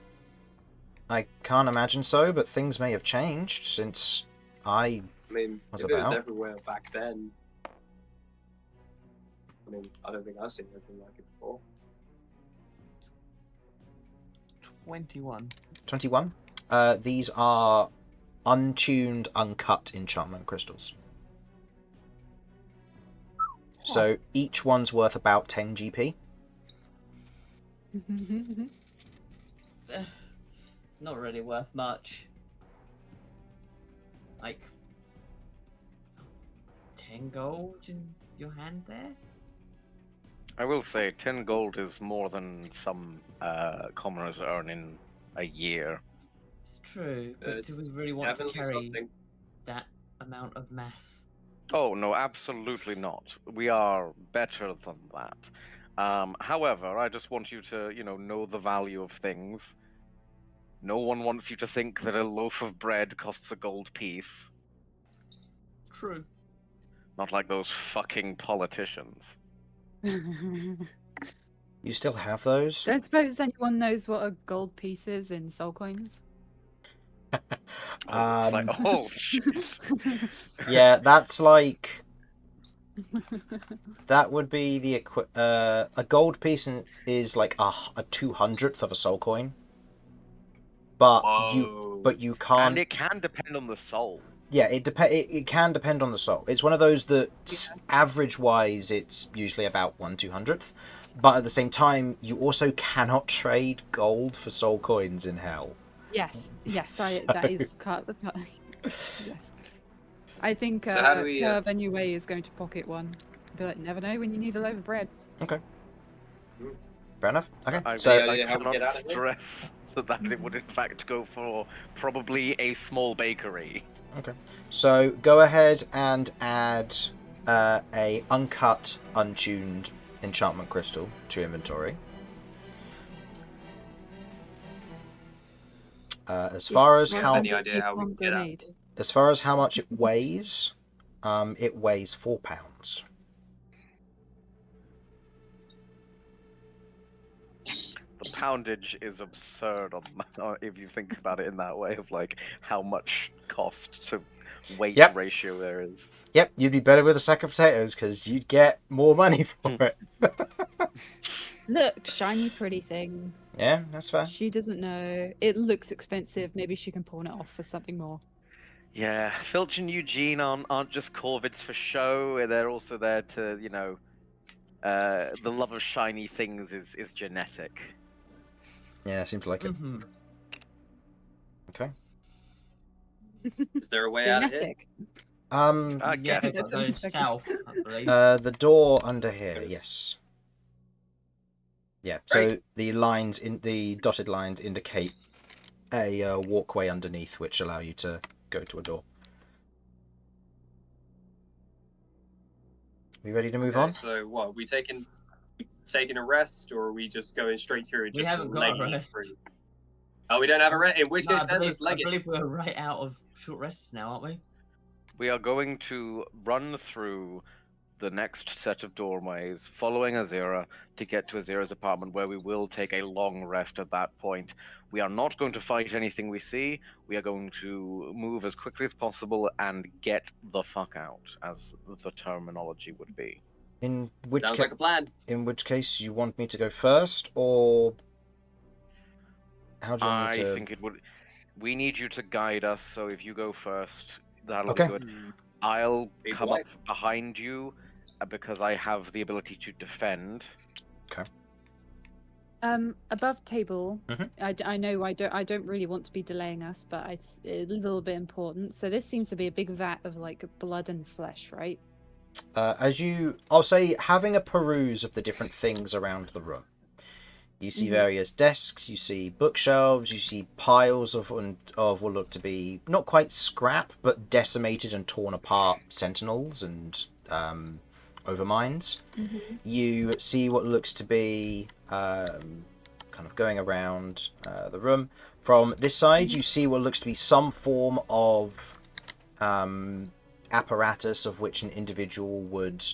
I can't imagine so, but things may have changed since I mean, was if it was about. everywhere back then, I mean, I don't think I've seen anything like it before. 21. 21. These are untuned, uncut enchantment crystals. So each one's worth about 10 GP. Not really worth much. Like 10 gold in your hand there? I will say 10 gold is more than some commoners earn in a year. It's true, but It's do we really want to definitely carry something. that amount of mass? Oh, no, absolutely not. We are better than that. However, I just want you to, know the value of things. No one wants you to think that a loaf of bread costs a gold piece. True. Not like those fucking politicians. You still have those? Don't suppose anyone knows what a gold piece is in soul coins? It's like, oh, shit. Yeah, that's like... That would be the a gold piece is like a 200th of a soul coin. But you can't. And it can depend on the soul. Yeah, it can depend on the soul. It's one of those that average wise, it's usually about 1/200th. But at the same time, you also cannot trade gold for soul coins in hell. Yes, So- that is yes. I think So how do we, Kirv anyway is going to pocket one. Be like, never know when you need a loaf of bread. Okay. Fair enough. Okay. I So how we cannot get out of here? stress that it would in fact go for probably a small bakery. So go ahead and add a uncut, untuned enchantment crystal to your inventory. As far as how Any idea how we can get out? as far as how much it weighs 4 pounds. the poundage is absurd if you think about it in that way of like how much cost to weight Yep. ratio there is. Yep, you'd be better with a sack of potatoes because you'd get more money for it. Look, shiny, pretty thing. Yeah, that's fair. She doesn't know. It looks expensive. Maybe she can pawn it off for something more. Yeah, Filch and Eugene aren't just corvids for show. They're also there to, the love of shiny things is genetic. Yeah, seems like it. Mm-hmm. Okay. Is there a way out of here? Genetic. I Yeah, guess. that goes south, I believe. The door under here, Goes- yes. Yeah, Great. so the dotted lines indicate a walkway underneath which allow you to go to a door. We ready to move Okay, on? so what? Are we taking a rest, or are we just going straight through and We just haven't got a legging it rest. through? Oh, we don't have a rest. In which No, case, I then believe, let's leg I it. believe we're right out of short rests now, aren't we? We are going to run through the next set of doorways, following Azira to get to Azira's apartment, where we will take a long rest at that point. We are not going to fight anything we see. We are going to move as quickly as possible and get the fuck out, as the terminology would be. In which Sounds like a plan. in which case you want me to go first, or how do you want me to? I think it would. We need you to guide us, so if you go first, that'll Okay. be good. I'll Be come polite. up behind you because I have the ability to defend. Above table. Mhm. I know I don't really want to be delaying us, but a little bit important. So this seems to be a big vat of like blood and flesh, right? I'll say, having a peruse of the different things around the room. You see various desks, you see bookshelves, you see piles of what look to be not quite scrap, but decimated and torn apart sentinels and overminds. You see what looks to be kind of going around the room. From this side, you see what looks to be some form of apparatus of which an individual would,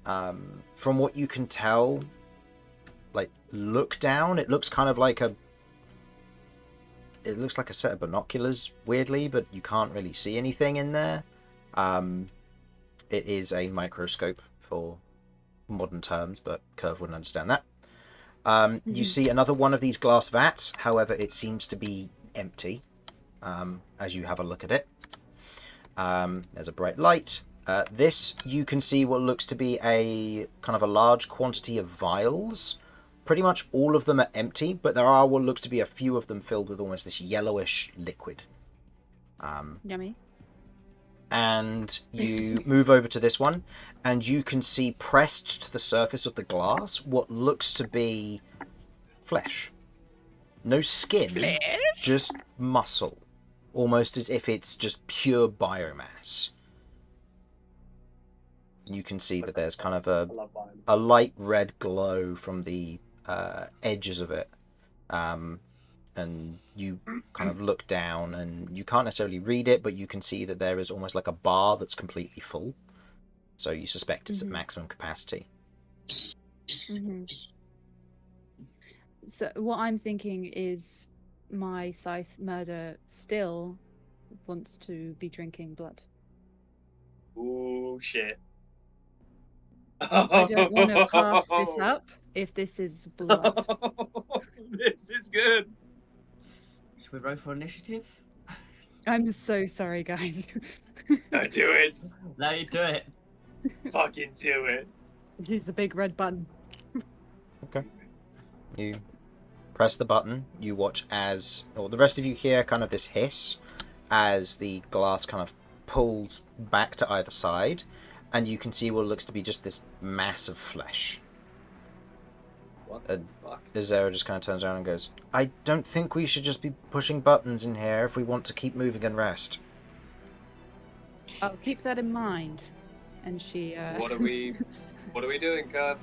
from what you can tell, like look down. It looks kind of like it looks like a set of binoculars, weirdly, but you can't really see anything in there. It is a microscope for modern terms, but Kirv wouldn't understand that. You see another one of these glass vats, however, it seems to be empty as you have a look at it. There's a bright light. This, you can see what looks to be a kind of a large quantity of vials. Pretty much all of them are empty, but there are what looks to be a few of them filled with almost this yellowish liquid. Yummy. And you move over to this one, and you can see pressed to the surface of the glass what looks to be flesh. No skin, just muscle. Almost as if it's just pure biomass. You can see that there's kind of a light red glow from the edges of it. And you kind of look down, and you can't necessarily read it, but you can see that there is almost like a bar that's completely full. So you suspect it's at maximum capacity. So what I'm thinking is my scythe murder still wants to be drinking blood. Ooh, shit. I don't want to pass this up if this is blood. This is good. Should we roll for initiative? I'm so sorry, guys. No, do it. No, you do it. Fucking do it. This is the big red button. Okay. You press the button. You watch as, or the rest of you hear kind of this hiss as the glass kind of pulls back to either side, and you can see what looks to be just this mass of flesh. What the fuck? Azera just kind of turns around and goes, I don't think we should just be pushing buttons in here if we want to keep moving and rest. I'll keep that in mind. And she What are we doing, Kirv?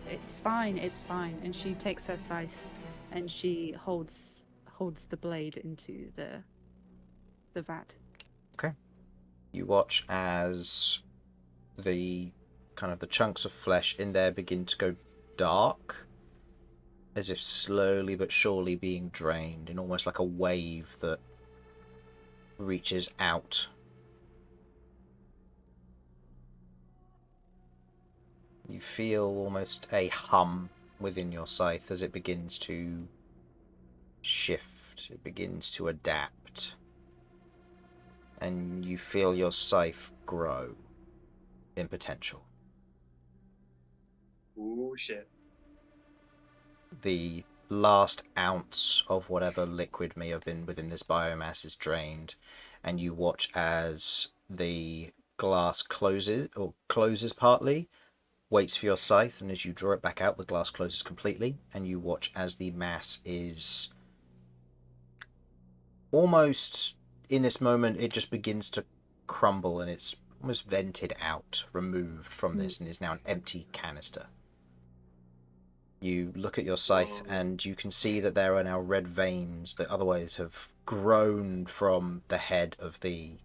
it's fine, it's fine. And she takes her scythe and she holds the blade into the vat. Okay. You watch as the kind of the chunks of flesh in there begin to go dark, as if slowly but surely being drained in almost like a wave that reaches out. You feel almost a hum within your scythe as it begins to shift, it begins to adapt, and you feel your scythe grow in potential. Ooh, shit. The last ounce of whatever liquid may have been within this biomass is drained, and you watch as the glass closes partly, waits for your scythe, and as you draw it back out, the glass closes completely, and you watch as the mass is almost, in this moment, it just begins to crumble, and it's almost vented out, removed from this, and is now an empty canister. You look at your scythe, and you can see that there are now red veins that otherwise have grown from the head of from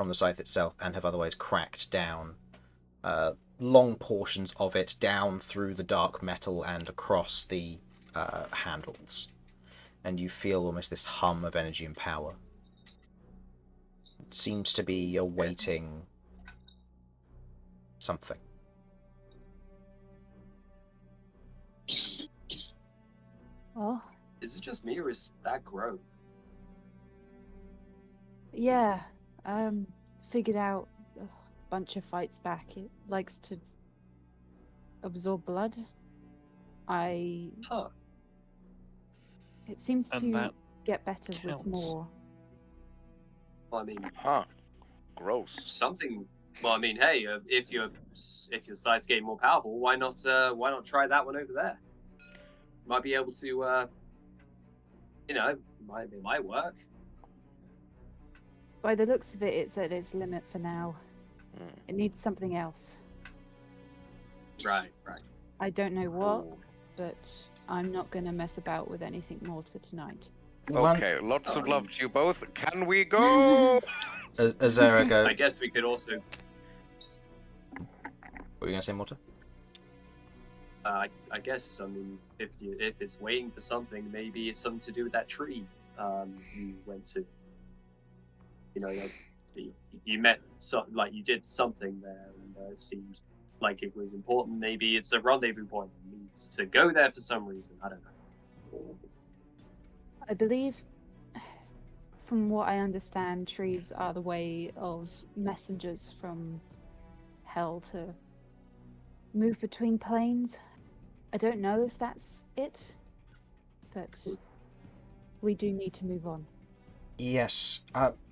the scythe itself, and have otherwise cracked down long portions of it down through the dark metal and across the handles. And you feel almost this hum of energy and power. It seems to be awaiting something. Oh, Is it just me, or is that grow? yeah. Figured out a bunch of fights back. It likes to absorb blood. Huh. It seems And to that get better with counts. more. Well, I mean, Huh. Gross. something. Well, I mean, hey, if your scythe's getting more powerful, why not try that one over there? Might be able to, it might work. By the looks of it, it's at its limit for now. It needs something else. Right. I don't know what, but I'm not going to mess about with anything more for tonight. Okay, lots of love to you both. Can we go? Azera go. I guess we could also. What were you going to say, Mortar? I guess, I mean, if it's waiting for something, maybe it's something to do with that tree you went to. You know, like, you met you did something there, and it seemed like it was important. Maybe it's a rendezvous point. It needs to go there for some reason. I don't know. I believe, from what I understand, trees are the way of messengers from hell to move between planes. I don't know if that's it, but we do need to move on. Yes.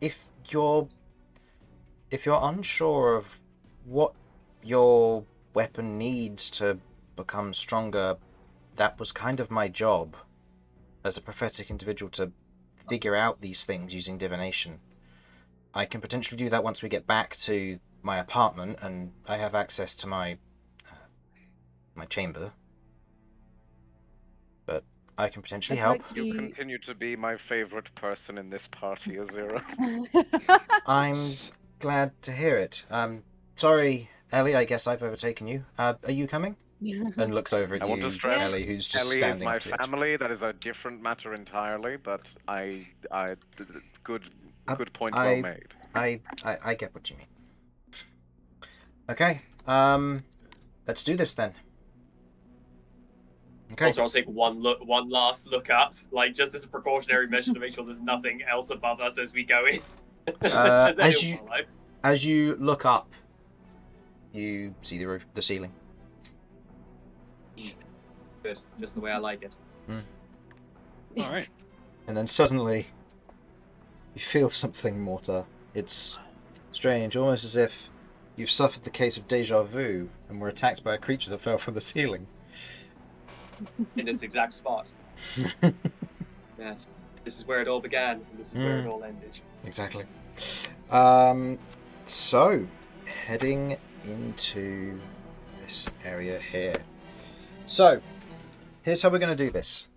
If you're unsure of what your weapon needs to become stronger, that was kind of my job as a prophetic individual, to figure out these things using divination. I can potentially do that once we get back to my apartment and I have access to my chamber. But I can potentially I'd help. like to You be- continue to be my favorite person in this party, Azera. I'm glad to hear it. Sorry, Ellie, I guess I've overtaken you. Are you coming? And looks over at I want to you, stress, Ellie, who's just Ellie is standing my up to it. family. That is a different matter entirely. But good point well made. I get what you mean. Okay, let's do this then. Okay. Also, I'll take one last look up, like just as a precautionary measure to make sure there's nothing else above us as we go in. And then as he'll you follow. as you look up, you see the roof, the ceiling. Good, just the way I like it. All right. And then suddenly, you feel something, Mortar. It's strange, almost as if you've suffered the case of deja vu and were attacked by a creature that fell from the ceiling. In this exact spot. Yes. This is where it all began, and this is where it all ended. Exactly. So, heading into this area here. So, here's how we're going to do this.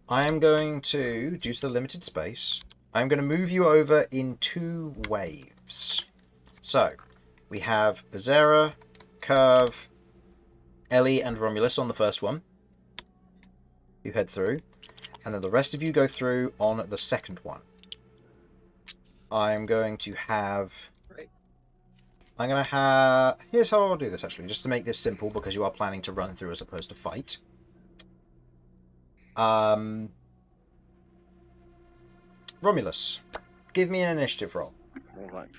I am going to, due to the limited space, I'm going to move you over in 2 waves. So, we have Azera, Kirv, Ellie, and Romulus on the first one. You head through, and then the rest of you go through on the second one. I'm going to have... Here's how I'll do this, actually, just to make this simple, because you are planning to run through as opposed to fight. Romulus, give me an initiative roll. All right.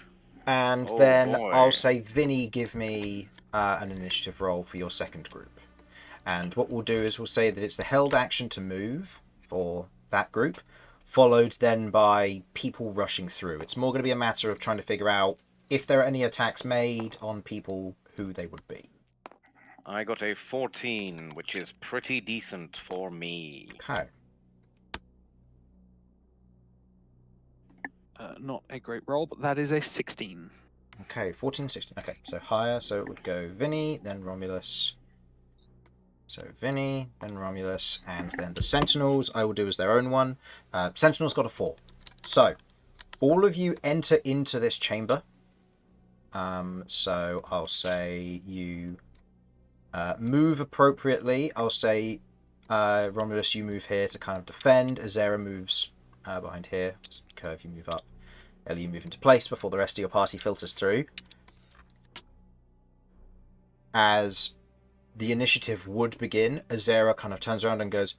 And Oh, then boy. I'll say, Vinny, give me an initiative roll for your second group. And what we'll do is we'll say that it's the held action to move for that group, followed then by people rushing through. It's more going to be a matter of trying to figure out if there are any attacks made on people, who they would be. I got a 14, which is pretty decent for me. Okay. Not a great roll, but that is a 16. Okay, 14, 16. Okay, so higher, so it would go Vinny, then Romulus. So Vinny, then Romulus, and then the Sentinels I will do as their own one. Sentinels got a 4. So, all of you enter into this chamber. So I'll say you move appropriately. I'll say Romulus, you move here to kind of defend. Azera moves behind here. Kirv, you move up. Ellie, you move into place before the rest of your party filters through. As the initiative would begin, Azera kind of turns around and goes,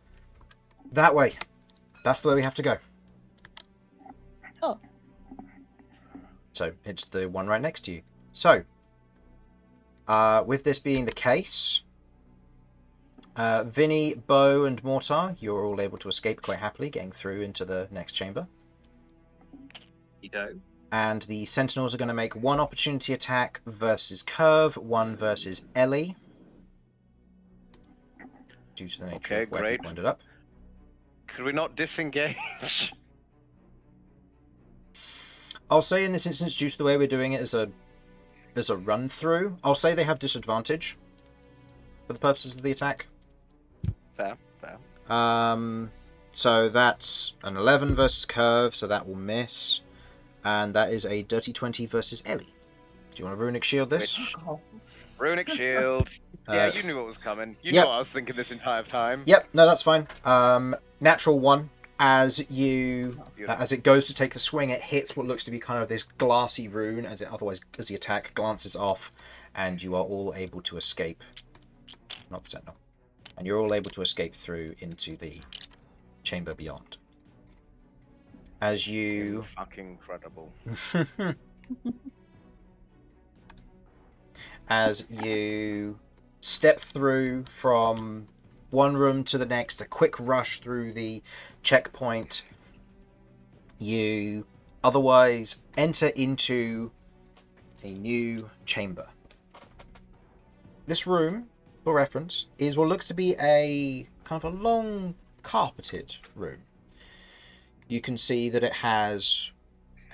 "That way. That's the way we have to go." Oh. So it's the one right next to you. So, with this being the case, Vinny, Beau, and Mortar, you're all able to escape quite happily, getting through into the next chamber. And the Sentinels are going to make one opportunity attack versus Kirv, one versus Ellie. Due to the nature of where people ended up. Could we not disengage? I'll say in this instance, due to the way we're doing it as a run through, I'll say they have disadvantage for the purposes of the attack. Fair. So that's an 11 versus Kirv, so that will miss. And that is a dirty 20 versus Ellie. Do you want to Runic Shield this? Runic Shield. Yeah, you knew what was coming. You Yep. know what I was thinking this entire time. Yep, no, that's fine. Natural 1. As it goes to take the swing, it hits what looks to be kind of this glassy rune, as the attack glances off, and you are all able to escape. Not the Sentinel. And you're all able to escape through into the chamber beyond. As you... Fucking incredible. As you step through from one room to the next, a quick rush through the checkpoint, you otherwise enter into a new chamber. This room, for reference, is what looks to be a kind of a long carpeted room. You can see that it has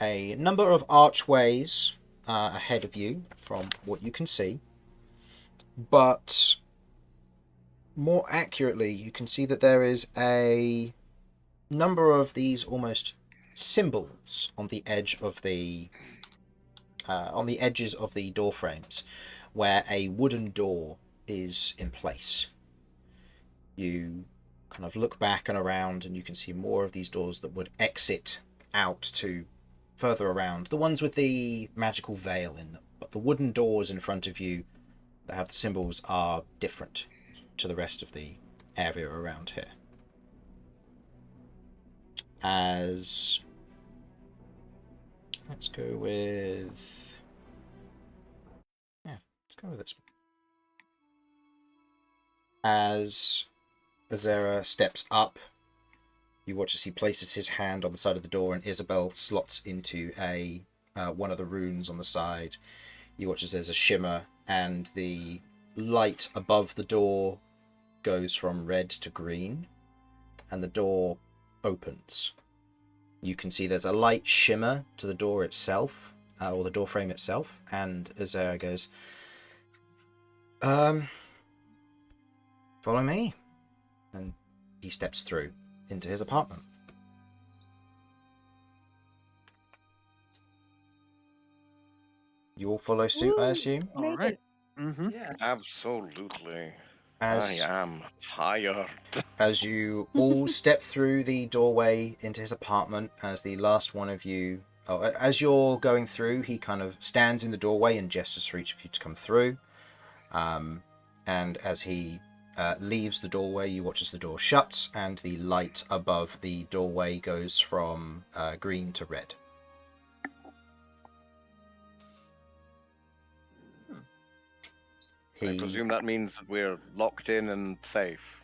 a number of archways ahead of you from what you can see, but more accurately you can see that there is a number of these almost symbols on the edge of the on the edges of the door frames where a wooden door is in place. You kind of look back and around and you can see more of these doors that would exit out to further around, the ones with the magical veil in them, but the wooden doors in front of you that have the symbols are different to the rest of the area around here. As let's go with this one. As Azera steps up, you watch as he places his hand on the side of the door and Isabel slots into a one of the runes on the side. You watch as there's a shimmer and the light above the door goes from red to green and the door opens. You can see there's a light shimmer to the door itself, or the door frame itself, and Azera goes, follow me. And he steps through into his apartment. You all follow suit, I Woo, assume? we made Alright. it. Mm-hmm. Yeah. Absolutely. As I am tired. as you all step through the doorway into his apartment, as the last one of you, as you're going through, he kind of stands in the doorway and gestures for each of you to come through. And as he leaves the doorway, you watch as the door shuts and the light above the doorway goes from green to red. I presume that means that we're locked in and safe.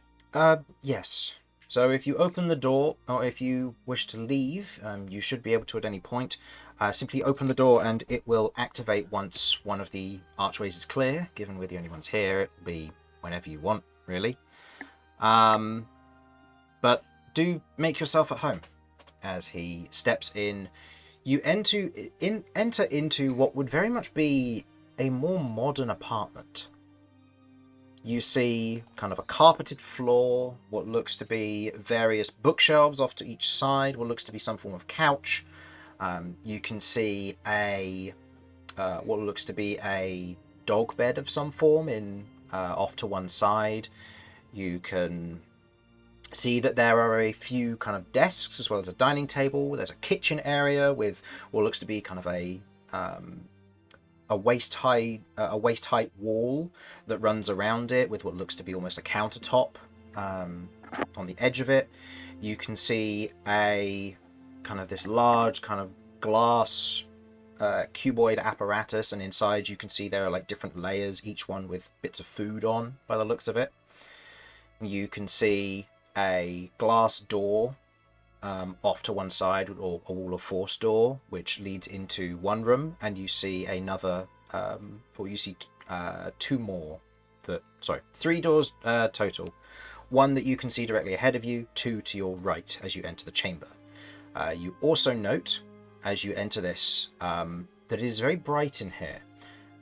Yes. So if you open the door, or if you wish to leave, you should be able to at any point. Simply open the door and it will activate once one of the archways is clear. Given we're the only ones here, it will be whenever you want, really. But do make yourself at home. As he steps in, you enter into what would very much be a more modern apartment. You see kind of a carpeted floor, what looks to be various bookshelves off to each side, what looks to be some form of couch. You can see a what looks to be a dog bed of some form in off to one side. You can see that there are a few kind of desks as well as a dining table. There's a kitchen area with what looks to be kind of a waist height wall that runs around it with what looks to be almost a countertop on the edge of it. You can see a kind of this large kind of glass cuboid apparatus, and inside you can see there are like different layers, each one with bits of food on by the looks of it. You can see a glass door off to one side, or a wall of force door, which leads into one room, and you see another, or you see three doors total. One that you can see directly ahead of you, two to your right as you enter the chamber. You also note, as you enter this, that it is very bright in here.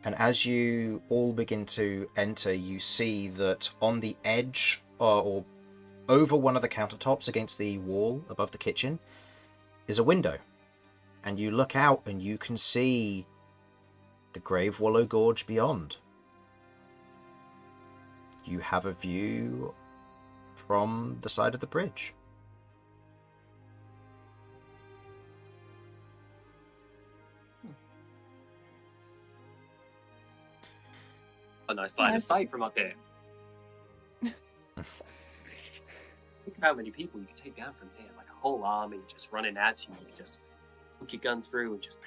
And as you all begin to enter, you see that on the edge, or over one of the countertops against the wall above the kitchen, is a window. And you look out and you can see the Grave Wallow Gorge beyond. You have a view from the side of the bridge. A nice line of sight from up here. Think of how many people you could take down from here. Like a whole army just running at you. You could just hook your gun through and just...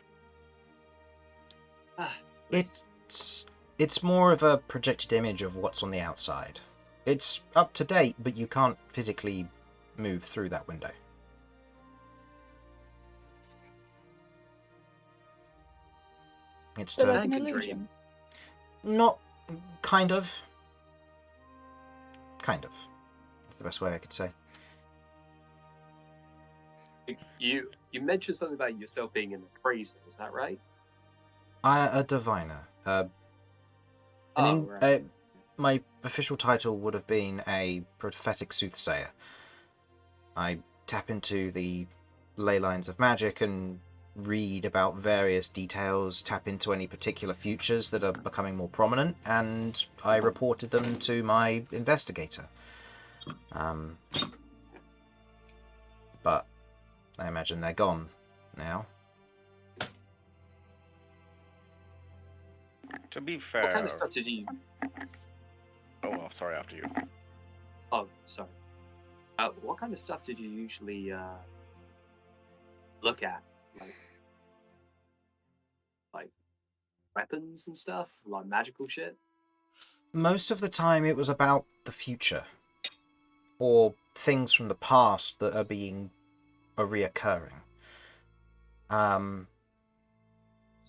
It's more of a projected image of what's on the outside. It's up to date, but you can't physically move through that window. It's So to... like an Good illusion. Not... Kind of. Kind of. That's the best way I could say. You mentioned something about yourself being an appraiser, is that right? A diviner. My official title would have been a prophetic soothsayer. I tap into the ley lines of magic and read about various details, tap into any particular futures that are becoming more prominent, and I reported them to my investigator. But I imagine they're gone now. To be fair... What kind of stuff did you... Oh, well, sorry, after you. Oh, sorry. What kind of stuff did you usually look at? Like weapons and stuff? Like magical shit? Most of the time it was about the future. Or things from the past that are reoccurring.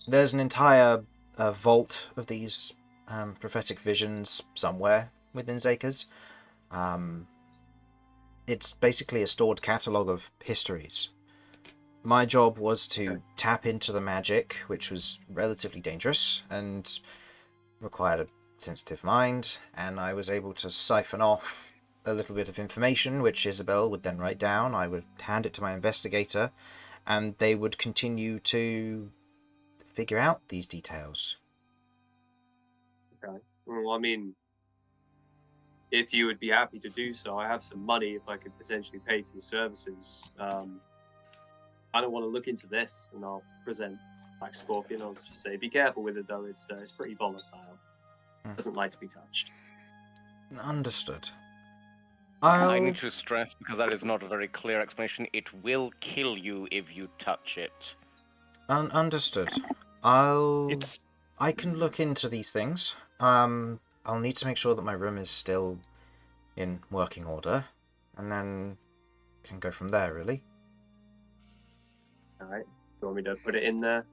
There's an entire vault of these prophetic visions somewhere within Zakers. It's basically a stored catalogue of histories. My job was to tap into the magic, which was relatively dangerous and required a sensitive mind, and I was able to siphon off a little bit of information, which Isabel would then write down. I would hand it to my investigator, and they would continue to figure out these details. Okay. Well, I mean, if you would be happy to do so, I have some money if I could potentially pay for your services. I don't want to look into this, and I'll present Black Scorpion. I'll just say, be careful with it, though. It's pretty volatile. Doesn't like to be touched. Understood. I need to stress, because that is not a very clear explanation, it will kill you if you touch it. Understood. I can look into these things. I'll need to make sure that my room is still in working order, and then can go from there, really. Alright. You want me to put it in there?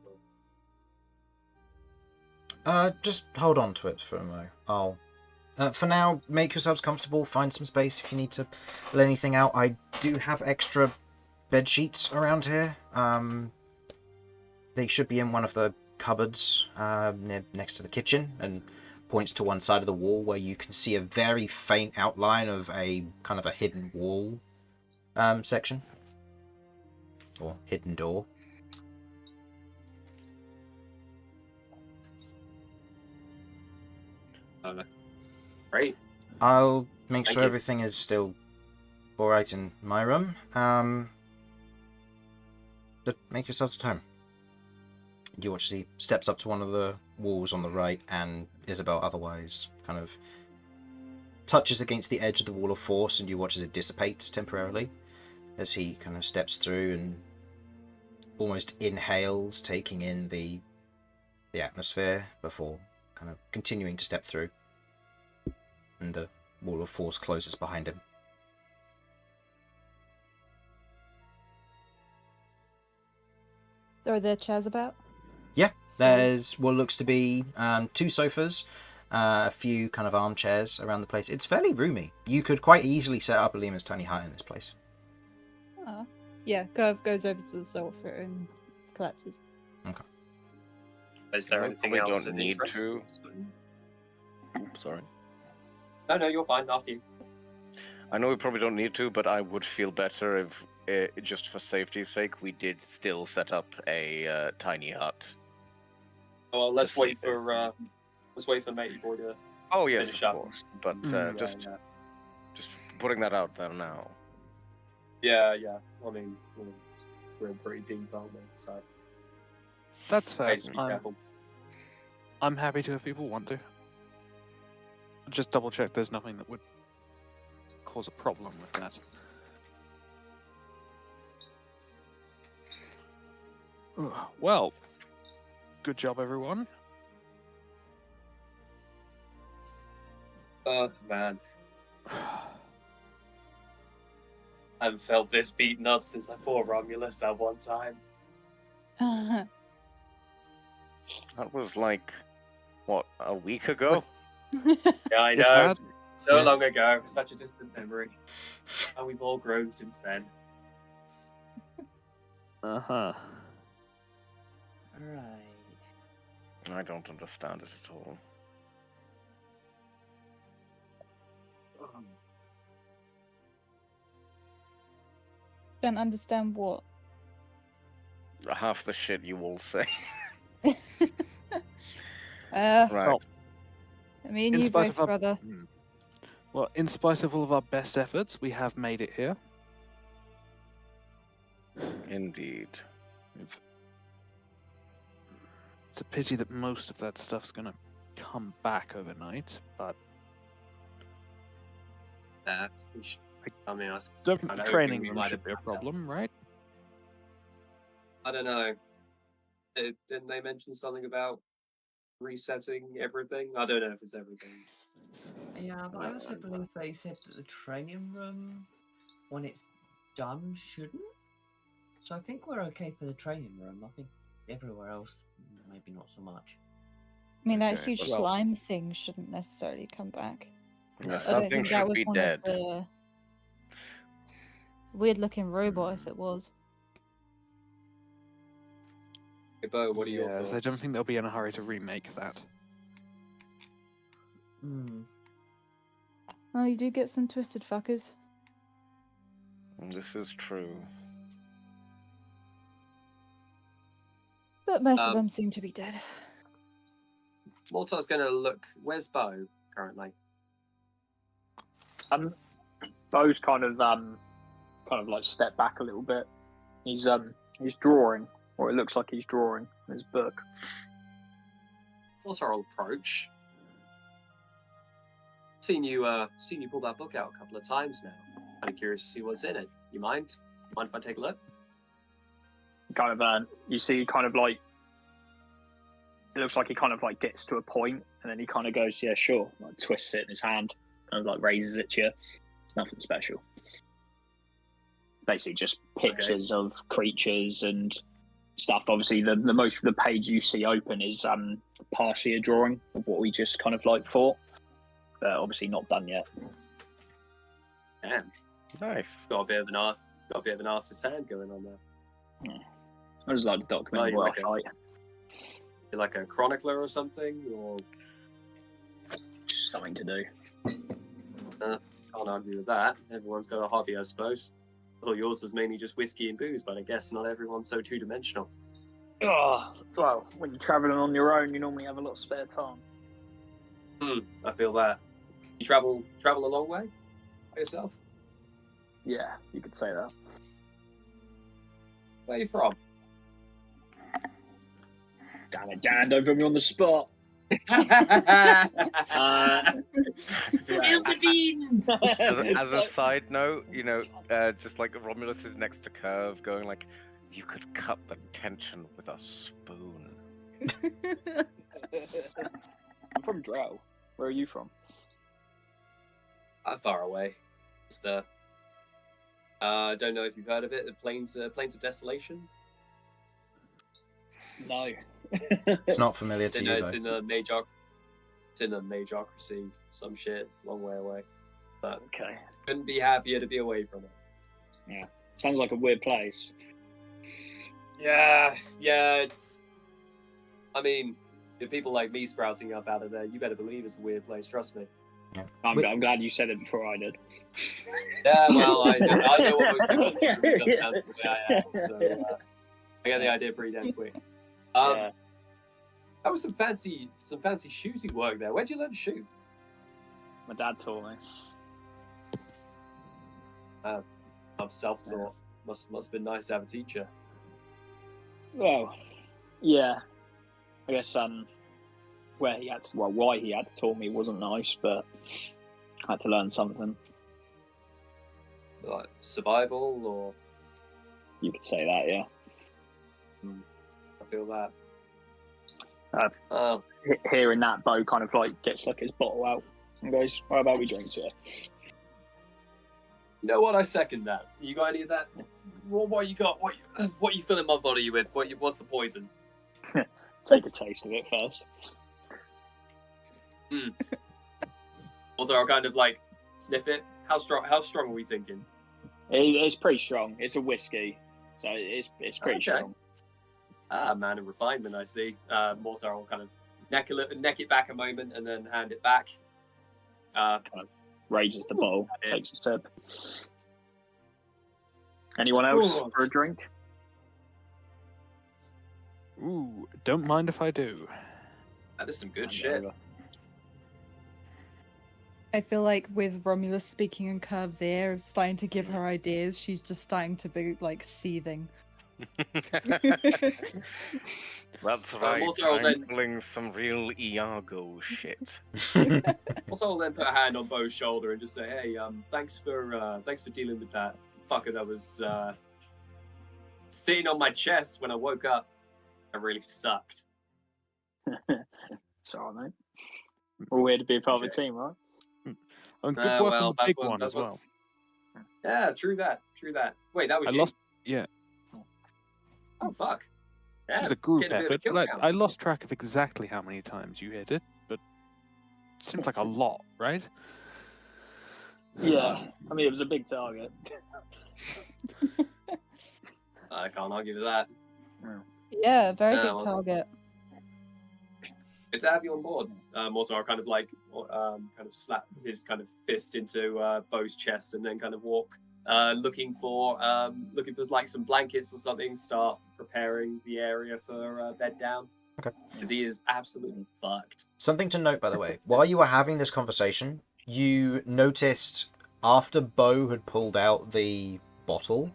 Just hold on to it for a moment. For now, make yourselves comfortable, find some space if you need to let anything out. I do have extra bed sheets around here. They should be in one of the cupboards next to the kitchen, and points to one side of the wall where you can see a very faint outline of a kind of a hidden wall section. Or hidden door. Great. I'll make Thank sure you. everything is still alright in my room. But make yourselves at home. You watch as he steps up to one of the walls on the right, and Isabel otherwise kind of touches against the edge of the wall of force, and you watch as it dissipates temporarily as he kind of steps through and almost inhales, taking in the atmosphere before kind of continuing to step through. And the wall of force closes behind him. Are there chairs about? Yeah, there's what looks to be 2 sofas, a few kind of armchairs around the place. It's fairly roomy. You could quite easily set up a Lima's tiny hut in this place. Yeah, Kirv goes over to the sofa and collapses. Okay. Is there We anything probably else don't of need interest? to. Oops, sorry. No, you're fine. After you. I know we probably don't need to, but I would feel better if, just for safety's sake, we did still set up a tiny hut. Well, let's Just wait sleep for Matey Boy to. Oh yes, Finish of up. course. But Yeah, just yeah. putting that out there now. Yeah. I mean, we're pretty deep, aren't we? So. That's fair. Please be careful. I'm happy to if people want to. Just double check there's nothing that would cause a problem with that. Well, good job, everyone. Oh man, I haven't felt this beaten up since I fought Romulus that one time. That was like, what, a week ago? Yeah, I If know. that- So yeah. long ago, such a distant memory. And we've all grown since then. Uh-huh. Right. I don't understand it at all. Don't understand what. Half the shit you all say. Right. Well, I mean, in you spite both, of our- brother. Well, in spite of all of our best efforts, we have made it here. Indeed. It's a pity that most of that stuff's gonna come back overnight, but I mean, I don't kinda think the hoping training we room might should have be a mapped out. problem, right? I don't know. Didn't they mention something about resetting everything? I don't know if it's everything. Yeah, but I also believe they said that the training room, when it's done, shouldn't. So I think we're okay for the training room. I think everywhere else, maybe not so much. I mean, that Okay, huge well- slime thing shouldn't necessarily come back. Yes, I don't that thing think that should was be one dead. of the weird-looking robot. If it was, Hey, Beau, what are your Yes, thoughts? I don't think they'll be in a hurry to remake that. Hmm. oh, you do get some twisted fuckers. This is true. But most of them seem to be dead. Mortar's going to look. Where's Beau currently? Beau's kind of like stepped back a little bit. He's drawing, or it looks like he's drawing in his book. Mortar will approach. Seen you pull that book out a couple of times now. Kind of curious to see what's in it. You mind? Mind if I take a look? Kind of, you see, kind of like it looks like he kind of like gets to a point, and then he kind of goes, "Yeah, sure." Like twists it in his hand, and like raises it to you. It's nothing special. Basically, just pictures of creatures and stuff. Obviously, the page you see open is partially a drawing of what we just kind of like thought, but obviously not done yet. Damn, Nice. got a bit of an artist's hand going on there. I just like to document Oh, what you're I like write. You're like a chronicler or something, or Just something to do. can't argue with that. Everyone's got a hobby, I suppose. I thought yours was mainly just whiskey and booze, but I guess not everyone's so two-dimensional. Oh, well, when you're travelling on your own, you normally have a lot of spare time. I feel that. You travel a long way by yourself? Yeah, you could say that. Where are you from? Damn it, Dan, don't put me on the spot. Spill the beans! As a side note, just like Romulus is next to Kirv, going like, "You could cut the tension with a spoon." I'm from Drow. Where are you from? Far away. Just don't know if you've heard of it. The Plains of Desolation. No. It's not familiar to you, It's though. in a Majocracy, some shit, long way away. But Okay. couldn't be happier to be away from it. Sounds like a weird place. Yeah, it's. I mean, if people like me sprouting up out of there, you better believe it's a weird place. Trust me. I'm glad you said it before I did. Yeah, well, I know what most people do. It does sound the way I am, so I get the idea pretty damn quick. Yeah. That was some fancy shooting work there. Where'd you learn to shoot? My dad taught me. I'm self-taught. Must have been nice to have a teacher. Well, yeah. I guess why he had to taught me wasn't nice, but I had to learn something. Like survival, or You could say that, yeah. I feel that. Hearing that, Beau kind of like gets like his bottle out and goes, "How about we drink to it?" You know what? I second that. You got any of that? What you got? What you filling my body with? What's the poison? Take a taste of it first. Also, I'll kind of like sniff it. How strong are we thinking? It's pretty strong. It's a whiskey, so it's pretty Okay. strong. Man of refinement, I see. Mortar will kind of neck it back a moment and then hand it back. Raises the bottle, takes a sip. Anyone else Ooh. for a drink? Ooh, don't mind if I do. That is some good shit. I feel like with Romulus speaking in Kirv's ear, starting to give her ideas, she's just starting to be like seething. That's right. Mortar will I'm then- pulling some real Iago shit. Also, I'll then put a hand on Beau's shoulder and just say, "Hey, thanks for dealing with that fucker that was sitting on my chest when I woke up. That really sucked." It's alright, mate. We're weird to be a part of a team, right? And good work well, on the that's big what- one that's as what- well. Yeah, true that. Wait, that was I you? lost. Yeah, Oh fuck. it Yeah, was a group getting a bit of a effort, kill but count. I lost track of exactly how many times you hit it. But it seems like a lot, right? Yeah. I mean, it was a big target. I can't argue with that. Yeah, very Yeah, big well- target. Good to have you on board. Mortar kind of like kind of slap his kind of fist into Beau's chest and then kind of walk looking for like some blankets or something. Start preparing the area for bed down. Okay. Because he is absolutely fucked. Something to note, by the way, while you were having this conversation, you noticed after Beau had pulled out the bottle,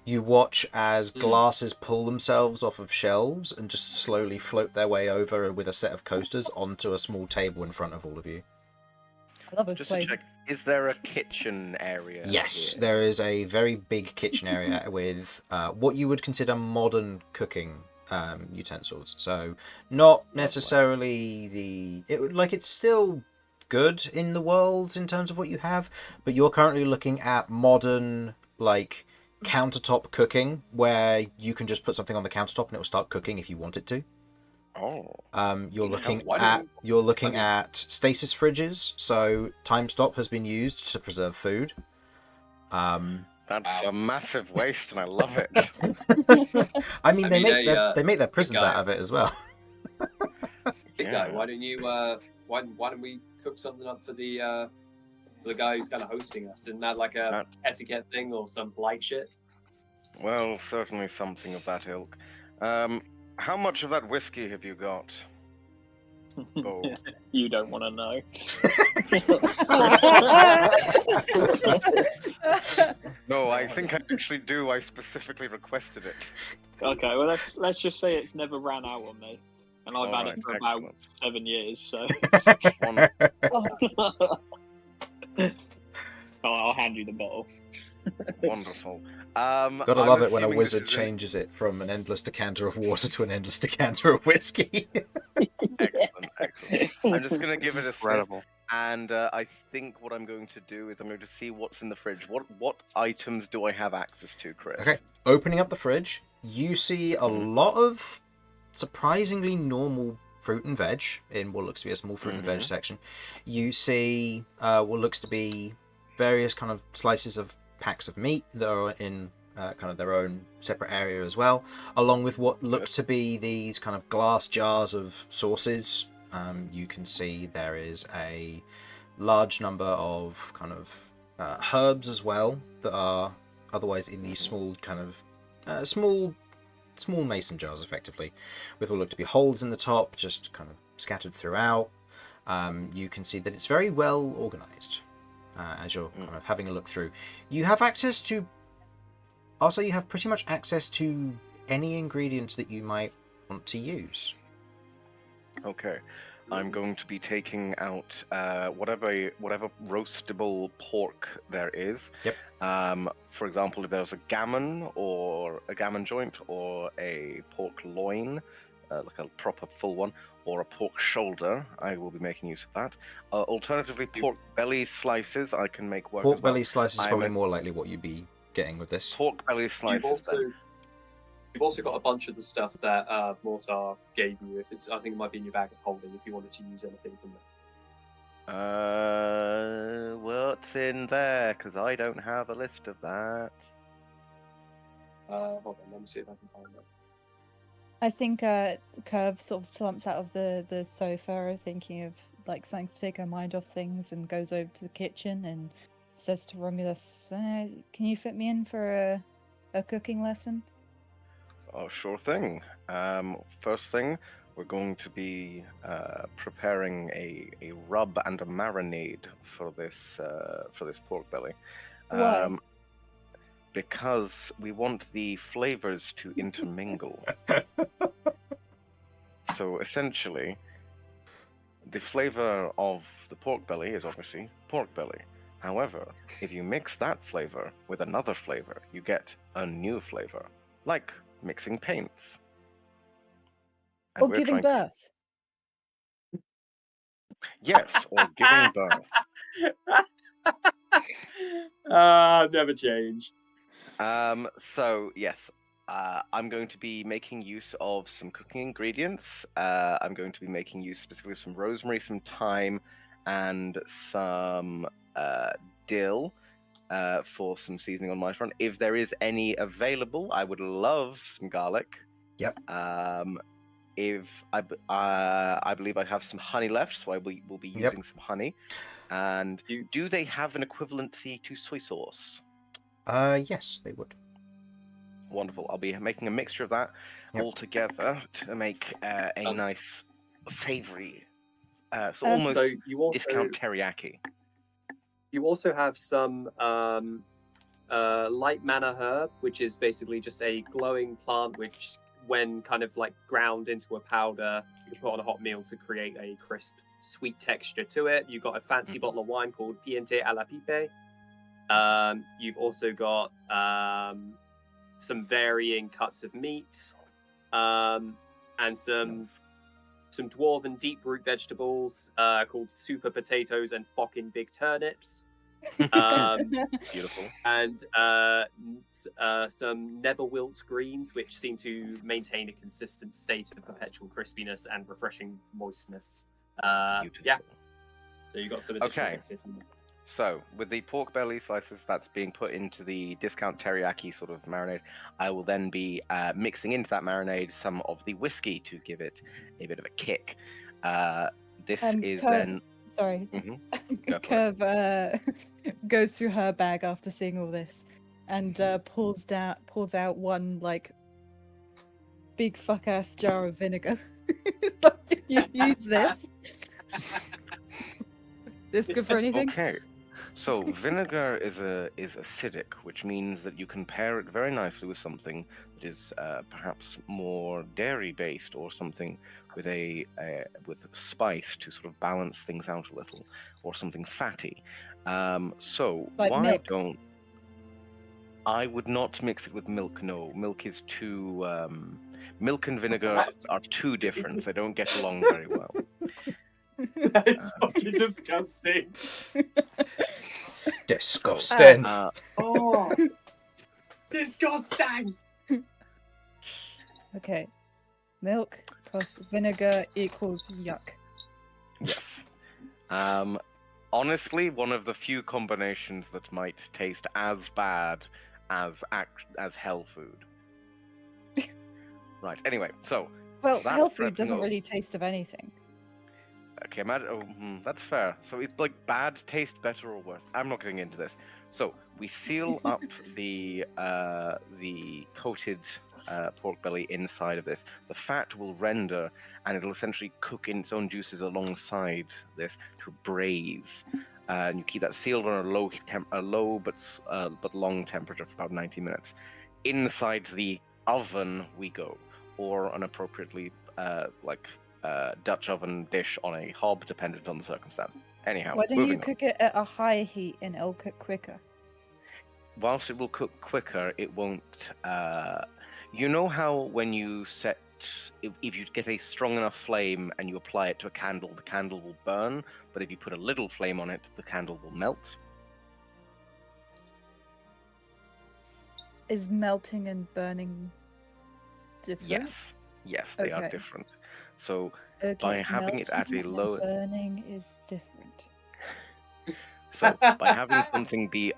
you watch as glasses pull themselves off of shelves and just slowly float their way over with a set of coasters onto a small table in front of all of you. I love this Just place. to check, is there a kitchen area? Yes, here? there is a very big kitchen area with what you would consider modern cooking utensils. So not necessarily it's still good in the world in terms of what you have, but you're currently looking at modern like countertop cooking where you can just put something on the countertop and it will start cooking if you want it to. Oh. You're looking at stasis fridges, so time stop has been used to preserve food. That's a massive waste, and I love it. I mean, they make their prisons out of it as well. Big guy, why don't you? Why don't we cook something up for the guy who's kind of hosting us? Isn't that like a etiquette thing or some polite shit? Well, certainly something of that ilk. How much of that whiskey have you got? Beau? You don't want to know. No, I think I actually do. I specifically requested it. Okay, well let's just say it's never ran out on me, and I've had it for about 7 years. So I'll hand you the bottle. Wonderful. Gotta love it when a wizard changes it from an endless decanter of water to an endless decanter of whiskey. Excellent. I'm just going to give it a Incredible. sniff, and I think what I'm going to do is I'm going to see what's in the fridge. What items do I have access to, Chris? Okay, opening up the fridge, you see a lot of surprisingly normal fruit and veg in what looks to be a small fruit and veg section. You see what looks to be various kind of slices of packs of meat that are in kind of their own separate area as well, along with what look to be these kind of glass jars of sauces. You can see there is a large number of kind of herbs as well that are otherwise in these small kind of small mason jars, effectively, with what look to be holes in the top, just kind of scattered throughout. You can see that it's very well organized. As you're kind of having a look through, you have access to. Also, you have pretty much access to any ingredients that you might want to use. Okay, I'm going to be taking out whatever roastable pork there is. Yep. For example, if there's a gammon or a gammon joint or a pork loin, like a proper full one, or a pork shoulder, I will be making use of that. Alternatively, pork belly slices I can make work. Pork belly slices is probably more likely what you'd be getting with this. Pork belly slices. You've also got a bunch of the stuff that Mortar gave you. I think it might be in your bag of holding if you wanted to use anything from there. What's in there? Because I don't have a list of that. Hold on, let me see if I can find that. I think Kirv sort of slumps out of the sofa, thinking of like something to take her mind off things, and goes over to the kitchen and says to Romulus, "Can you fit me in for a cooking lesson?" Oh, sure thing. First thing, we're going to be preparing a rub and a marinade for this pork belly. Why? Because we want the flavors to intermingle. So essentially, the flavor of the pork belly is obviously pork belly. However, if you mix that flavor with another flavor, you get a new flavor, like mixing paints. And Or we're giving trying birth. Yes, or giving birth. Never change. So yes, I'm going to be making use of some cooking ingredients. I'm going to be making use specifically of some rosemary, some thyme, and some dill for some seasoning on my front. If there is any available, I would love some garlic. Yep. If I believe I have some honey left, so I will be using some honey. And do they have an equivalency to soy sauce? Yes, they would. Wonderful. I'll be making a mixture of that Yep. all together to make a nice savoury, so Um, almost So you also discount teriyaki. have some light mana herb, which is basically just a glowing plant which, when kind of like ground into a powder, you can put on a hot meal to create a crisp, sweet texture to it. You've got a fancy bottle of wine called Piente a la Pipe. You've also got some varying cuts of meat, and some dwarven deep root vegetables called super potatoes and fucking big turnips. Beautiful. And some never wilt greens, which seem to maintain a consistent state of perpetual crispiness and refreshing moistness. Beautiful. Yeah. So you got some additional Okay. bits here from So, with the pork belly slices that's being put into the discount teriyaki sort of marinade, I will then be mixing into that marinade some of the whiskey to give it a bit of a kick. This is Kirv, then. Sorry. Mhm. Go for it. Kirv goes through her bag after seeing all this and pulls out one like big fuck ass jar of vinegar. It's like, you use this. This good for anything? Okay. So vinegar is acidic, which means that you can pair it very nicely with something that is perhaps more dairy based, or something with with spice to sort of balance things out a little, or something fatty. So Like why milk. don't I would not mix it with milk? No, milk is too. Milk and vinegar are too different. They don't get along very well. That is fucking disgusting. Disgusting. Oh, disgusting. Okay. Milk plus vinegar equals yuck. Yes. Honestly, one of the few combinations that might taste as bad as hell food. Right. Anyway, so Well, that's health food prepping doesn't up. really taste of anything. Okay, that's fair. So it's like bad taste, better or worse. I'm not getting into this. So we seal up the coated pork belly inside of this. The fat will render, and it'll essentially cook in its own juices alongside this to braise. And you keep that sealed on a low but long temperature for about 90 minutes. Inside the oven we go, or an appropriately Dutch oven dish on a hob, dependent on the circumstance. Anyhow, Why don't you moving on. cook it at a high heat and it'll cook quicker? Whilst it will cook quicker, it won't. You know how when you set, if you get a strong enough flame and you apply it to a candle, the candle will burn. But if you put a little flame on it, the candle will melt. Is melting and burning different? Yes, they are Okay. different. So Okay, by having it at a melting and low, burning is different. so by having something be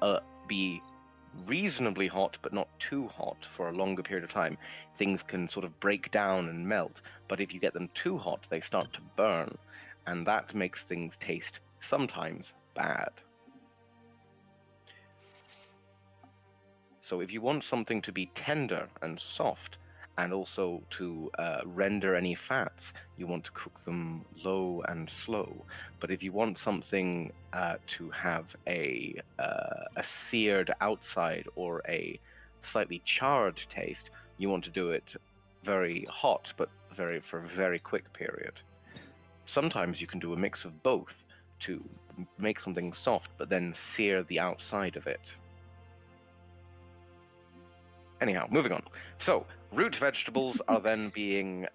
reasonably hot but not too hot for a longer period of time, things can sort of break down and melt. But if you get them too hot, they start to burn, and that makes things taste sometimes bad. So if you want something to be tender and soft, and also to render any fats, you want to cook them low and slow. But if you want something to have a seared outside or a slightly charred taste, you want to do it very hot, but for a very quick period. Sometimes you can do a mix of both to make something soft, but then sear the outside of it. Anyhow, moving on. So, root vegetables are then being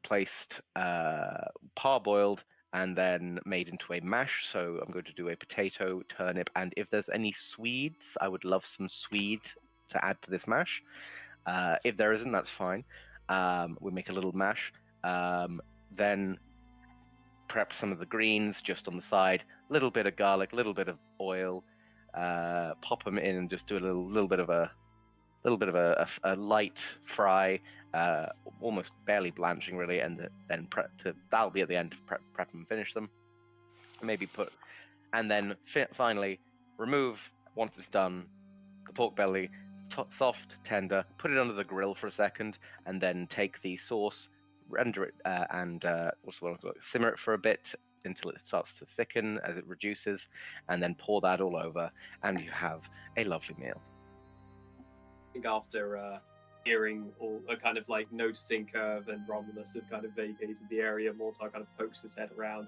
placed, parboiled, and then made into a mash. So I'm going to do a potato, turnip, and if there's any Swedes, I would love some Swede to add to this mash. If there isn't, that's fine. We make a little mash. Then prep some of the greens just on the side. A little bit of garlic, a little bit of oil. Pop them in and just do a little bit of a light fry, almost barely blanching really, and then that'll be at the end to prep and finish them. Maybe and then finally remove once it's done, the pork belly, soft, tender, put it under the grill for a second, and then take the sauce, render it, simmer it for a bit until it starts to thicken as it reduces, and then pour that all over, and you have a lovely meal. I think after hearing or kind of like noticing Kirv and Romulus have kind of vacated the area, Mortar kind of pokes his head around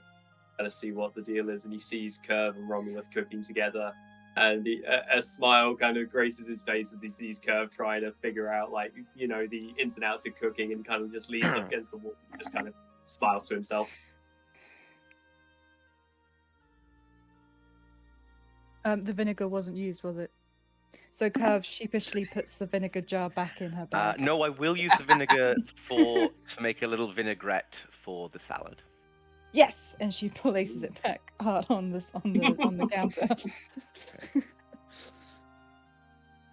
to see what the deal is, and he sees Kirv and Romulus cooking together, and a smile kind of graces his face as he sees Kirv trying to figure out, like, you know, the ins and outs of cooking, and kind of just leans up against the wall and just kind of smiles to himself. The vinegar wasn't used, was it? So Kirv sheepishly puts the vinegar jar back in her bag. No, I will use the vinegar to make a little vinaigrette for the salad. Yes, and she places it back hard on the counter. Okay.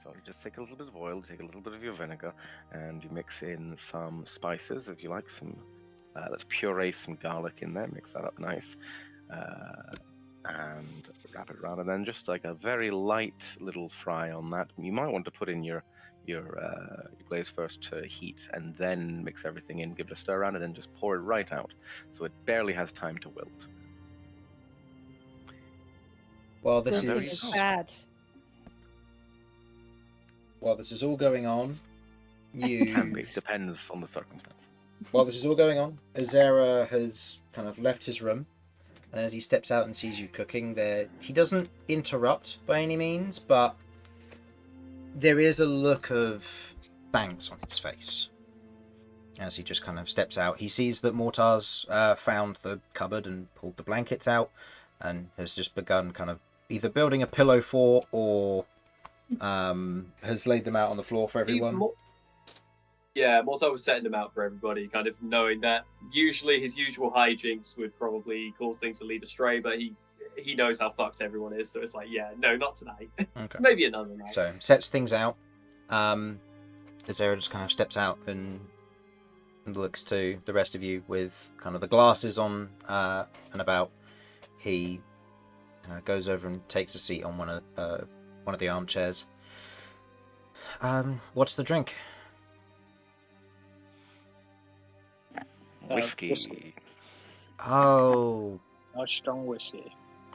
So you just take a little bit of oil, take a little bit of your vinegar, and you mix in some spices, if you like. Let's puree some garlic in there, mix that up nice, and wrap it around, and then just like a very light little fry on that. You might want to put in your glaze first to heat, and then mix everything in, give it a stir around, and then just pour it right out, so it barely has time to wilt. Well, this Cooking is is bad. While this is all going on, Can be, depends on the circumstance. While this is all going on, Azera has kind of left his room, and as he steps out and sees you cooking there, he doesn't interrupt by any means, but there is a look of thanks on his face. As he just kind of steps out, he sees that Mortar's found the cupboard and pulled the blankets out, and has just begun kind of either building a pillow for, or has laid them out on the floor for everyone. Yeah, Mortar was setting them out for everybody, kind of knowing that usually his usual hijinks would probably cause things to lead astray, but he knows how fucked everyone is, so it's like, yeah, no, not tonight. Okay. Maybe another night. So, sets things out. Azera just kind of steps out and looks to the rest of you with kind of the glasses on and about. He goes over and takes a seat on one of the armchairs. What's the drink? Whiskey. Oh, Nice strong whiskey.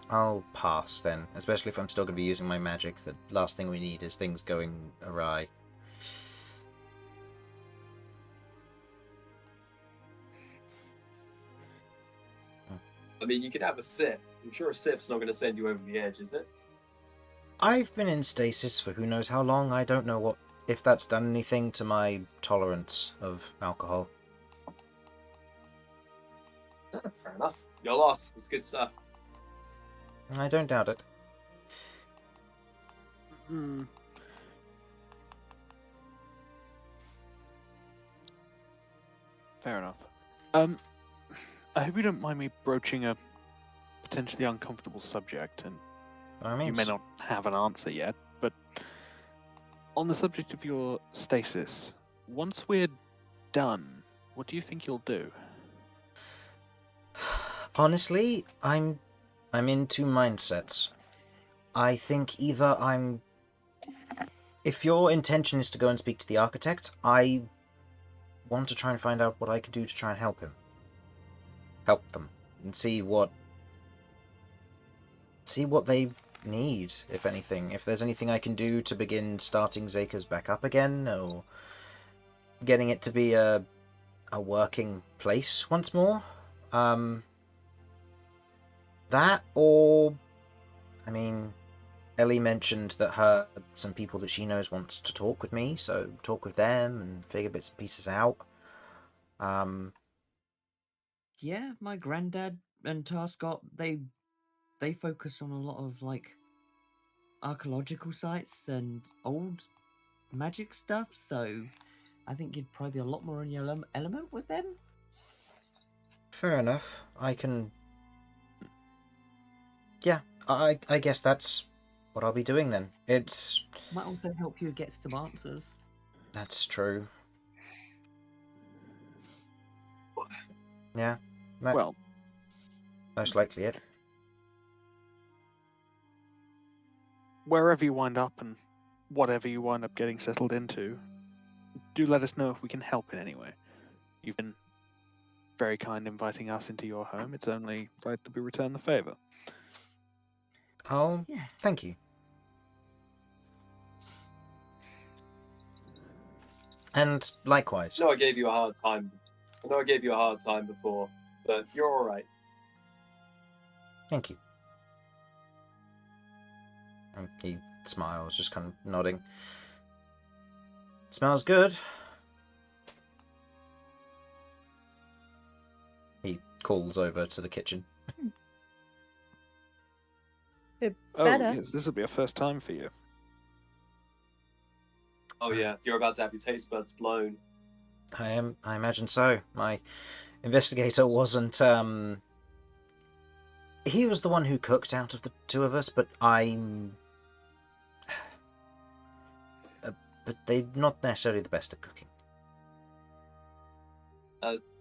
I'll pass then, especially if I'm still going to be using my magic. The last thing we need is things going awry. I mean, you could have a sip. I'm sure a sip's not going to send you over the edge, is it? I've been in stasis for who knows how long. I don't know if that's done anything to my tolerance of alcohol. Fair enough. Your loss. It's good stuff. I don't doubt it. Fair enough. I hope you don't mind me broaching a potentially uncomfortable subject, and you may not have an answer yet, but on the subject of your stasis, once we're done, what do you think you'll do? Honestly, I'm in two mindsets. I think either if your intention is to go and speak to the architect, I want to try and find out what I can do to try and help them, and see what they need, if anything. If there's anything I can do to begin starting Zaka's back up again, or getting it to be a working place once more. That, or, I mean, Ellie mentioned that some people that she knows wants to talk with me, so talk with them and figure bits and pieces out. Yeah, my granddad and Tarscott, they focus on a lot of like archaeological sites and old magic stuff, so I think you'd probably be a lot more in your element with them. Fair enough. I can... Yeah, I guess that's what I'll be doing then. It's... Might also help you get some answers. That's true. Yeah. Well, most likely it. wherever you wind up and whatever you wind up getting settled into, do let us know if we can help in any way. You've been very kind inviting us into your home. It's only right that we return the favor. Oh, Yeah. thank you. And likewise. I gave you a hard time. I know I gave you a hard time before, but you're all right. Thank you. And he smiles, just kind of nodding. Smells good. He calls over to the kitchen. Better. Oh, yes, this will be a first time for you. Oh yeah, you're about to have your taste buds blown. I imagine so. My investigator wasn't. He was the one who cooked out of the two of us, but I'm. But they're not necessarily the best at cooking.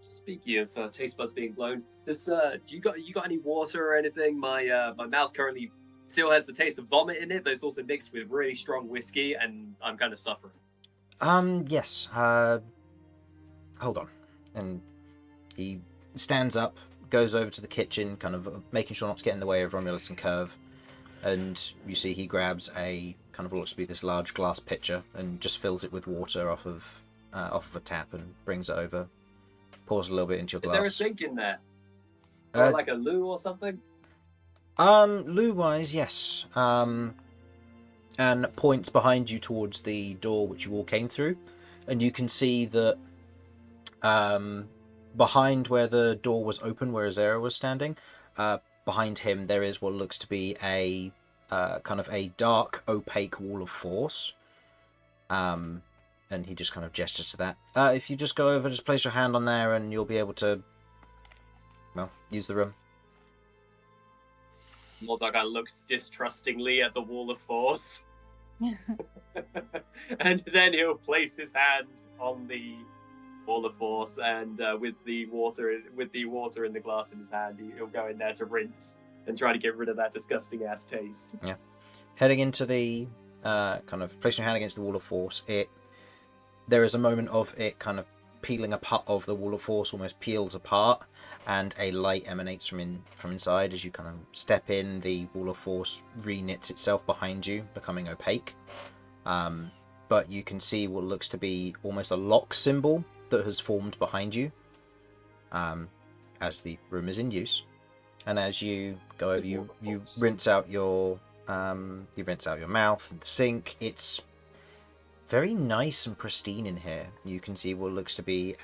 Speaking of taste buds being blown, this do you got any water or anything? My mouth currently still has the taste of vomit in it, but it's also mixed with really strong whiskey, and I'm kind of suffering. Yes. Hold on. And he stands up, goes over to the kitchen, kind of making sure not to get in the way of Romulus and Kirv. And you see he grabs a kind of what looks to be this large glass pitcher and just fills it with water off of a tap and brings it over. Pours a little bit into your glass. Is there a sink in there? Or like a loo or something? Loo-wise, yes. And points behind you towards the door which you all came through. And you can see that behind where the door was open, where Azera was standing, behind him there is what looks to be a kind of a dark, opaque wall of force. And he just kind of gestures to that. If you just go over, just place your hand on there and you'll be able to, well, use the room. Mortar kind of looks distrustingly at the wall of force. And then he'll place his hand on the wall of force, and with the water in the glass in his hand, he'll go in there to rinse and try to get rid of that disgusting ass taste. Yeah. Heading into the kind of placing your hand against the wall of force, there is a moment of it kind of peeling apart, of the wall of force almost peels apart, and a light emanates from inside. As you kind of step in, the wall of force re-knits itself behind you, becoming opaque. But you can see what looks to be almost a lock symbol that has formed behind you, as the room is in use. And as you go over, you rinse out your mouth and the sink. It's very nice and pristine in here. You can see what looks to be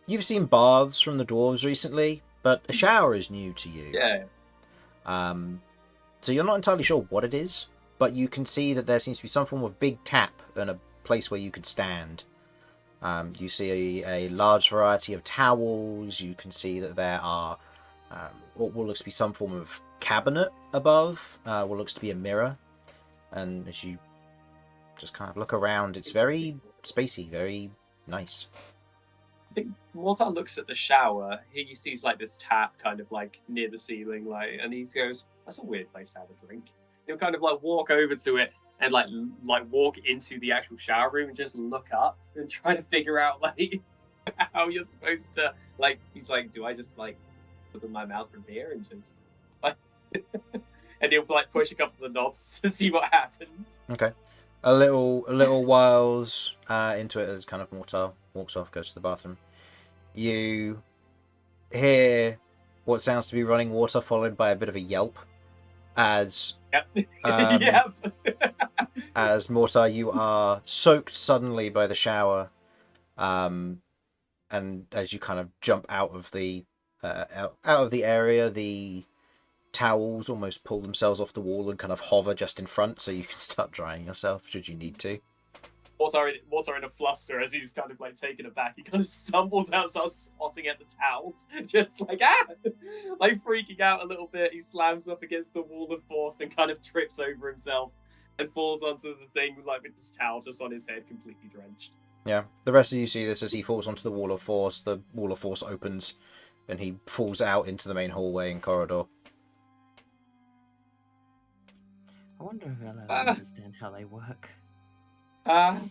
you've seen baths from the dwarves recently, but a shower is new to you. Yeah. So you're not entirely sure what it is, but you can see that there seems to be some form of big tap and a place where you could stand. You see a large variety of towels. You can see that there are what looks to be some form of cabinet above, what looks to be a mirror. And as you just kind of look around, it's very spacey, very nice. I think Mortar looks at the shower. He sees like this tap kind of like near the ceiling, like, and he goes, "That's a weird place to have a drink." He'll kind of like walk over to it and like walk into the actual shower room and just look up and try to figure out like how you're supposed to like. He's like, "Do I just like open my mouth from here and just like?" And he'll like push a couple of the knobs to see what happens. Okay. A little whiles into it, as kind of Mortar walks off, goes to the bathroom. You hear what sounds to be running water, followed by a bit of a yelp, as Yep. as Mortar, you are soaked suddenly by the shower, and as you kind of jump out of the area, the towels almost pull themselves off the wall and kind of hover just in front, so you can start drying yourself should you need to. Mortar in a fluster as he's kind of like taken aback. He kind of stumbles out, starts swatting at the towels, just like like freaking out a little bit. He slams up against the wall of force and kind of trips over himself and falls onto the thing like with this towel just on his head, completely drenched. Yeah, the rest of you see this as he falls onto the wall of force. The wall of force opens, and he falls out into the main hallway and corridor. I wonder if I'll ever Ah. understand how they work. Oh,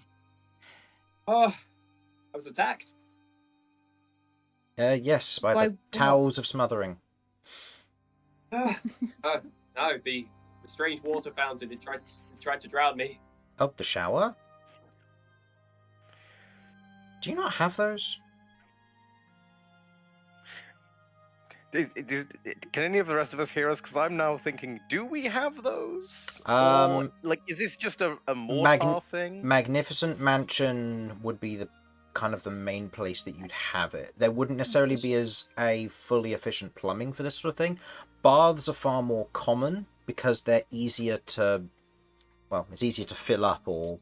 I was attacked. Yes, by By the towels of smothering. Oh, no, the strange water fountain. It tried to drown me. Oh, the shower? Do you not have those? Can any of the rest of us hear us? Because I'm now thinking, do we have those? Or, Um, like, is this just a Mortar thing? Magnificent Mansion would be the kind of the main place that you'd have it. There wouldn't necessarily be as a fully efficient plumbing for this sort of thing. Baths are far more common because they're easier to, well, it's easier to fill up or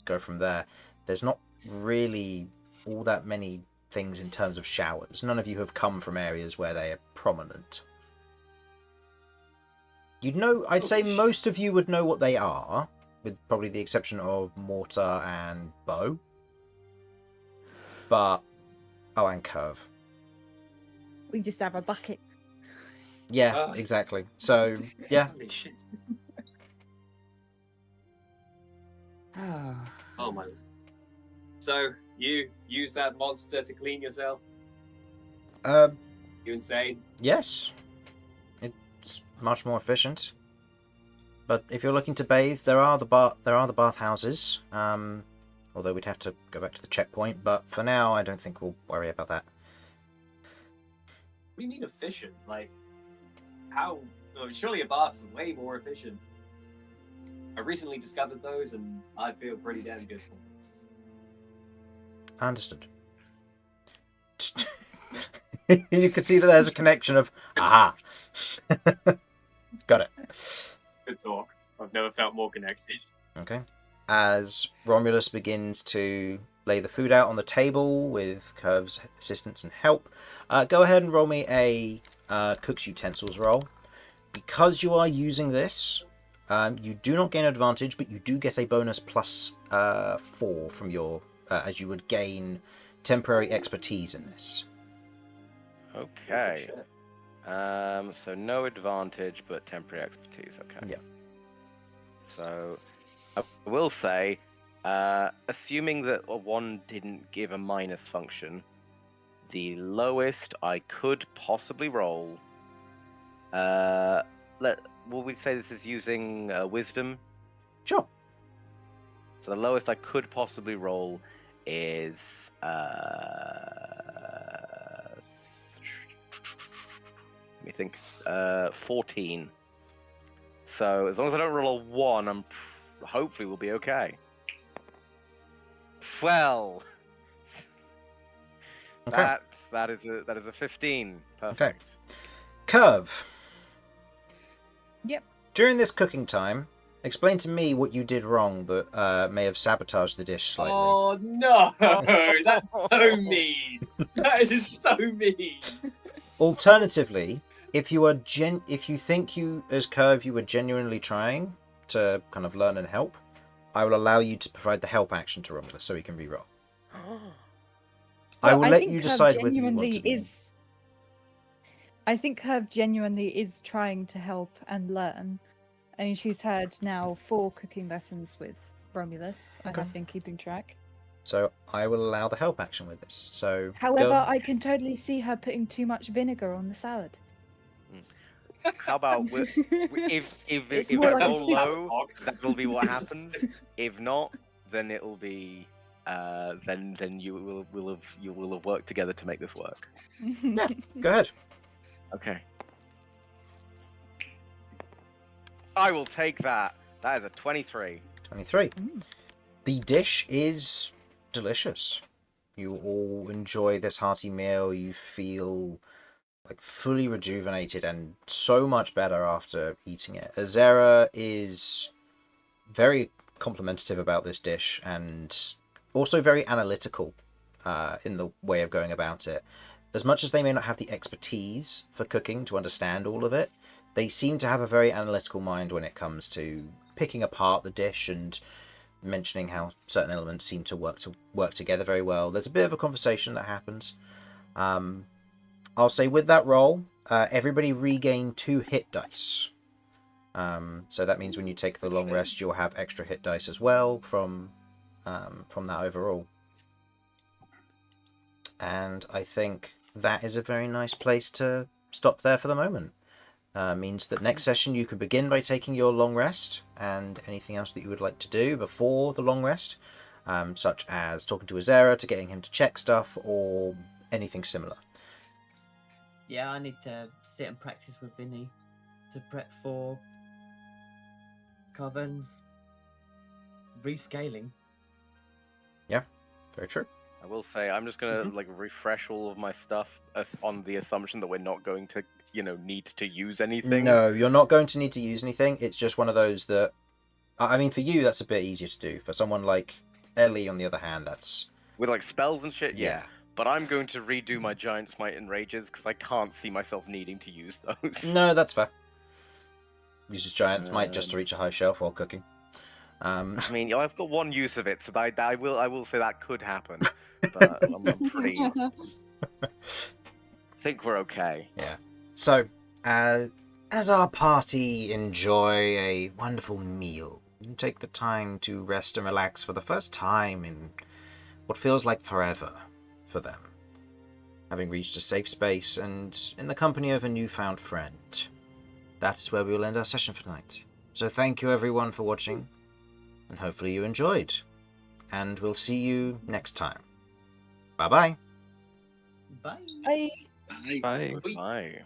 go from there. There's not really all that many things in terms of showers. None of you have come from areas where they are prominent. You'd know, I'd say most of you would know what they are, with probably the exception of Mortar and Beau. But, oh, and Kirv. We just have a bucket. Yeah, exactly. So, yeah. Holy shit. Oh, Oh my. So you use that monster to clean yourself? You insane? Yes. It's much more efficient. But if you're looking to bathe, there are the bathhouses. Although we'd have to go back to the checkpoint, but for now I don't think we'll worry about that. What do you mean efficient? Like, how? Oh, surely a bath is way more efficient. I recently discovered those, and I feel pretty damn good for them. Understood. You can see that there's a connection of aha. Got it. Good talk. I've never felt more connected. Okay. As Romulus begins to lay the food out on the table with Kirv's assistance and help, go ahead and roll me a cook's utensils roll. Because you are using this, you do not gain advantage, but you do get a bonus plus 4 from your, as you would gain temporary expertise in this. Okay. So no advantage, but temporary expertise. Okay. Yeah. So I will say, assuming that a 1 didn't give a minus function, the lowest I could possibly roll. Will we say this is using wisdom? Sure. So the lowest I could possibly roll is let me think. 14. So as long as I don't roll a 1, I'm hopefully we'll be okay. Well, Okay. that is a 15. Perfect. Kirv. Yep. During this cooking time, explain to me what you did wrong that may have sabotaged the dish slightly. Oh no! That's so mean. That is so mean. Alternatively, if you think you as Kirv you were genuinely trying to kind of learn and help, I will allow you to provide the help action to Romulus so he can reroll. I will let you decide whether you want to do it. I think Kirv genuinely is trying to help and learn. I mean, she's had now 4 cooking lessons with Romulus. I have been keeping track. So I will allow the help action with this. So, however, I can totally see her putting too much vinegar on the salad. How about if It's it more like a goes soup. low, that will be what happens. If not, then it will be then you will have worked together to make this work. Yeah, go ahead. Okay. I will take that. That is a 23. 23. The dish is delicious. You all enjoy this hearty meal. You feel like fully rejuvenated and so much better after eating it. Azera is very complimentary about this dish and also very analytical in the way of going about it. As much as they may not have the expertise for cooking to understand all of it, they seem to have a very analytical mind when it comes to picking apart the dish and mentioning how certain elements seem to work together very well. There's a bit of a conversation that happens. I'll say with that roll, everybody regain 2 hit dice. So that means when you take the long rest, you'll have extra hit dice as well from that overall. And I think that is a very nice place to stop there for the moment. Means that next session you can begin by taking your long rest and anything else that you would like to do before the long rest, such as talking to Azera to getting him to check stuff or anything similar. Yeah, I need to sit and practice with Vinny to prep for Carven's rescaling. Yeah, very true. I will say I'm just gonna like refresh all of my stuff on the assumption that we're not going to, need to use anything. No, you're not going to need to use anything. It's just one of those that, I mean, for you that's a bit easier to do. For someone like Ellie, on the other hand, that's With like spells and shit. yeah. But I'm going to redo my Giant Smite and Rages because I can't see myself needing to use those. No, that's fair. Uses Giant Smite just to reach a high shelf while cooking. I mean, I've got one use of it, so I will say that could happen. But I'm pretty. I think we're okay. Yeah. So, as our party enjoy a wonderful meal and take the time to rest and relax for the first time in what feels like forever for them, having reached a safe space and in the company of a newfound friend, that is where we will end our session for tonight. So thank you everyone for watching, and hopefully you enjoyed. And we'll see you next time. Bye-bye. Bye. Bye. Bye. Bye.